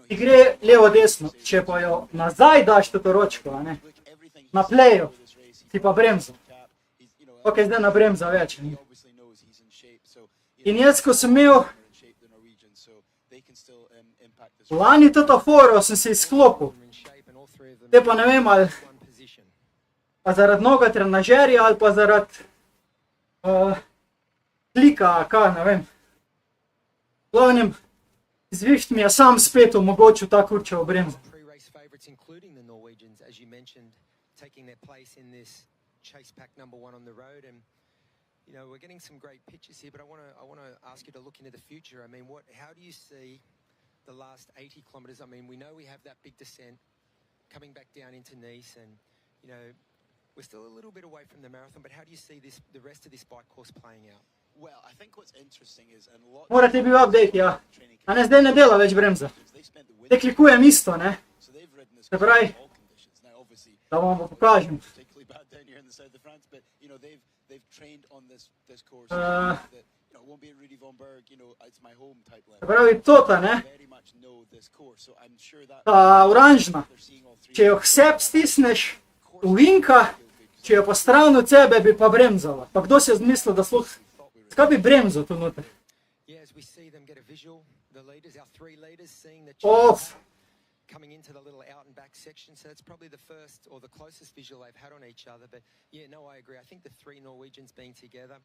ti gre levo, desno. Če pa jo nazaj daš to ročko, a ne? Na playu, ti pa bremza. Ok, zdaj na bremza več. Ne? In jaz, ko sem imel lani toto foro, sem se izklopil. Te pa ne vem, ali pa zaradi mnogo trenažerja, ali pa zaradi klika, kaj, ne vem. V glavnem, Zwift mi je sam spet omogočil ta kurčevo bremzo. Pre-race favourites, including the Norwegians, as you mentioned, taking their place in this chase pack #1 on the road. And you know, we're getting some great pictures here, but I want to ask you to look into the future. I mean, how do you see the last 80 kilometres? I mean, we know we have that big descent coming back down into Nice, and you know, we're still a little bit away from the marathon. But how do you see the rest of this bike course playing out? Well, I think what's interesting is and lot Mora ti bil update, ja. A ne, zdaj ne dela več bremza. Te klikujem isto, ne. Se pravi, da vam pokažem. Se pravi, tota, ne. Ta oranžna. Če jo ksep stisneš, uvinka, če jo pa stran od sebe, bi pa bremzala. Pa kdo si je zmislil, da sluh... Kaj bi bremzo tu noter? Off! Coming into the little out and back section, so that's probably the first or the closest visual they've had on each other. But yeah, no, I agree. I think the three Norwegians being together,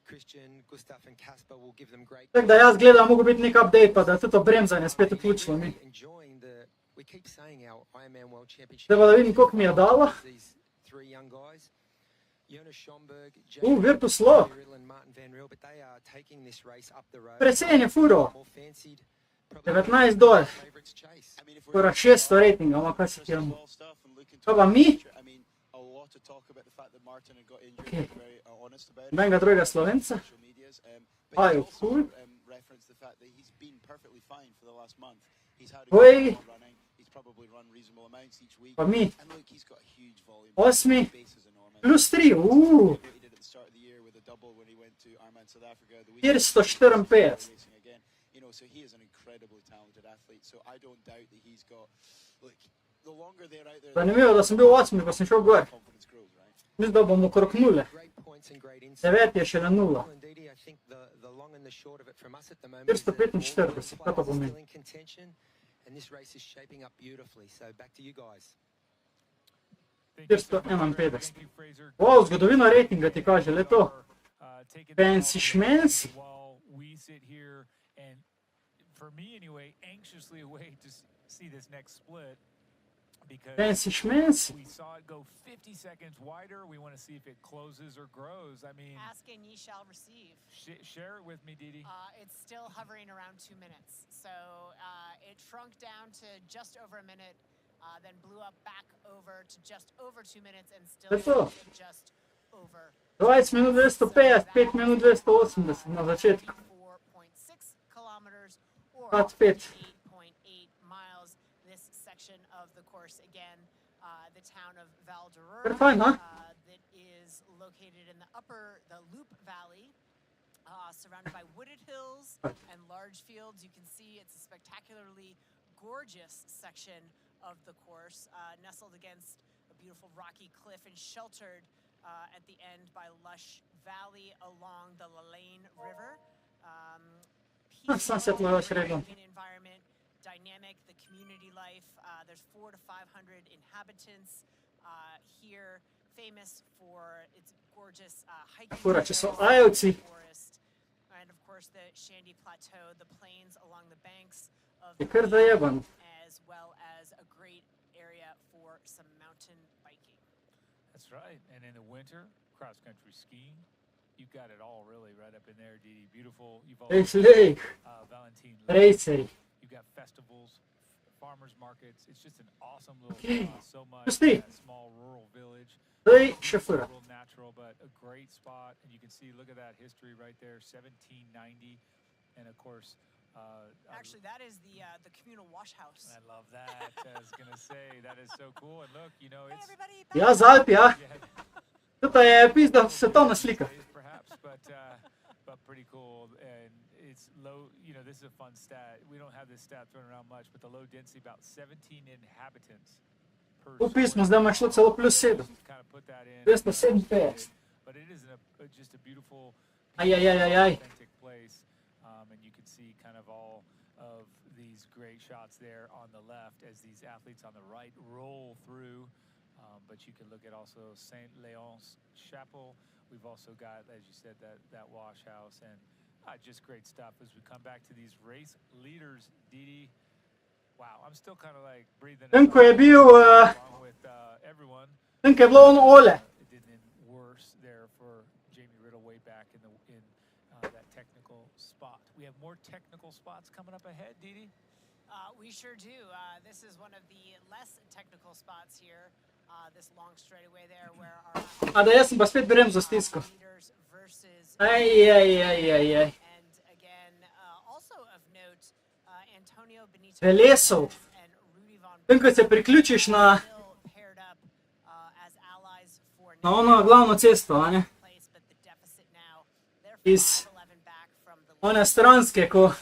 Christian, Gustav and Kasper, will give them great. Tako da jaz gledam, mogo biti nek update, pa da to bremzanje spet vključilo mi. We keep saying our Ironman World Championship. Zdaj pa da vidim, koliko mi je dala. Virtus Slow. Precej je furo. 19 dol. Skoro 600 ratinga, ama kaj si ti imamo. Kaj pa mi? Okay. Benga drugega Slovenca. Ajo, cool. Oj. Pa mi. 8. Plus 3, 454. Zanimivo, da sem bil 8, pa sem šel gor. Mislim, da bom okrog 0. 9 je še na 0. 445, kaj pa pomeni? And this race is shaping up beautifully. So back to you guys. 451. Wow, zgodovina ratinga ti kaže, le to. Fancy schmancy. We sit here and, for me anyway, anxiously await to see this next split. Fancy schmancy. We saw it go 50 seconds wider. We want to see if it closes or grows. I mean, ask and ye shall receive. Share it with me, Didi. It's still hovering around 2 minutes. So it shrunk down to just over a minute, then blew up back over to just over 2 minutes and still just over. 20 minut 250, 5 minut 280 na začetku. 4.6 kilometers or 8.5 miles. This section of the course again, the town of Val d'Aurora, Pretty fine, huh? that is located in the Loop Valley, surrounded by wooded hills and large fields. You can see it's a spectacularly gorgeous section of the course, nestled against a beautiful rocky cliff and sheltered at the end by lush valley along the Lalaine River. Sunset Environment, dynamic, the community life. There's 400 to 500 inhabitants here, famous for its gorgeous hiking forest, and of course the Shandy Plateau, the plains along the banks of the lake, as well as a great area for some mountain biking. That's right, and in the winter, cross-country skiing. You've got it all really right up in there, Didi. Beautiful. You've also Lake. Valentine Lake. You've got festivals farmers markets. It's just an awesome little Okay. spot. So much Pusti. in that small rural village. Dă-i și fără. Real natural, but a great spot, and you can see. Look at that history right there, 1790, and of course. Actually, that is the communal wash house. I love that. I was gonna say that is so cool, and look, you know, it's. Ia z Alpi, ja? Tăta e pizda svetovna slika. Perhaps, but pretty cool, and it's low. You know, this is a fun stat. We don't have this stat thrown around much, but the low density, about 17 inhabitants. U pismo, zdaj imaš šlo celo plus 7. 257. But it is just a beautiful, Aj. authentic place, and you can see kind of all of these great shots there on the left as these athletes on the right roll through. But you can look at also St. Leon's Chapel. We've also got, as you said, that wash house, and just great stuff as we come back to these race leaders, Didi. Wow, I'm still kind of like breathing. Încă e bil, încă e bilo on ole. It didn't end worse there for Jamie Riddle way back in that technical spot. We have more technical spots coming up ahead, Didi. We sure do. This is one of the less technical spots here. This long straightaway there where our A da jaz sem pa spet bremzo stiskal. Aj. and again also of note Antonio Benito Velesov. Încă se priključiš na ono glavno cesto, a ne? Iz one stranske, ko...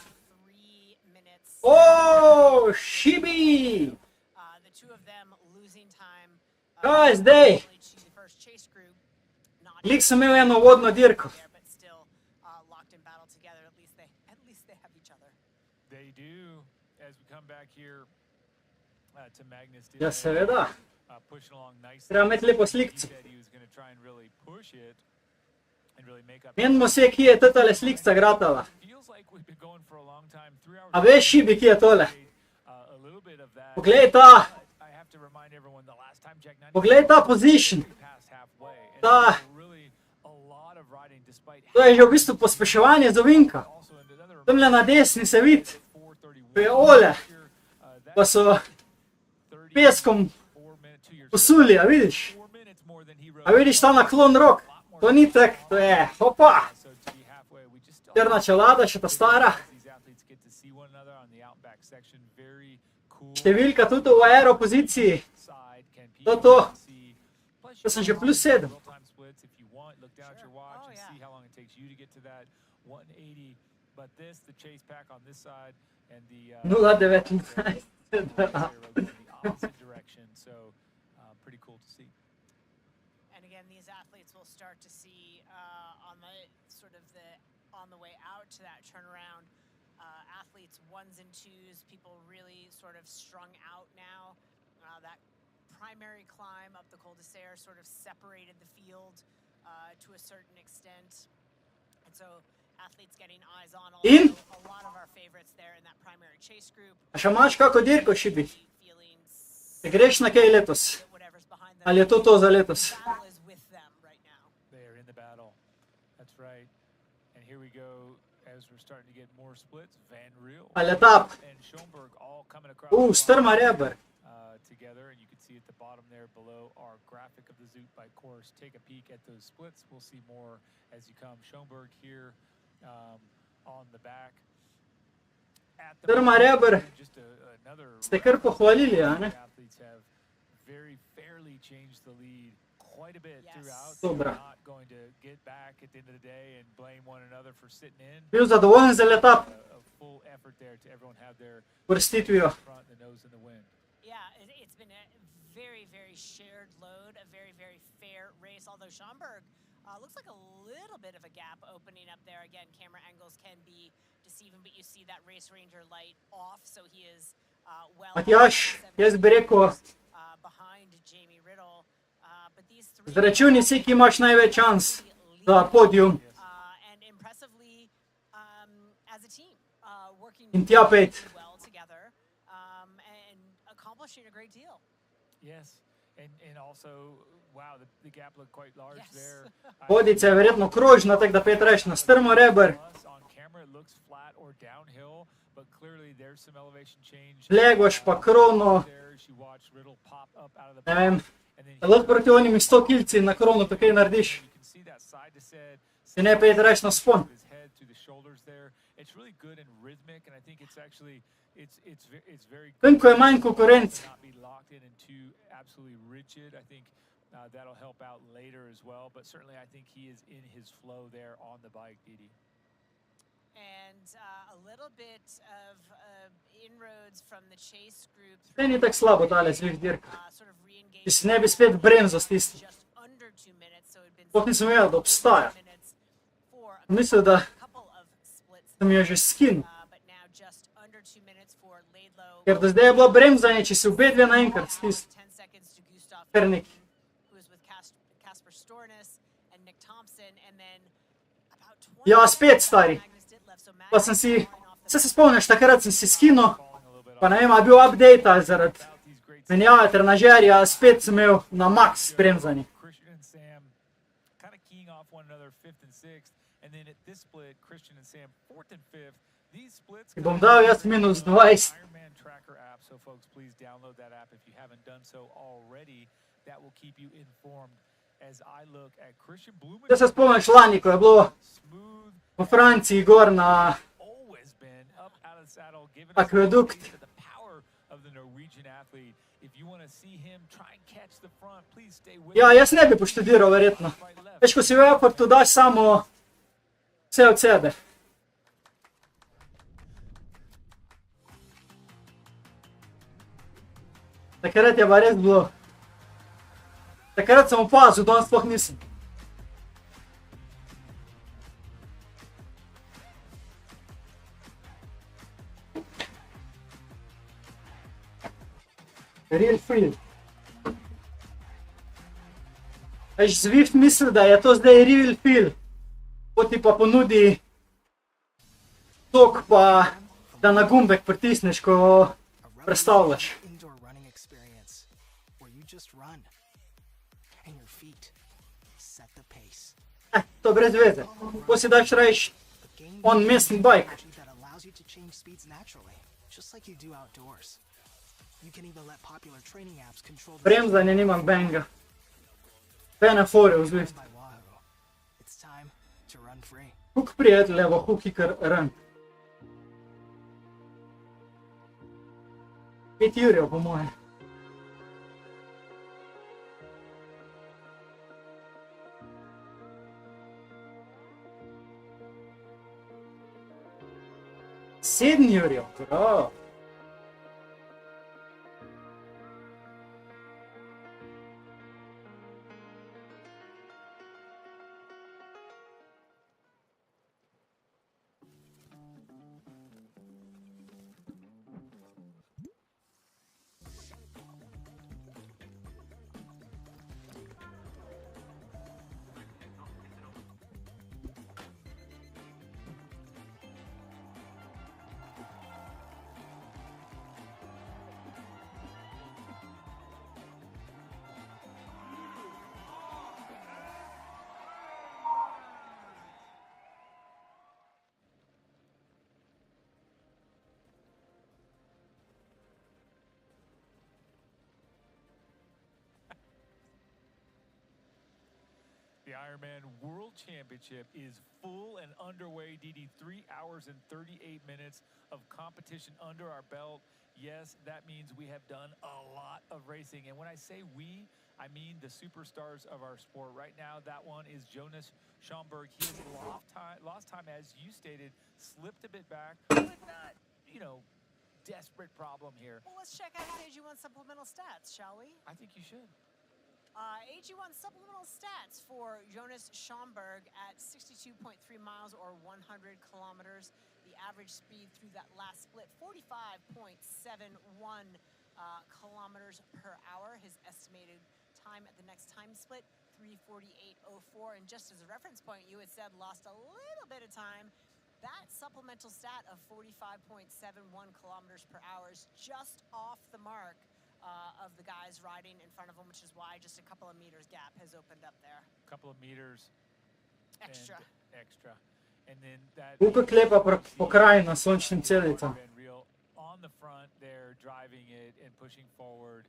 O, Šibi! Kaj zdaj? Lik sem imel eno vodno dirko. They do as we come back here to Magnus. Ja, seveda. Treba imeti lepo slikco. Menimo se, ki je tale slikca gratala. A veš, Šibi, ki je tole? Poglej ta. Poglej ta position. To je že v bistvu pospeševanje z ovinka. Tamle na desni se vidi, to je ole, pa so peskom posuli, a vidiš? A vidiš ta naklon rok? To ni tak, to je, hopa! Črna čelada, še ta stara. Številka tudi v aero poziciji. To. To sem že plus 7. But this, the chase pack on this side, and the 0.19. the opposite direction. So pretty cool to see. And again, these athletes will start to see on the way out to that turnaround, athletes ones and twos, people really sort of strung out now. That primary climb up the Col d'Isère sort of separated the field to a certain extent, and so. Athletes getting eyes on a lot of our favorites there in that primary chase group. A še imaš kako dirko, Šibi? Greš na kaj letos? Ali je to za letos? They are in the battle. That's right. And here we go as we're starting to get more splits. Van Riel and Schoenberg all coming across. Strma reber. Together, and you can see at the bottom there below our graphic of the Zoot bike course. Take a peek at those splits. We'll see more as you come. Schoenberg here. On the back. Strma reber. Ste kar pohvalili, a ne? Athletes have very fairly changed the lead quite a bit throughout. Dobra. Not going to get back at the end of the day and blame one another for sitting in. Bil zadovoljen z etap. A full effort there to everyone have their vrstitvijo. front, the nose in the wind. Yeah, it's been a very, very shared load, a very, very fair race, although Schomburg looks like a little bit of a gap opening up there. Again, camera angles can be deceiving, but you see that Race Ranger light off, so he is well Matjaž, jaz bi rekel, behind Jamie Riddle. But these three zračuni si, ki imaš največ šans za podium. and impressively as a team, working In tja pet. well together and accomplishing a great deal. Yes, and also, wow, the gap looked quite large there. Podica je verjetno krožna, tako da pet reš na strmo reber. On camera it looks flat or downhill, but clearly there's some elevation change. Легваш па кроно. There she watched Riddle pop up out of the Не вем. and then Лък проти оними 100 килци на кроно така и наредиш. you can see that side to side. И не петраш на спон. His head through the shoulders there. It's really good and rhythmic, and I think it's actually it's very Încă e mai în concurență. not be locked in and too absolutely rigid. I think that'll help out later as well, but certainly I think he is in his flow there on the bike, Didi. And a little bit of inroads from the chase group. Те не так слабо дали Zwift dirka. И си не би спет брemza stisnil. Sploh nisem vedel, da obstaja. Mislil, da sem jo že skinil. Ker do zdaj je bilo bremzanje, če si obe dve naenkrat stisnil. Kar nekaj. Ja, spet stari. Pa sem si, vse se spomniš, takrat sem si skinil, pa ne vem, a je bil update ali zaradi menjave trenažerja, spet sem imel na max bremzanje. Ki bom dal jaz -20. So folks, please download that app if you haven't done so already. That will keep you informed as I look at Christian Blumenthal. Če se spomniš lani, ko je bilo v Franciji gor na akvedukt. Ja, jaz ne bi poštudiral verjetno. Veš, ko si v airportu daš samo vse od sebe. Takrat je pa res bilo. Takrat sem opazil, danes sploh nisem. Real feel. Veš, Zwift misli, da je to zdaj real feel. Ko ti pa ponudi tok, pa da na gumbek pritisneš, ko prestavljaš. To brez veze. Ko si daš rajš on mestni bike. Bremzanje nimam benga. Pene fore v Zwift. Kuk prijateljevo, huk ikar run. 5 jurjev po moje. Jurjev, prav. The Ironman World Championship is full and underway, DD. 3 hours and 38 minutes of competition under our belt. Yes, that means we have done a lot of racing. And when I say we, I mean the superstars of our sport. Right now, that one is Jonas Schomburg. He has lost time, as you stated, slipped a bit back, but not, desperate problem here. Well, let's check out his AG1 supplemental stats, shall we? I think you should. AG1 supplemental stats for Jonas Schomburg at 62.3 miles or 100 kilometers. The average speed through that last split, 45.71 kilometers per hour. His estimated time at the next time split, 3:48.04. And just as a reference point, you had said lost a little bit of time. That supplemental stat of 45.71 kilometers per hour is just off the mark of the guys riding in front of him, which is why just a couple of meters gap has opened up there. A couple of meters extra. And then that Kako klepa pokrajina s sončnim celicam. on the front there, driving it and pushing forward.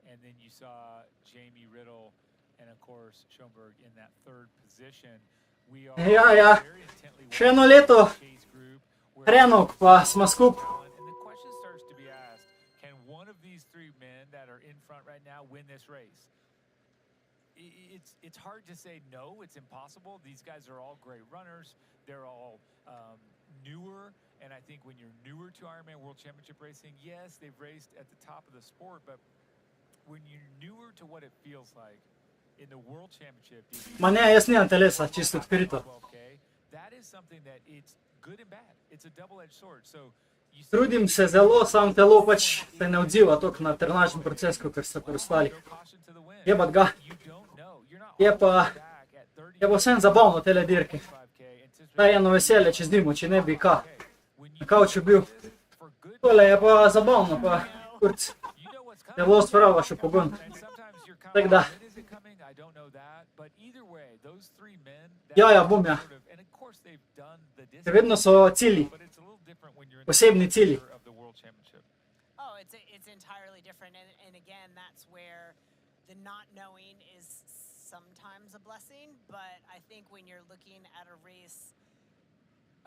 And then you saw Jamie Riddle and of course Schoenberg in that third position. We are Ja. Še eno leto trenok pa smo skup. And the question starts to be asked, can one of these three men that are in front right now win this race? It's hard to say no, it's impossible. These guys are all great runners. They're all newer, and I think when you're newer to Ironman World Championship racing, yes, they've raced at the top of the sport, but when you're newer to what it feels like in the World Championship, Ma ne, jaz nimam telesa, čisto odkrito. that is something that it's good and bad. It's a double-edged sword. So Trudim se zelo, sam telo pač se ne odziva toliko na trenažni proces, kot se pri ostalih. Jebat ga. Je pa vsem zabavno tele dirke. Da je eno veselje, če zdimo, če ne bi na kavču bil. Tole je pa zabavno, pa kurc. Telo sprava še pogon. Tak da. Ja, bom ja. Vedno so cilji. Posebni cilji. Oh, it's entirely different, and again, that's where the not knowing is sometimes a blessing, but I think when you're looking at a race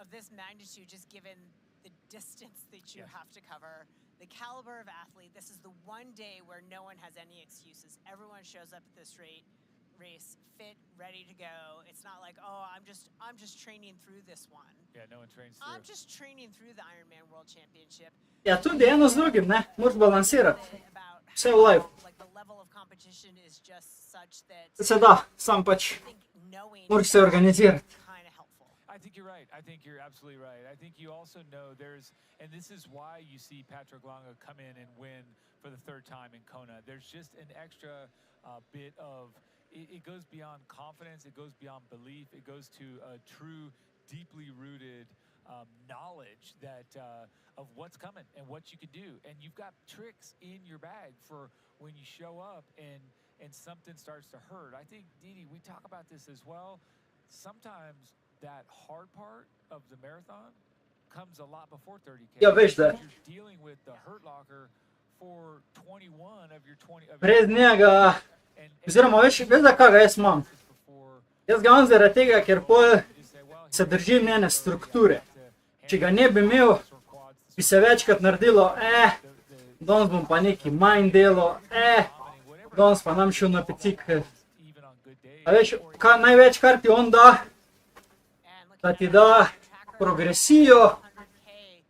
of this magnitude, just given the distance that you have to cover, the caliber of athlete, this is the one day where no one has any excuses. Everyone shows up at this race fit, ready to go. It's not like, oh, I'm just training through this one. Yeah, no one trains through. I'm just training through the Ironman World Championship. Ja, tudi eno z drugim, ne? Moraš balansirati. Vse v life. Se da, sam pač moraš se organizirati. I think you're right. I think you're absolutely right. I think you also know and this is why you see Patrick Lange come in and win for the third time in Kona. There's just an extra bit of, it goes beyond confidence, it goes beyond belief, it goes to a true, deeply rooted knowledge that of what's coming and what you can do. And you've got tricks in your bag for when you show up and something starts to hurt. I think, Didi, we talk about this as well. Sometimes that hard part of the marathon comes a lot before 30K. Ja, veš da. You're dealing with the hurt locker for 21 of your 20. Brez njega, oziroma veš da kaj ga jaz imam. Jaz ga imam zaradi tega, ker pol se držim njene strukture. Če ga ne bi imel, bi se večkrat naredilo, danes bom pa neki manj delo, danes pa nam šel na bicikl. A veš, največ kar ti on da ti da progresijo,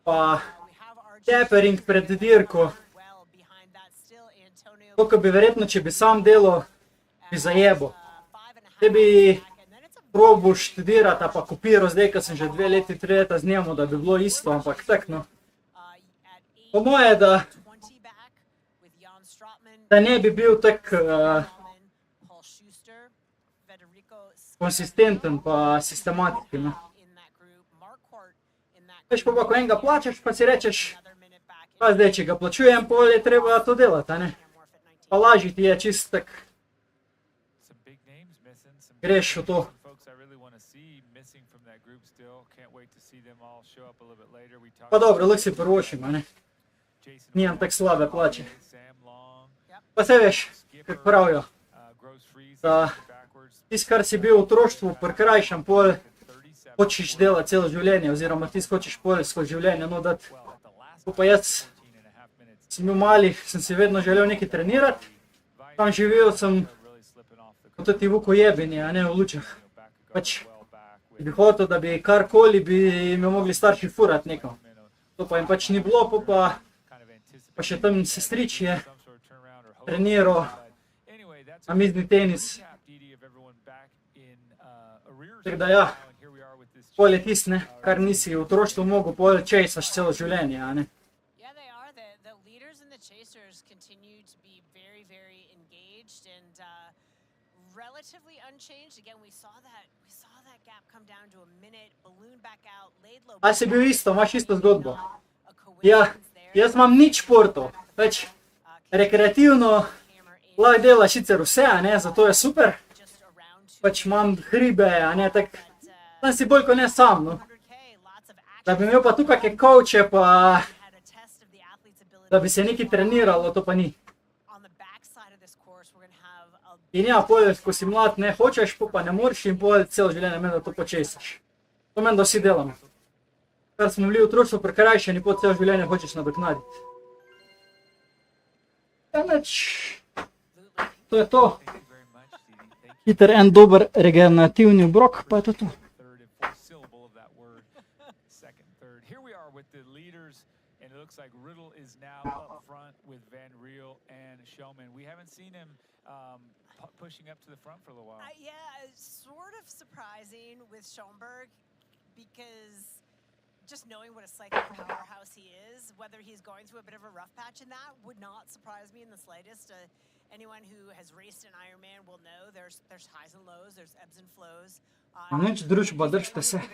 pa tapering pred dirko. To, ko bi verjetno, če bi sam delo, bi zajebo. Te bi probil študirati, pa kopiral zdaj, ko sem že 2 leti, 3 leta z njemu, da bi bilo isto, ampak tak, no. Po moje, da ne bi bil tak konsistenten pa sistematičen, no. Veš pa, ko enega plačaš, pa si rečeš, pa zdaj, če ga plačujem, pol je treba to delati, a ne. Pa lažji ti je čist tak, greš v to. Pa dobro, lahko si prvošim, a ne. Nimam tak slabe plače. Pa se veš, kako pravijo, da tisto, kar si bil v otroštvu prikrajšan, pol hočeš delati celo življenje, oziroma ti hočeš pol skozi življenje, no dati. Pa jaz sem bil mali, sem si vedno želel nekaj trenirati, tam živel sem kot ti vuko jebeni, a ne v Lučah. Pač bi hotel, da bi karkoli bi me mogli starši furati nekam. To pa jim pač ni bilo, pa še tam sestrič je treniral namizni tenis. Tako da ja, pol je tisto, ne, kar nisi v otroštvu mogel, pol česaš celo življenje, a ne. A si bil isto, imaš isto zgodbo? Ja, jaz imam nič športov, več rekreativno lahko delaš sicer vse, a ne, zato je super. Pač imam hribe, a ne, tak Sam si bolj kot ne sam, no. Da bi imel pa tukaj kakšne coache, pa da bi se nekaj treniralo, to pa ni. In ja, pol, ko si mlad, ne hočeš, pa ne moreš in pol celo življenje meni, da to počesiš. To meni, da vsi delamo. Kar smo bili v otroštvu prekrajšani, pol celo življenje hočeš nadoknaditi. Ja, nič. To je to. Hiter en dober regenerativni obrok, pa je to to. Looks like Riddle is now up front with Van Riel and Showman. We haven't seen him pushing up to the front for a little while. Yeah, sort of surprising with Schoenberg because just knowing what a cycling powerhouse he is, whether he's going through a bit of a rough patch in that would not surprise me in the slightest. Anyone who has raced an Ironman will know there's highs and lows, there's ebbs and flows. A nič, družba, držite se.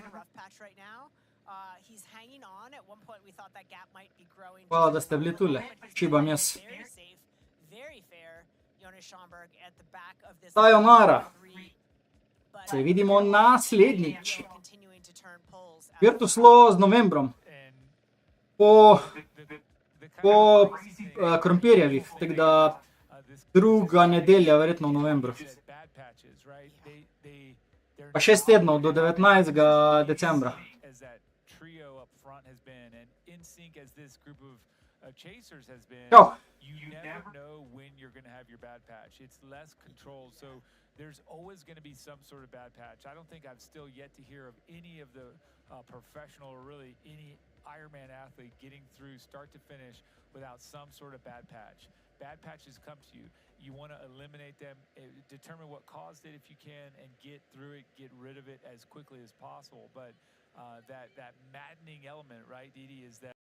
He's hanging on. At one point we thought that gap might be growing. Hvala, da ste bili tule. Šibam jaz. Very fair. Jonas Schoenberg at the back of this. Sayonara. Se vidimo naslednjič. Virtuslo z novembrom. Po krompirjevih, tako da druga nedelja, verjetno v novembru. Pa 6 tednov do 19. decembra. Chasers has been, Go. You never know when you're going to have your bad patch. It's less controlled, so there's always going to be some sort of bad patch. I don't think I've still yet to hear of any of the professional or really any Ironman athlete getting through start to finish without some sort of bad patch. Bad patches come to you. You want to eliminate them, determine what caused it if you can, and get through it, get rid of it as quickly as possible. But that maddening element, right, Didi, is that